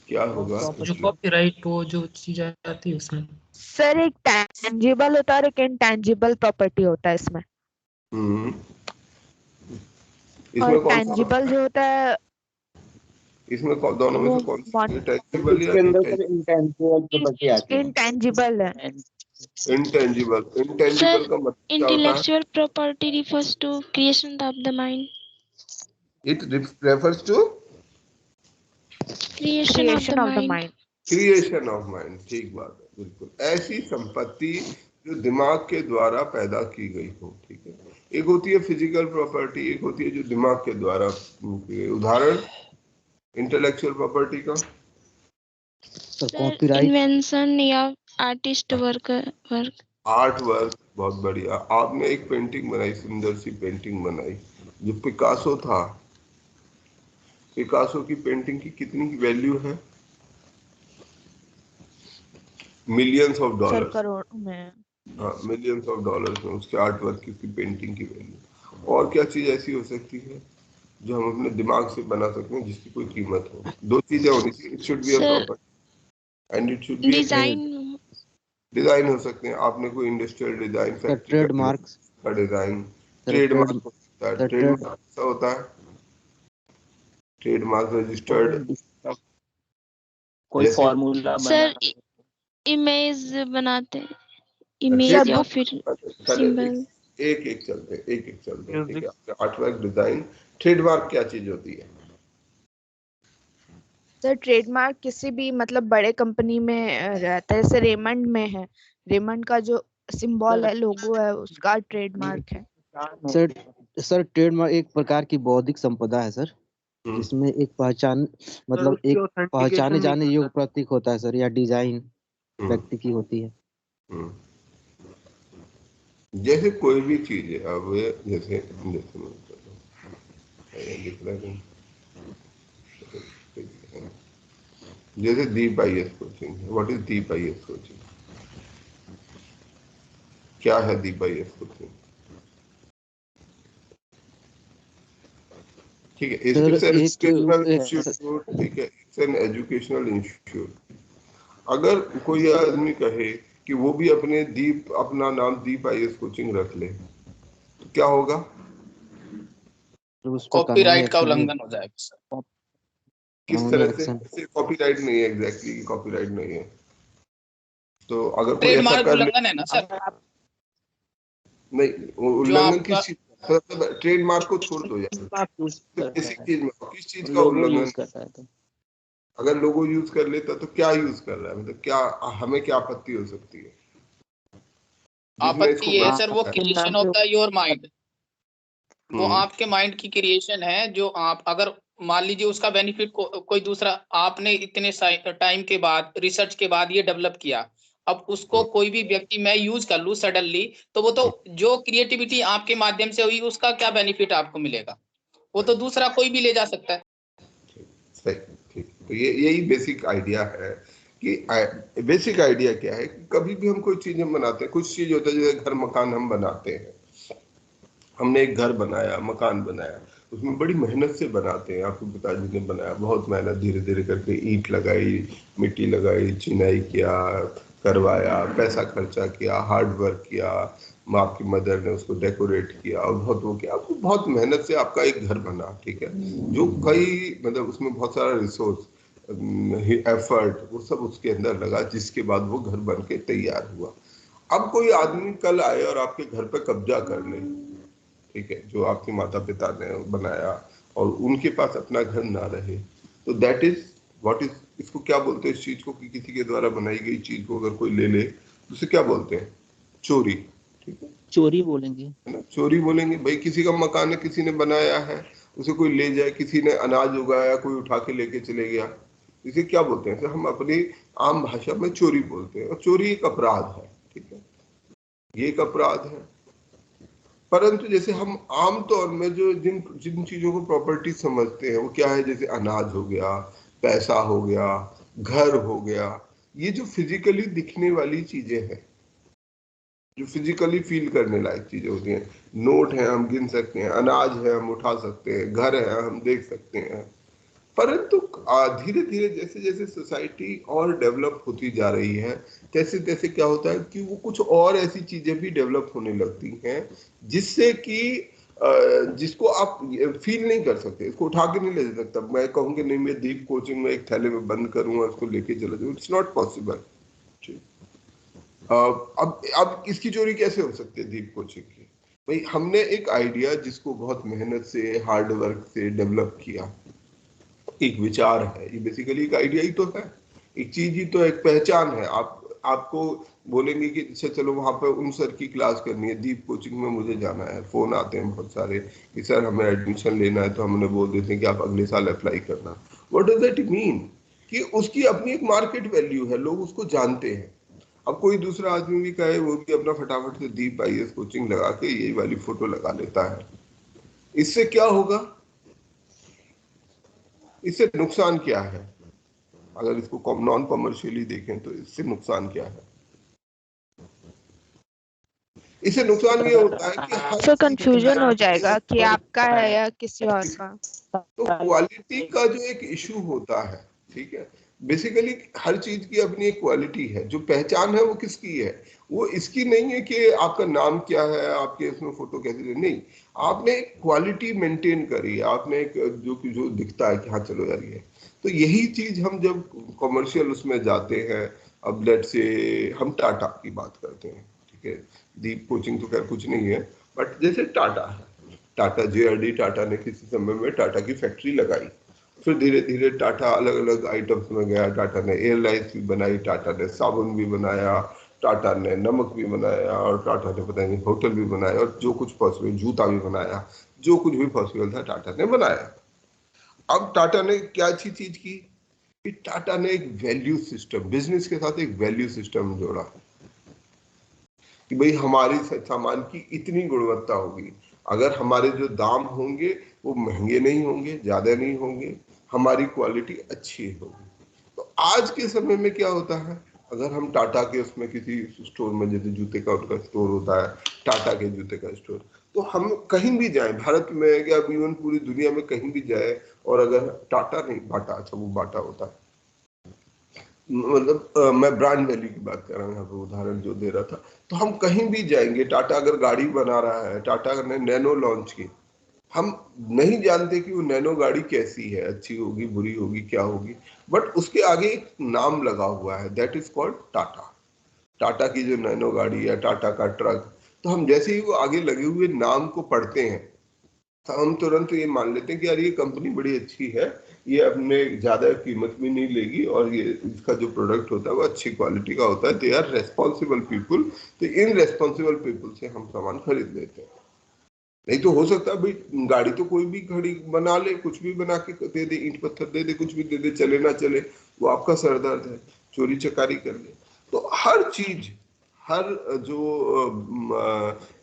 क्या होगा? जो कॉपीराइट वो जो चीज आती है उसमें सर एक टैंजिबल होता है और एक इनटैंजिबल प्रॉपर्टी होता है इसमें। इसमें और टैंजिबल जो होता है इसमें दोनों में से कौन सी टैंजिबल या इंटेंजिबल प्रॉपर्टी आती है? इनटैंजिबल है। इंटेंजिबल Sir, का मतलब क्या होता है? intellectual property refers to creation of the mind. It refers to Creation of the mind. Creation of mind. ठीक बात है, बिल्कुल। ऐसी संपत्ति जो दिमाग के द्वारा पैदा की गई हो। ठीक है, एक होती है फिजिकल प्रॉपर्टी, एक होती है जो दिमाग के द्वारा की गई। उदाहरण इंटेलेक्चुअल प्रॉपर्टी का? Sir, invention या आर्टिस्ट वर्क। आर्ट वर्क, बहुत बढ़िया। आपने एक पेंटिंग बनाई, सुंदर सी पेंटिंग बनाई। जो पिकासो था, पिकासो की पेंटिंग की कितनी वैल्यू है? मिलियंस ऑफ डॉलर, करोड़ में। हाँ, मिलियंस ऑफ डॉलर्स में उसके आर्ट वर्क की, उसकी पेंटिंग की वैल्यू। और क्या चीज ऐसी हो सकती है जो हम अपने दिमाग से बना सकते हैं जिसकी कोई कीमत हो? दो चीजें होनी चाहिए, it should be a property and it should be design हो सकते हैं। आपने कोई इंडस्ट्रियल डिजाइन, फैक्ट्री ट्रेडमार्क्स का डिजाइन, ट्रेडमार्क हो सकता है। ट्रेडमार्क ऐसा होता है, ट्रेडमार्क रजिस्टर्ड कोई फॉर्मूला सर इमेज बनाते हैं, इमेज या फिर सिंबल। एक एक चलते हैं। ठीक है, आर्टवर्क, डिजाइन, ट्रेडमार्क क्या चीज होती है? सर ट्रेडमार्क किसी भी मतलब बड़े कंपनी में रहता है, जैसे रेमंड में है, रेमंड का जो सिंबल है, लोगो है, उसका ट्रेडमार्क है। सर ट्रेडमार्क एक प्रकार की बौद्धिक संपदा है सर, जिसमें एक पहचान, मतलब एक पहचाने जाने योग्य प्रतीक होता है सर, या डिजाइन व्यक्ति की होती है। जैसे कोई भी चीज है, अब जैसे जैसे Deep IAS coaching, what is Deep IAS coaching? क्या है दीप आईएएस कोचिंग? ठीक है, इट्स एन एजुकेशनल इंस्टीट्यूट। ठीक है, इट्स एन एजुकेशनल इंस्टीट्यूट। अगर कोई आदमी कहे कि वो भी अपना नाम दीप आईएएस कोचिंग रख ले तो क्या होगा? कॉपीराइट का उल्लंघन हो जाएगा सर। किस तरह से? कॉपीराइट नहीं है, एग्जैक्टली कॉपीराइट नहीं है। तो अगर कोई ऐसा कर उल्लंघन है ना सर? नहीं, उल्लंघन किस चीज? ट्रेडमार्क को छोड़ दो यार, किसी चीज में किस चीज का उल्लंघन करता है? तो अगर लोगो यूज कर लेता तो क्या यूज कर रहा है, मतलब क्या हमें क्या आपत्ति हो सकती है? आपत्ति ये सर, वो क्रिएशन होता है योर माइंड, वो आपके माइंड की क्रिएशन है। जो आप अगर मान लीजिए उसका बेनिफिट कोई दूसरा, आपने इतने टाइम के बाद, रिसर्च के बाद ये डेवलप किया, अब उसको कोई भी व्यक्ति मैं यूज कर लूं सडनली, तो वो तो जो क्रिएटिविटी आपके माध्यम से हुई उसका क्या बेनिफिट आपको मिलेगा? वो तो दूसरा कोई भी ले जा सकता है। सही, ठीक, तो ये यही बेसिक आइडिया है कि बेसिक आइडिया क्या है कि कभी भी हम कोई चीज हम बनाते हैं, कुछ चीज होता है जैसे घर मकान हम बनाते हैं, हमने एक घर बनाया, मकान बनाया, उसमें बड़ी मेहनत से बनाते हैं। आपके पिताजी ने बनाया, बहुत मेहनत, धीरे धीरे करके ईंट लगाई, मिट्टी लगाई, चिनाई किया, करवाया, पैसा खर्चा किया, हार्ड वर्क किया, आपकी मदर ने उसको डेकोरेट किया और बहुत वो किया, आपको बहुत मेहनत से आपका एक घर बना, ठीक है, जो कई मतलब उसमें बहुत सारा रिसोर्स, एफर्ट, वो सब उसके अंदर लगा, जिसके बाद वो घर बन के तैयार हुआ। अब कोई आदमी कल आए और आपके घर पे कब्जा कर ले, ठीक है, जो आपके माता पिता ने बनाया और उनके पास अपना घर ना रहे, तो दैट इज व्हाट इज, इसको क्या बोलते हैं इस चीज को कि किसी के द्वारा बनाई गई चीज को अगर कोई ले ले तो उसे क्या बोलते हैं? चोरी, ठीक है, चोरी बोलेंगे, है ना, चोरी बोलेंगे। भाई किसी का मकान है, किसी ने बनाया है, उसे कोई ले जाए, किसी ने अनाज उगाया, कोई उठा के लेके चले गया, इसे क्या बोलते हैं? हम अपनी आम भाषा में चोरी बोलते हैं, और चोरी एक अपराध है, ठीक है, ये एक अपराध है। परंतु जैसे हम आम तौर में जो जिन जिन चीजों को प्रॉपर्टी समझते हैं वो क्या है, जैसे अनाज हो गया, पैसा हो गया, घर हो गया, ये जो फिजिकली दिखने वाली चीजें हैं, जो फिजिकली फील करने लायक चीजें होती हैं, नोट है हम गिन सकते हैं, अनाज है हम उठा सकते हैं, घर है हम देख सकते हैं, परंतु धीरे धीरे जैसे जैसे सोसाइटी और डेवलप होती जा रही है, तैसे तैसे क्या होता है कि वो कुछ और ऐसी चीजें भी डेवलप होने लगती हैं जिससे कि जिसको आप फील नहीं कर सकते, इसको उठा के नहीं ले सकता। मैं कहूँगी नहीं, मैं दीप कोचिंग में एक थैले में बंद करूंगा, इसको लेके चला जाऊँ, इट्स नॉट पॉसिबल। अब इसकी चोरी कैसे हो सकती है दीप कोचिंग की? भाई हमने एक आइडिया जिसको बहुत मेहनत से, हार्ड वर्क से डेवलप किया, एक विचार है, ये बेसिकली एक आइडिया ही तो है, एक चीज ही तो, एक पहचान है। आपको बोलेंगे कि अच्छा चलो वहां पर उन सर की क्लास करनी है, दीप कोचिंग में मुझे जाना है, फोन आते हैं बहुत सारे कि सर हमें एडमिशन लेना है, तो हम उन्हें बोल देते हैं कि आप अगले साल अप्लाई करना। What does that mean? कि उसकी अपनी एक मार्केट वैल्यू है, लोग उसको जानते हैं। अब कोई दूसरा आदमी भी कहे, वो भी अपना फटाफट से दीप IAS कोचिंग लगा के यही वाली फोटो लगा लेता है, इससे क्या होगा? इससे नुकसान क्या है? अगर इसको नॉन कॉमर्शियली देखें तो इससे नुकसान क्या है? इससे नुकसान ये होता है कि हर सर कंफ्यूजन हो जाएगा कि आपका है या किसी और का। तो क्वालिटी का जो एक इशू होता है, ठीक है, बेसिकली हर चीज की अपनी एक क्वालिटी है, जो पहचान है वो किसकी है, वो इसकी नहीं है कि आपका नाम क्या है, आपके इसमें फोटो कैसे, नहीं, आपने एक क्वालिटी मेंटेन करी, आपने एक जो दिखता है कि हाँ चलो यार ये, तो यही चीज हम जब कॉमर्शियल उसमें जाते हैं, अब लेट से हम टाटा की बात करते हैं, ठीक है, दीप कोचिंग तो खैर कुछ नहीं है, बट जैसे टाटा है, टाटा JRD टाटा ने किसी समय में टाटा की फैक्ट्री लगाई, फिर धीरे धीरे टाटा अलग अलग आइटम्स में गया, टाटा ने एयरलाइंस भी बनाई, टाटा ने साबुन भी बनाया, टाटा ने नमक भी बनाया, और टाटा ने पता नहीं होटल भी बनाया, और जो कुछ पॉसिबल, जूता भी बनाया, जो कुछ भी पॉसिबल था टाटा ने बनाया। अब टाटा ने क्या अच्छी चीज की कि टाटा ने एक वैल्यू सिस्टम, बिजनेस के साथ एक वैल्यू सिस्टम जोड़ा कि भाई हमारी सामान की इतनी गुणवत्ता होगी, अगर हमारे जो दाम होंगे वो महंगे नहीं होंगे, ज्यादा नहीं होंगे, हमारी क्वालिटी अच्छी होगी। तो आज के समय में क्या होता है, अगर हम टाटा के उसमें किसी स्टोर में, जैसे जूते का उनका स्टोर होता है, टाटा के जूते का स्टोर, तो हम कहीं भी जाएं भारत में या इवन पूरी दुनिया में कहीं भी जाए, और अगर टाटा नहीं, बाटा, अच्छा वो बाटा होता है, मतलब मैं ब्रांड वैल्यू की बात कर रहा हूँ यहाँ पे, उदाहरण जो दे रहा था, तो हम कहीं भी जाएंगे, टाटा अगर गाड़ी बना रहा है, टाटा ने नैनो लॉन्च की, हम नहीं जानते कि वो नैनो गाड़ी कैसी है, अच्छी होगी, बुरी होगी, क्या होगी, बट उसके आगे एक नाम लगा हुआ है, that is called Tata. Tata की जो नैनो गाड़ी है, टाटा का ट्रक, तो हम जैसे ही वो आगे लगे हुए नाम को पढ़ते हैं, तो हम तुरंत ये मान लेते हैं कि यार ये कंपनी बड़ी अच्छी है, ये अपने ज्यादा कीमत में नहीं लेगी, और ये इसका जो प्रोडक्ट होता है वो अच्छी क्वालिटी का होता है, दे आर रेस्पॉन्सिबल पीपुल। तो इन रेस्पॉन्सिबल पीपुल से हम सामान खरीद लेते हैं। नहीं तो हो सकता है भाई गाड़ी तो कोई भी खड़ी बना ले, कुछ भी बना के दे दे, ईंट पत्थर दे दे, कुछ भी दे दे, चले ना चले वो आपका सरदर्द है, चोरी चकारी कर ले। तो हर चीज, हर जो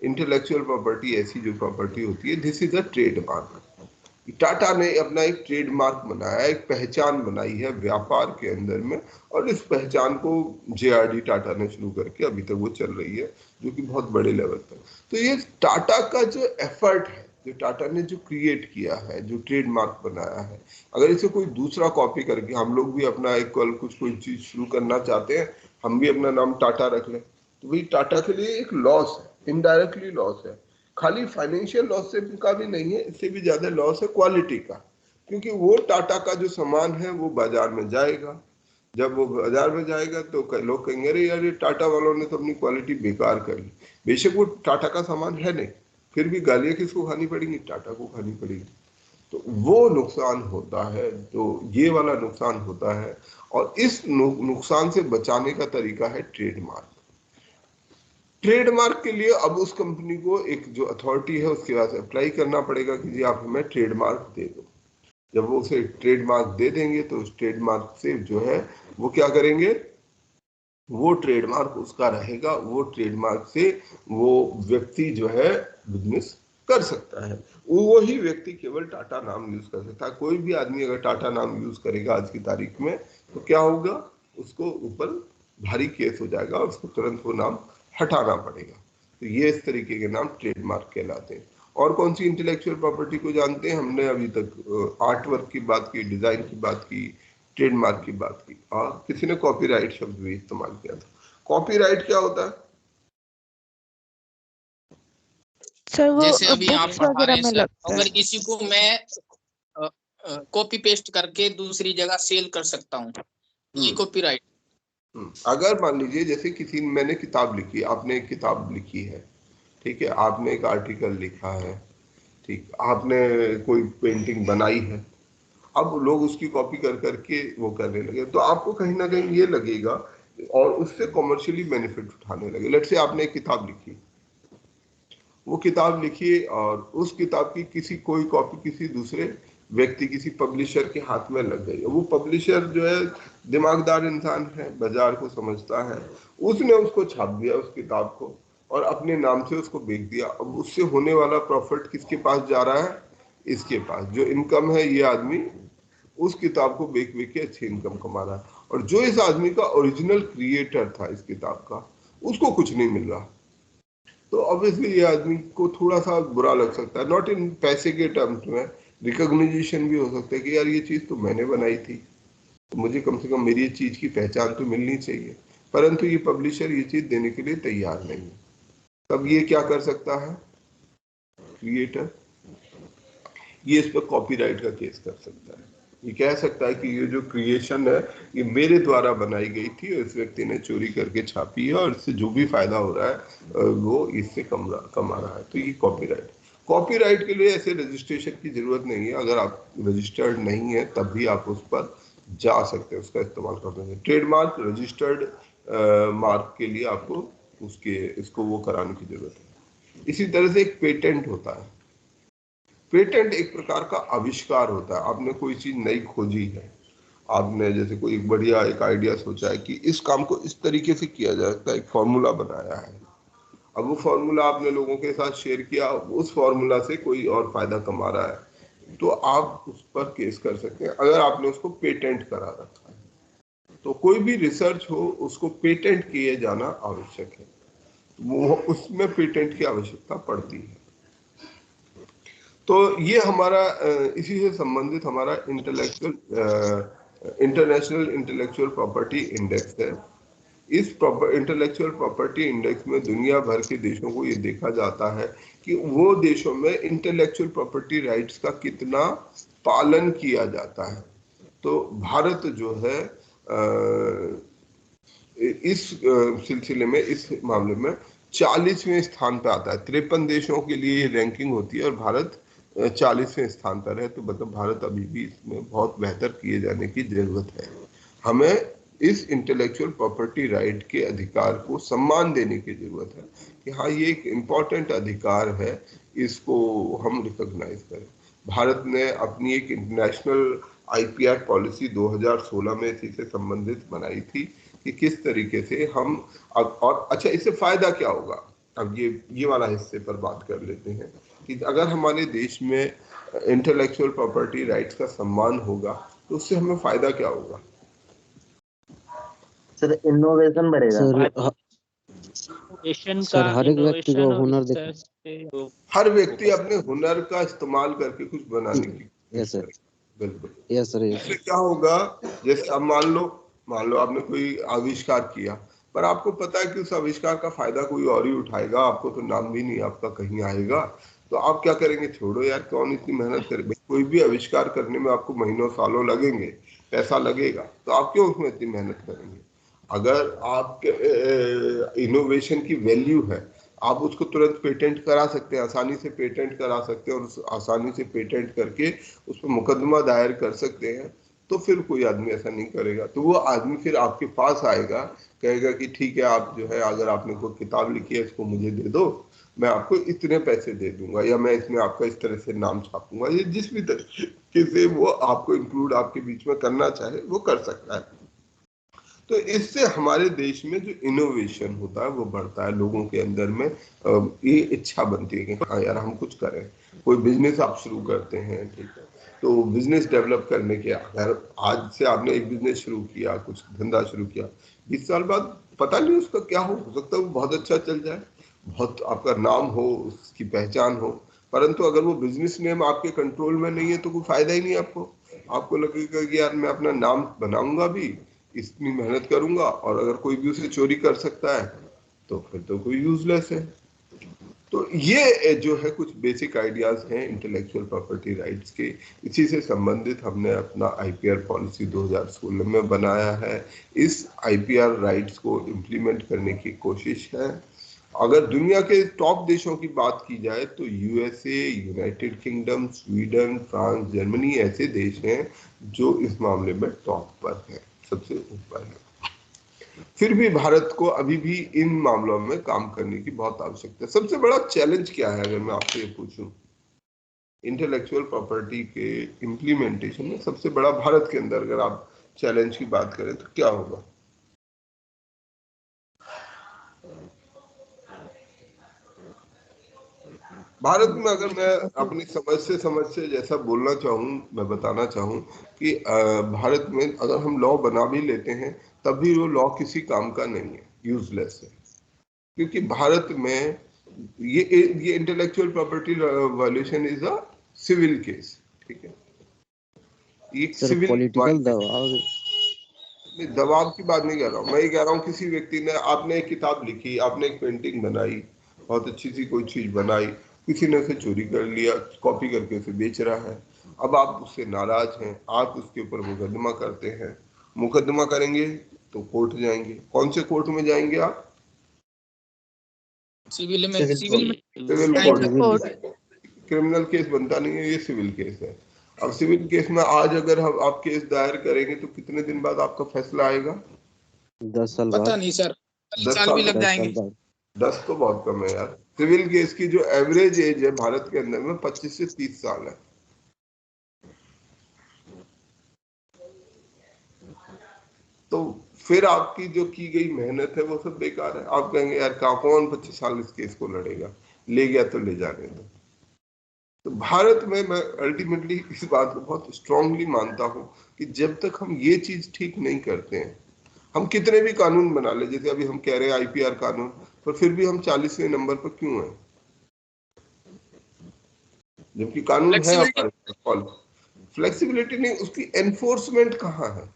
इंटेलेक्चुअल प्रॉपर्टी, ऐसी जो प्रॉपर्टी होती है, this is a trademark, Tata ने अपना एक ट्रेडमार्क बनाया, एक पहचान बनाई है व्यापार के अंदर में, और इस पहचान को जेआरडी टाटा ने शुरू करके अभी तक वो चल रही है, जो कि बहुत बड़े लेवल पर। तो ये टाटा का जो एफर्ट है, जो टाटा ने जो क्रिएट किया है, जो ट्रेडमार्क बनाया है, अगर इसे कोई दूसरा कॉपी करके हम लोग भी अपना एक कोई चीज शुरू करना चाहते हैं, हम भी अपना नाम टाटा रख लें, तो वही टाटा के लिए एक लॉस है, इनडायरेक्टली लॉस है। खाली फाइनेंशियल लॉस से का भी नहीं है, इससे भी ज्यादा लॉस है क्वालिटी का, क्योंकि वो टाटा का जो सामान है वो बाजार में जाएगा, जब वो बाजार में जाएगा तो लोग कहेंगे अरे यार ये टाटा वालों ने तो अपनी क्वालिटी बेकार कर ली। बेशक वो टाटा का सामान है नहीं, फिर भी गालियां किसको खानी पड़ेंगी? टाटा को खानी पड़ेगी। तो वो नुकसान होता है, तो ये वाला नुकसान होता है, और इस नुकसान से बचाने का तरीका है ट्रेडमार्क। ट्रेडमार्क के लिए अब उस कंपनी को एक जो अथॉरिटी है उसके पास अप्लाई करना पड़ेगा कि जी आप हमें ट्रेडमार्क दे दो। जब वो उसे ट्रेडमार्क दे देंगे तो उस ट्रेडमार्क से जो है वो क्या करेंगे, वो ट्रेडमार्क उसका रहेगा, वो ट्रेडमार्क से वो व्यक्ति जो है बिजनेस कर सकता है। वही व्यक्ति केवल टाटा नाम यूज कर सकता है। कोई भी आदमी अगर टाटा नाम यूज करेगा आज की तारीख में तो क्या होगा, उसको ऊपर भारी केस हो जाएगा और उसको तुरंत वो नाम हटाना पड़ेगा। तो ये इस तरीके के नाम ट्रेडमार्क कहलाते हैं। और कौन सी इंटेलेक्चुअल प्रॉपर्टी को जानते हैं? हमने अभी तक आर्ट वर्क की बात की, डिजाइन की बात की, ट्रेडमार्क की बात की, और किसी ने कॉपीराइट शब्द भी इस्तेमाल किया था। कॉपीराइट क्या होता है सर? वो जैसे अभी आप बुक्स पढ़ा रहे वगैरह हैं में सर, लगता है। अगर किसी को मैं कॉपी पेस्ट करके दूसरी जगह सेल कर सकता हूँ, ये कॉपीराइट। अगर मान लीजिए जैसे किसी मैंने किताब लिखी, आपने एक किताब लिखी है, ठीक है, आपने एक आर्टिकल लिखा है, ठीक, आपने कोई पेंटिंग बनाई है, अब लोग उसकी कॉपी कर करके वो करने लगे, तो आपको कहीं ना कहीं ये लगेगा और उससे कॉमर्शियली बेनिफिट उठाने लगे। लेट्स से आपने एक किताब लिखी, वो किताब लिखी और उस किताब की किसी कोई कॉपी किसी दूसरे व्यक्ति, किसी पब्लिशर के हाथ में लग गई। वो पब्लिशर जो है दिमागदार इंसान है, बाजार को समझता है, उसने उसको छाप दिया उस किताब को और अपने नाम से उसको बेच दिया। अब उससे होने वाला प्रॉफिट किसके पास जा रहा है? इसके पास। जो इनकम है ये आदमी उस किताब को बेच के अच्छी इनकम कमा रहा है, और जो इस आदमी का ओरिजिनल क्रिएटर था इस किताब का, उसको कुछ नहीं मिल रहा। तो ऑब्वियसली ये आदमी को थोड़ा सा बुरा लग सकता है, नॉट इन पैसे के टर्म्स में, रिकॉग्निशन भी हो सकता है कि यार ये चीज तो मैंने बनाई थी, तो मुझे कम से कम मेरी चीज की पहचान तो मिलनी चाहिए। परंतु ये पब्लिशर ये चीज देने के लिए तैयार नहीं है। तब ये क्या कर सकता है क्रिएटर? ये इस पर कॉपीराइट का केस कर सकता है। ये कह सकता है कि ये जो क्रिएशन है ये मेरे द्वारा बनाई गई थी और इस व्यक्ति ने चोरी करके छापी है और इससे जो भी फायदा हो रहा है वो इससे कमा रहा है। तो ये कॉपीराइट। कॉपीराइट के लिए ऐसे रजिस्ट्रेशन की जरूरत नहीं है। अगर आप रजिस्टर्ड नहीं है तब भी आप उस पर जा सकते हैं, उसका इस्तेमाल कर सकते हैं। ट्रेडमार्क रजिस्टर्ड मार्क के लिए आपको इसको वो कराने की जरूरत है। इसी तरह से एक पेटेंट होता है। पेटेंट एक प्रकार का आविष्कार होता है। आपने कोई चीज नई खोजी है, आपने जैसे कोई बढ़िया एक आइडिया सोचा है कि इस काम को इस तरीके से किया जा सकता है, एक फॉर्मूला बनाया है। अब वो फॉर्मूला आपने लोगों के साथ शेयर किया, उस फॉर्मूला से कोई और फायदा कमा रहा है, तो आप उस पर केस कर सकते हैं अगर आपने उसको पेटेंट करा रखा है। तो कोई भी रिसर्च हो उसको पेटेंट किए जाना आवश्यक है, वो उसमें पेटेंट की आवश्यकता पड़ती है। तो ये हमारा इसी से संबंधित हमारा इंटरनेशनल इंटेलेक्चुअल प्रॉपर्टी इंडेक्स है। इस इंटेलेक्चुअल प्रॉपर्टी इंडेक्स में दुनिया भर के देशों को ये देखा जाता है कि वो देशों में इंटेलेक्चुअल प्रॉपर्टी राइट्स का कितना पालन किया जाता है। तो भारत जो है इस सिलसिले में, इस मामले में 40वें स्थान पर आता है। 53 देशों के लिए ये रैंकिंग होती है और भारत 40वें स्थान पर है। तो मतलब भारत अभी भी इसमें बहुत बेहतर किए जाने की जरूरत है। हमें इस इंटेलेक्चुअल प्रॉपर्टी राइट के अधिकार को सम्मान देने की जरूरत है कि हाँ ये एक इम्पॉर्टेंट अधिकार है, इसको हम रिकॉग्नाइज करें। भारत ने अपनी एक इंटरनेशनल आईपीआर पॉलिसी 2016 में इसी से संबंधित बनाई थी कि किस तरीके से हम और अच्छा इससे फायदा क्या होगा। अब ये वाला हिस्से पर बात कर लेते हैं कि अगर हमारे देश में इंटेलेक्चुअल प्रॉपर्टी राइट्स का सम्मान होगा तो उससे हमें फायदा क्या होगा? सर इनोवेशन बढ़ेगा। सर इनोवेशन सर का हर एक व्यक्ति को इनोवेशन और हुनर रिसर्च पे हर व्यक्ति फोकस अपने हुनर का इस्तेमाल करके कुछ बनाने की कोशिश यस सर करेगा। बिल्कुल। यस सर यस इससे सर क्या होगा, जैसे अब मान लो आपने कोई आविष्कार किया, पर आपको पता है कि उस आविष्कार का फायदा कोई और ही उठाएगा, आपको तो नाम भी नहीं आपका कहीं आएगा, तो आप क्या करेंगे? छोड़ो यार, कौन इतनी मेहनत करे। भाई कोई भी आविष्कार करने में आपको महीनों सालों लगेंगे, पैसा लगेगा, तो आप क्यों उसमें इतनी मेहनत करेंगे? अगर आपके इनोवेशन की वैल्यू है, आप उसको तुरंत पेटेंट करा सकते हैं, आसानी से पेटेंट करा सकते हैं, और आसानी से पेटेंट करके उस पर मुकदमा दायर कर सकते हैं, तो फिर कोई आदमी ऐसा नहीं करेगा। तो वो आदमी फिर आपके पास आएगा, कहेगा कि ठीक है, आप जो है अगर आपने कोई किताब लिखी है इसको मुझे दे दो, मैं आपको इतने पैसे दे दूंगा, या मैं इसमें आपका इस तरह से नाम छापूंगा। ये जिस भी तरीके से वो आपको इंक्लूड आपके बीच में करना चाहे वो कर सकता है। तो इससे हमारे देश में जो इनोवेशन होता है वो बढ़ता है, लोगों के अंदर में ये इच्छा बनती है कि हाँ यार हम कुछ करें। कोई बिजनेस आप शुरू करते हैं, ठीक है, तो बिजनेस डेवलप करने के, अगर आज से आपने एक बिजनेस शुरू किया, कुछ धंधा शुरू किया, 20 साल बाद पता नहीं उसका क्या हो सकता है वो बहुत अच्छा चल जाए, बहुत आपका नाम हो, उसकी पहचान हो, परंतु अगर वो बिजनेस नेम आपके कंट्रोल में नहीं है तो कोई फायदा ही नहीं आपको लगेगा कि यार मैं अपना नाम बनाऊंगा भी, इतनी मेहनत करूंगा, और अगर कोई भी उसे चोरी कर सकता है तो फिर तो कोई यूजलेस है। तो ये जो है कुछ बेसिक आइडियाज हैं इंटेलेक्चुअल प्रॉपर्टी राइट्स के। इसी से संबंधित हमने अपना आईपीआर पॉलिसी 2016 में बनाया है। इस आईपीआर राइट्स को इम्प्लीमेंट करने की कोशिश है। अगर दुनिया के टॉप देशों की बात की जाए तो USA, United kingdom, Sweden, France, Germany ऐसे देश हैं जो इस मामले में टॉप पर हैं, सबसे ऊपर है। फिर भी भारत को अभी भी इन मामलों में काम करने की बहुत आवश्यकता है। सबसे बड़ा चैलेंज क्या है, अगर मैं आपसे ये पूछूं, इंटेलेक्चुअल प्रॉपर्टी के इम्प्लीमेंटेशन में सबसे बड़ा भारत के अंदर अगर आप चैलेंज की बात करें तो क्या होगा? भारत में अगर मैं अपनी समझ से जैसा बोलना चाहूँ, मैं बताना चाहूँ कि भारत में अगर हम लॉ बना भी लेते हैं तब भी वो लॉ किसी काम का नहीं है, यूजलेस है। क्योंकि भारत में ये intellectual property violation is a civil case, ठीक है, एक सर सिविल पॉलिटिकल दबाव दबाव की बात नहीं कर रहा हूँ। मैं ये कह रहा हूँ किसी व्यक्ति ने, आपने एक किताब लिखी, आपने एक पेंटिंग बनाई, बहुत अच्छी सी कोई चीज बनाई, किसी ने उसे चोरी कर लिया, कॉपी करके उसे बेच रहा है। अब आप उससे नाराज हैं, आप उसके ऊपर मुकदमा करते हैं। मुकदमा करेंगे तो कोर्ट जाएंगे, कौन से कोर्ट में जाएंगे आप? सिविल में civil civil court. Court. Criminal case बनता नहीं है, ये सिविल केस है। अब सिविल केस में आज अगर हम आप केस दायर करेंगे तो कितने दिन बाद आपका फैसला आएगा? 10 साल पता बाद नहीं सर, 10 साल भी साल लग 10 जाएंगे। साल बाद 10 तो बहुत कम है यार। सिविल केस की जो एवरेज एज है भारत के अंदर में 25 से 30 साल है। तो फिर आपकी जो की गई मेहनत है वो सब बेकार है। आप कहेंगे यार कौन 25 साल इस केस को लड़ेगा, ले गया तो ले जाने दो। तो भारत में मैं अल्टीमेटली इस बात को बहुत स्ट्रांगली मानता हूं कि जब तक हम ये चीज ठीक नहीं करते हैं, हम कितने भी कानून बना ले, जैसे अभी हम कह रहे हैं आईपीआर कानून, पर फिर भी हम 40वें नंबर पर क्यों हैं, जबकि कानून है हमारे पास। फ्लेक्सिबिलिटी नहीं, उसकी एनफोर्समेंट कहाँ है?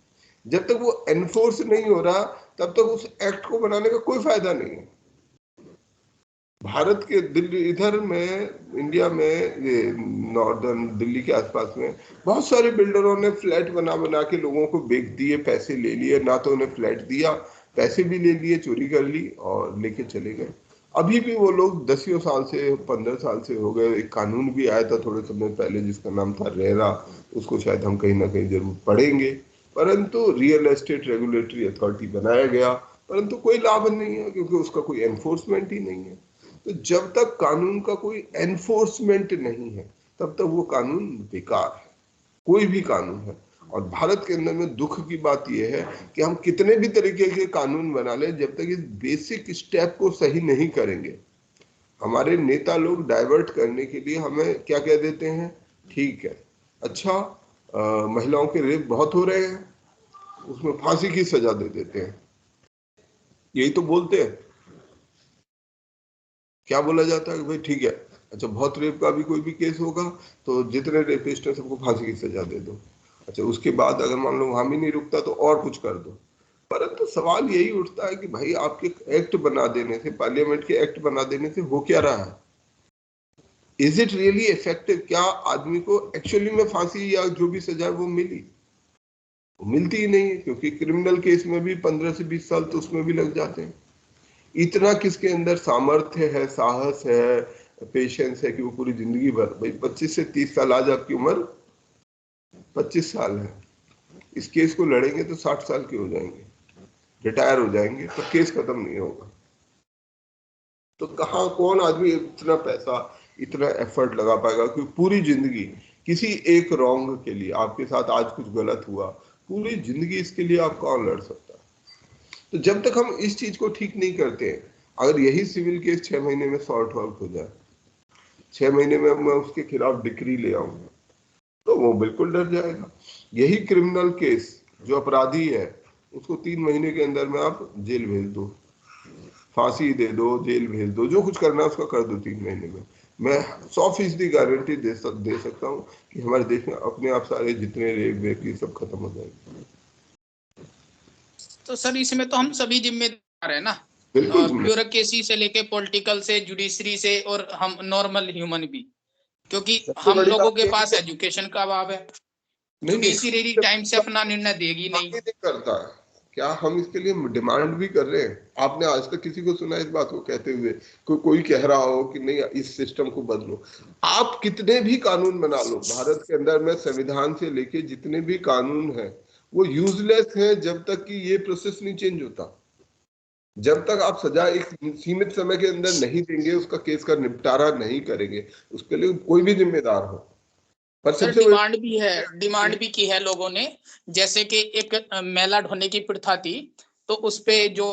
जब तक वो एनफोर्स नहीं हो रहा तब तक उस एक्ट को बनाने का कोई फायदा नहीं है। भारत के दिल्ली इधर में, इंडिया में, ये नॉर्दर्न दिल्ली के आसपास में बहुत सारे बिल्डरों ने फ्लैट बना बना के लोगों को बेच दिए, पैसे ले लिए, ना तो उन्हें फ्लैट दिया, पैसे भी ले लिए, चोरी कर ली और लेके चले गए। अभी भी वो लोग 10 साल से, 15 साल से हो गए। एक कानून भी आया था थोड़े समय पहले जिसका नाम था रेरा, उसको शायद हम कहीं ना कहीं जरूर पढ़ेंगे, परंतु रियल एस्टेट रेगुलेटरी अथॉरिटी बनाया गया, परंतु कोई लाभ नहीं है क्योंकि उसका कोई एनफोर्समेंट ही नहीं है। तो जब तक कानून का कोई एनफोर्समेंट नहीं है तब तक वो कानून बेकार है, कोई भी कानून है। और भारत के अंदर में दुख की बात यह है कि हम कितने भी तरीके के कानून बना ले, जब तक इस बेसिक स्टेप को सही नहीं करेंगे, हमारे नेता लोग डाइवर्ट करने के लिए हमें क्या कह देते हैं, ठीक है। अच्छा, महिलाओं के रेप बहुत हो रहे हैं, उसमें फांसी की सजा दे देते हैं, यही तो बोलते हैं। क्या बोला जाता है कि भाई ठीक है, अच्छा बहुत रेप का भी कोई भी केस होगा तो जितने रेपिस्ट हैं सबको फांसी की सजा दे दो। अच्छा उसके बाद अगर मान लो वहां भी नहीं रुकता तो और कुछ कर दो। परंतु सवाल यही उठता है कि भाई आपके एक्ट बना देने से, पार्लियामेंट के एक्ट बना देने से हो क्या रहा है? Is it really effective? क्या आदमी को एक्चुअली में फांसी या जो भी सजा है वो मिली? वो मिलती ही नहीं है, क्योंकि क्रिमिनल केस में भी 15 से 20 साल तो उसमें भी लग जाते हैं। इतना किसके अंदर सामर्थ्य है, साहस है, पेशेंस है कि वो पूरी जिंदगी भर, भाई 25 से 30 साल, आज आपकी उम्र 25 साल है, इस केस को लड़ेंगे तो 60 साल के हो जाएंगे, रिटायर हो जाएंगे, तो केस खत्म नहीं होगा। तो कहाँ कौन आदमी इतना पैसा, इतना एफर्ट लगा पाएगा कि पूरी जिंदगी किसी एक रॉन्ग के लिए, आपके साथ आज कुछ गलत हुआ, पूरी जिंदगी इसके लिए आप कौन लड़ सकता है? तो जब तक हम इस चीज को ठीक नहीं करते हैं, अगर यही सिविल केस 6 महीने में सॉर्ट आउट हो जाए, 6 महीने में मैं उसके खिलाफ डिक्री ले आऊंगा, तो वो बिल्कुल डर जाएगा। यही क्रिमिनल केस, जो अपराधी है उसको 3 महीने के अंदर में आप जेल भेज दो, फांसी दे दो, जेल भेज दो, जो कुछ करना है उसका कर दो 3 महीने में। मैं 100% गारंटी दे सकता हूँ कि हमारे देश में अपने आप सारे जितने रेप ये सब खत्म हो जाएंगे। तो सर इसमें तो हम सभी जिम्मेदार है ना, ब्यूरोक्रेसी से लेके पॉलिटिकल से, जुडिशरी से, और हम नॉर्मल ह्यूमन भी, क्योंकि हम लोगों के पास एजुकेशन का अभाव है। जुडिशरी टाइम से अपना निर्णय देगी नहीं करता है। क्या हम इसके लिए डिमांड भी कर रहे हैं? आपने आज तक किसी को सुना इस बात को कहते हुए कोई कह रहा हो कि नहीं इस सिस्टम को बदलो? आप कितने भी कानून बना लो, भारत के अंदर में संविधान से लेके जितने भी कानून है वो यूजलेस है जब तक कि ये प्रोसेस नहीं चेंज होता। जब तक आप सजा एक सीमित समय के अंदर नहीं देंगे, उसका केस का निपटारा नहीं करेंगे, उसके लिए कोई भी जिम्मेदार हो। पर सर डिमांड भी है, डिमांड भी की है लोगों ने। जैसे कि एक मेला ढोने की प्रथा थी, तो उसपे जो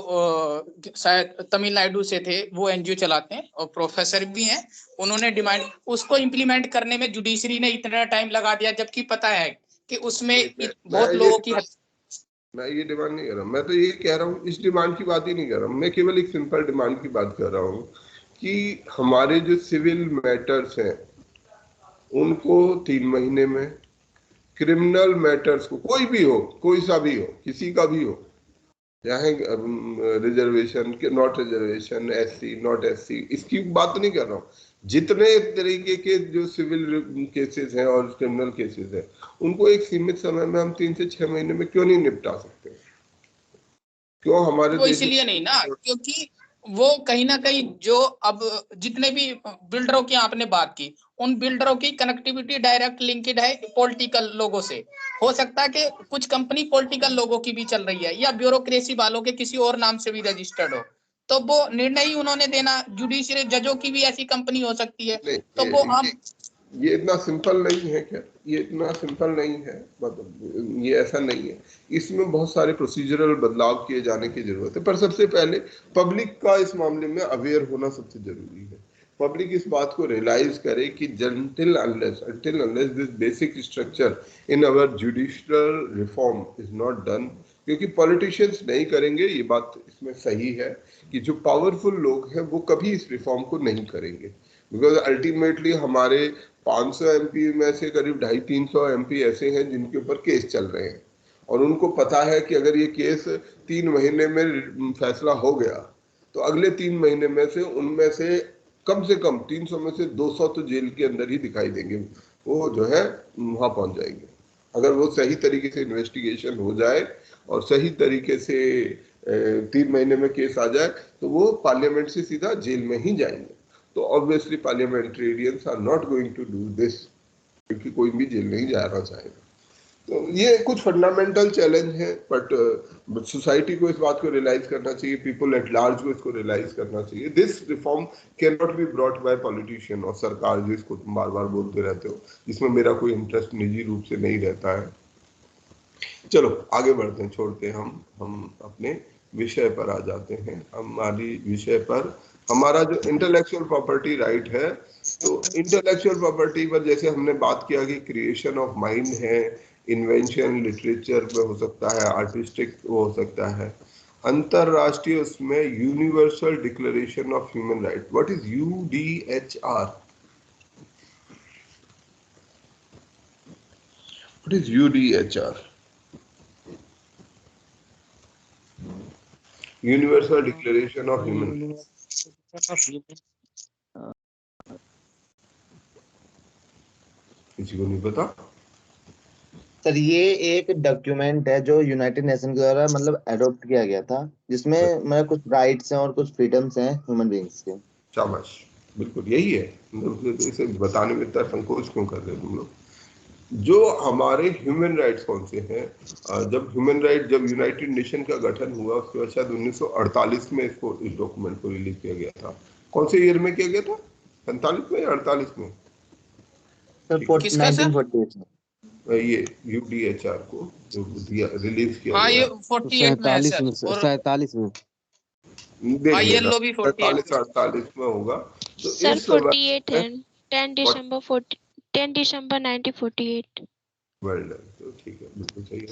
शायद तमिलनाडु से थे, वो एनजीओ चलाते हैं और प्रोफेसर भी हैं, उन्होंने डिमांड उसको इम्प्लीमेंट करने में जुडिशरी ने इतना टाइम लगा दिया, जबकि पता है कि उसमें बहुत लोगों की। मैं ये डिमांड नहीं कर रहा हूँ, मैं तो ये कह रहा हूँ, इस डिमांड की बात ही नहीं कर रहा हूँ, मैं केवल एक सिंपल डिमांड की बात कर रहा हूँ कि हमारे जो सिविल मैटर्स हैं उनको 3 महीने में, क्रिमिनल मैटर्स को कोई भी हो, कोई सा भी हो, किसी का भी हो, चाहे रिजर्वेशन के, not reservation, SC not SC, इसकी बात नहीं कर रहा हूँ, जितने तरीके के जो सिविल केसेस हैं और क्रिमिनल केसेस हैं उनको एक सीमित समय में हम 3 से 6 महीने में क्यों नहीं निपटा सकते? क्यों हमारे वो इसलिए नहीं ना, क्योंकि वो कहीं ना कहीं जो अब जितने भी बिल्डरों की आपने बात की, उन बिल्डरों की कनेक्टिविटी डायरेक्ट लिंकेड है पॉलिटिकल लोगों से। हो सकता है कि कुछ कंपनी पॉलिटिकल लोगों की भी चल रही है, या ब्यूरोक्रेसी वालों के किसी और नाम से भी रजिस्टर्ड हो, तो वो निर्णय ही उन्होंने देना। जुडिशियरी जजों की भी ऐसी कंपनी हो सकती है, तो वो हम ये इतना सिंपल नहीं है क्या? ये इतना सिंपल नहीं है, मतलब ये ऐसा नहीं है, इसमें बहुत सारे प्रोसीजरल बदलाव किए जाने की जरूरत है। पर सबसे पहले पब्लिक का इस मामले में अवेयर होना सबसे जरूरी है। पब्लिक इस बात को रियलाइज करे कि until unless this basic structure in our judicial reform is not done, क्योंकि पॉलिटिशियंस नहीं करेंगे, ये बात इसमें सही है कि जो पावरफुल लोग हैं वो कभी इस रिफॉर्म को नहीं करेंगे, बिकॉज अल्टीमेटली हमारे 500 एमपी में से करीब 250-300 एमपी ऐसे हैं जिनके ऊपर केस चल रहे हैं, और उनको पता है कि अगर ये केस 3 महीने में फैसला हो गया तो अगले 3 महीने में से उनमें से कम 300 में से 200 तो जेल के अंदर ही दिखाई देंगे, वो जो है वहां पहुंच जाएंगे। अगर वो सही तरीके से इन्वेस्टिगेशन हो जाए और सही तरीके से 3 महीने में केस आ जाए तो वो पार्लियामेंट से सीधा जेल में ही जाएंगे। तो obviously parliamentarians are not going to do this, क्योंकि कोई भी जेल नहीं जाना चाहेगा। तो ये कुछ फंडामेंटल चैलेंज है, बट सोसाइटी को इस बात को रियलाइज करना चाहिए, पीपल एट लार्ज को इसको रियलाइज करना चाहिए। This reform can not be brought by politician और सरकार, जिसको तुम बार बार बोलते रहते हो, जिसमें मेरा कोई इंटरेस्ट निजी रूप से नहीं रहता है। चलो आगे बढ़ते हैं, छोड़ते हैं हम अपने विषय पर आ जाते हैं। हमारी विषय पर हमारा जो इंटेलेक्चुअल प्रॉपर्टी राइट है, तो इंटेलेक्चुअल प्रॉपर्टी पर जैसे हमने बात किया कि क्रिएशन ऑफ माइंड है, इन्वेंशन लिटरेचर में हो सकता है, आर्टिस्टिक हो सकता है, अंतरराष्ट्रीय उसमें universal declaration of human right. What is UDHR? What is UDHR? Universal declaration of human. किसी को नहीं पता? सर ये एक डॉक्यूमेंट है जो यूनाइटेड नेशन के द्वारा मतलब अडॉप्ट किया गया था, जिसमें मतलब कुछ राइट्स हैं और कुछ फ्रीडम्स हैं ह्यूमन बीइंग्स के। शाबाश, बिल्कुल यही है। मतलब इसे बताने में इतना संकोच क्यों कर रहे हैं तुम लोग? जो हमारे ह्यूमन राइट्स कौन से हैं? जब यूनाइटेड नेशन का गठन हुआ उसके बाद शायद 1948 में इसको, इस डॉक्यूमेंट को रिलीज किया गया था। कौन से ईयर में किया गया था? 47 में या 48 में? सर 1948 में ये UDHR को जो रिलीज किया हाँ ये गया 48 में है सर, और 47 में ILO भी 48 48 में होगा। तो सर इस 48 है, 10 दिसंबर 1948। वेल डन, तो ठीक है, बिल्कुल सही है।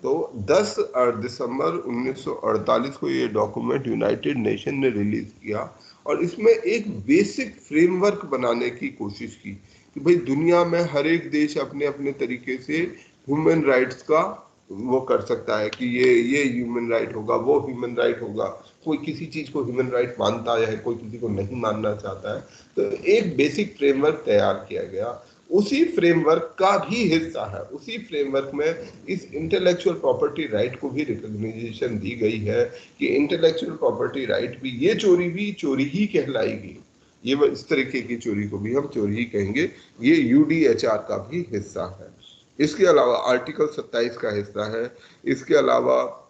तो 10 दिसंबर 1948 को ये डॉक्यूमेंट यूनाइटेड नेशन ने रिलीज किया और इसमें एक बेसिक फ्रेमवर्क बनाने की कोशिश की कि भाई दुनिया में हर एक देश अपने अपने तरीके से ह्यूमन राइट्स का वो कर सकता है कि ये ह्यूमन राइट होगा, वो ह्यूमन राइट होगा। कोई किसी चीज को ह्यूमन राइट मानता है, कोई किसी को नहीं मानना चाहता है। तो एक बेसिक फ्रेमवर्क तैयार किया गया। उसी फ्रेमवर्क का भी हिस्सा है, उसी फ्रेमवर्क में इस इंटेलेक्चुअल प्रॉपर्टी राइट को भी रिकॉग्निशन दी गई है कि इंटेलेक्चुअल प्रॉपर्टी राइट भी, ये चोरी भी चोरी ही कहलाएगी, ये इस तरीके की चोरी को भी हम चोरी ही कहेंगे। ये UDHR का भी हिस्सा है। इसके अलावा आर्टिकल 27 का हिस्सा है। इसके अलावा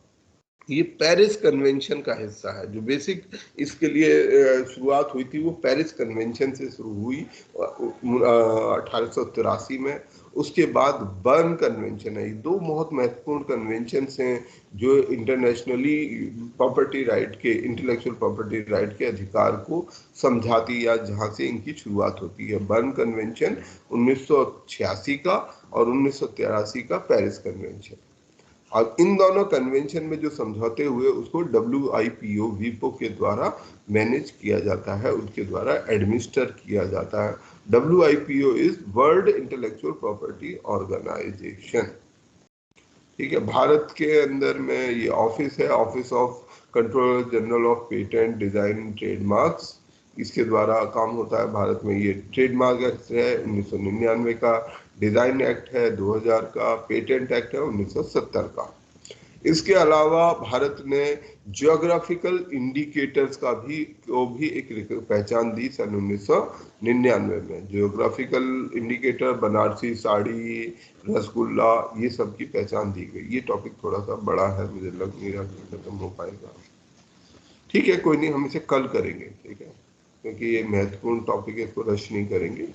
ये पेरिस कन्वेंशन का हिस्सा है। जो बेसिक इसके लिए शुरुआत हुई थी वो पेरिस कन्वेंशन से शुरू हुई 1883 में। उसके बाद बर्न कन्वेंशन है। ये दो बहुत महत्वपूर्ण कन्वेंशन हैं जो इंटरनेशनली प्रॉपर्टी राइट के, इंटेलेक्चुअल प्रॉपर्टी राइट के अधिकार को समझाती या जहां से इनकी शुरुआत होती है। बर्न कन्वेंशन 1986 का और 1983 का पेरिस कन्वेंशन। और इन दोनों कन्वेंशन में जो समझौते हुए उसको WIPO वीपो के द्वारा मैनेज किया जाता है, उनके द्वारा एडमिनिस्टर किया जाता है। WIPO is world intellectual property organisation. ठीक है, भारत के अंदर में ये ऑफिस है, office of controller general of patent design trademarks. इसके द्वारा काम होता है भारत में। ये ट्रेडमार्क एक्ट है 1999 का, डिजाइन एक्ट है 2000 का, पेटेंट एक्ट है 1970 का। इसके अलावा भारत ने जियोग्राफिकल इंडिकेटर्स का भी एक पहचान दी सन 1999 में। जियोग्राफिकल इंडिकेटर, बनारसी साड़ी, रसगुल्ला, ये सब की पहचान दी गई। ये टॉपिक थोड़ा सा बड़ा है, मुझे लग नहीं रहा कि खत्म हो पाएगा। ठीक है, कोई नहीं, हम इसे कल करेंगे। ठीक है, क्योंकि ये महत्वपूर्ण टॉपिक है, इसको रश नहीं करेंगे,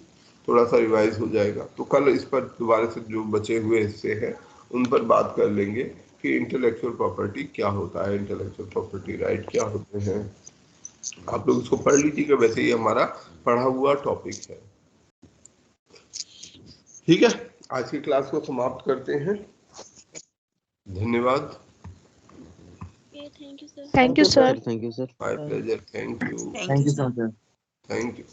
थोड़ा सा रिवाइज हो जाएगा। तो कल इस पर दोबारा से जो बचे हुए हिस्से हैं उन पर बात कर लेंगे कि इंटेलेक्चुअल प्रॉपर्टी क्या होता है, इंटेलेक्चुअल प्रॉपर्टी राइट क्या होते हैं। आप लोग इसको पढ़ लीजिएगा, वैसे ये हमारा पढ़ा हुआ टॉपिक है। ठीक है, आज की क्लास को समाप्त करते हैं। धन्यवाद। Thank you sir. Thank you sir. Thank you sir. My pleasure. Thank you. Thank you sir. Thank you.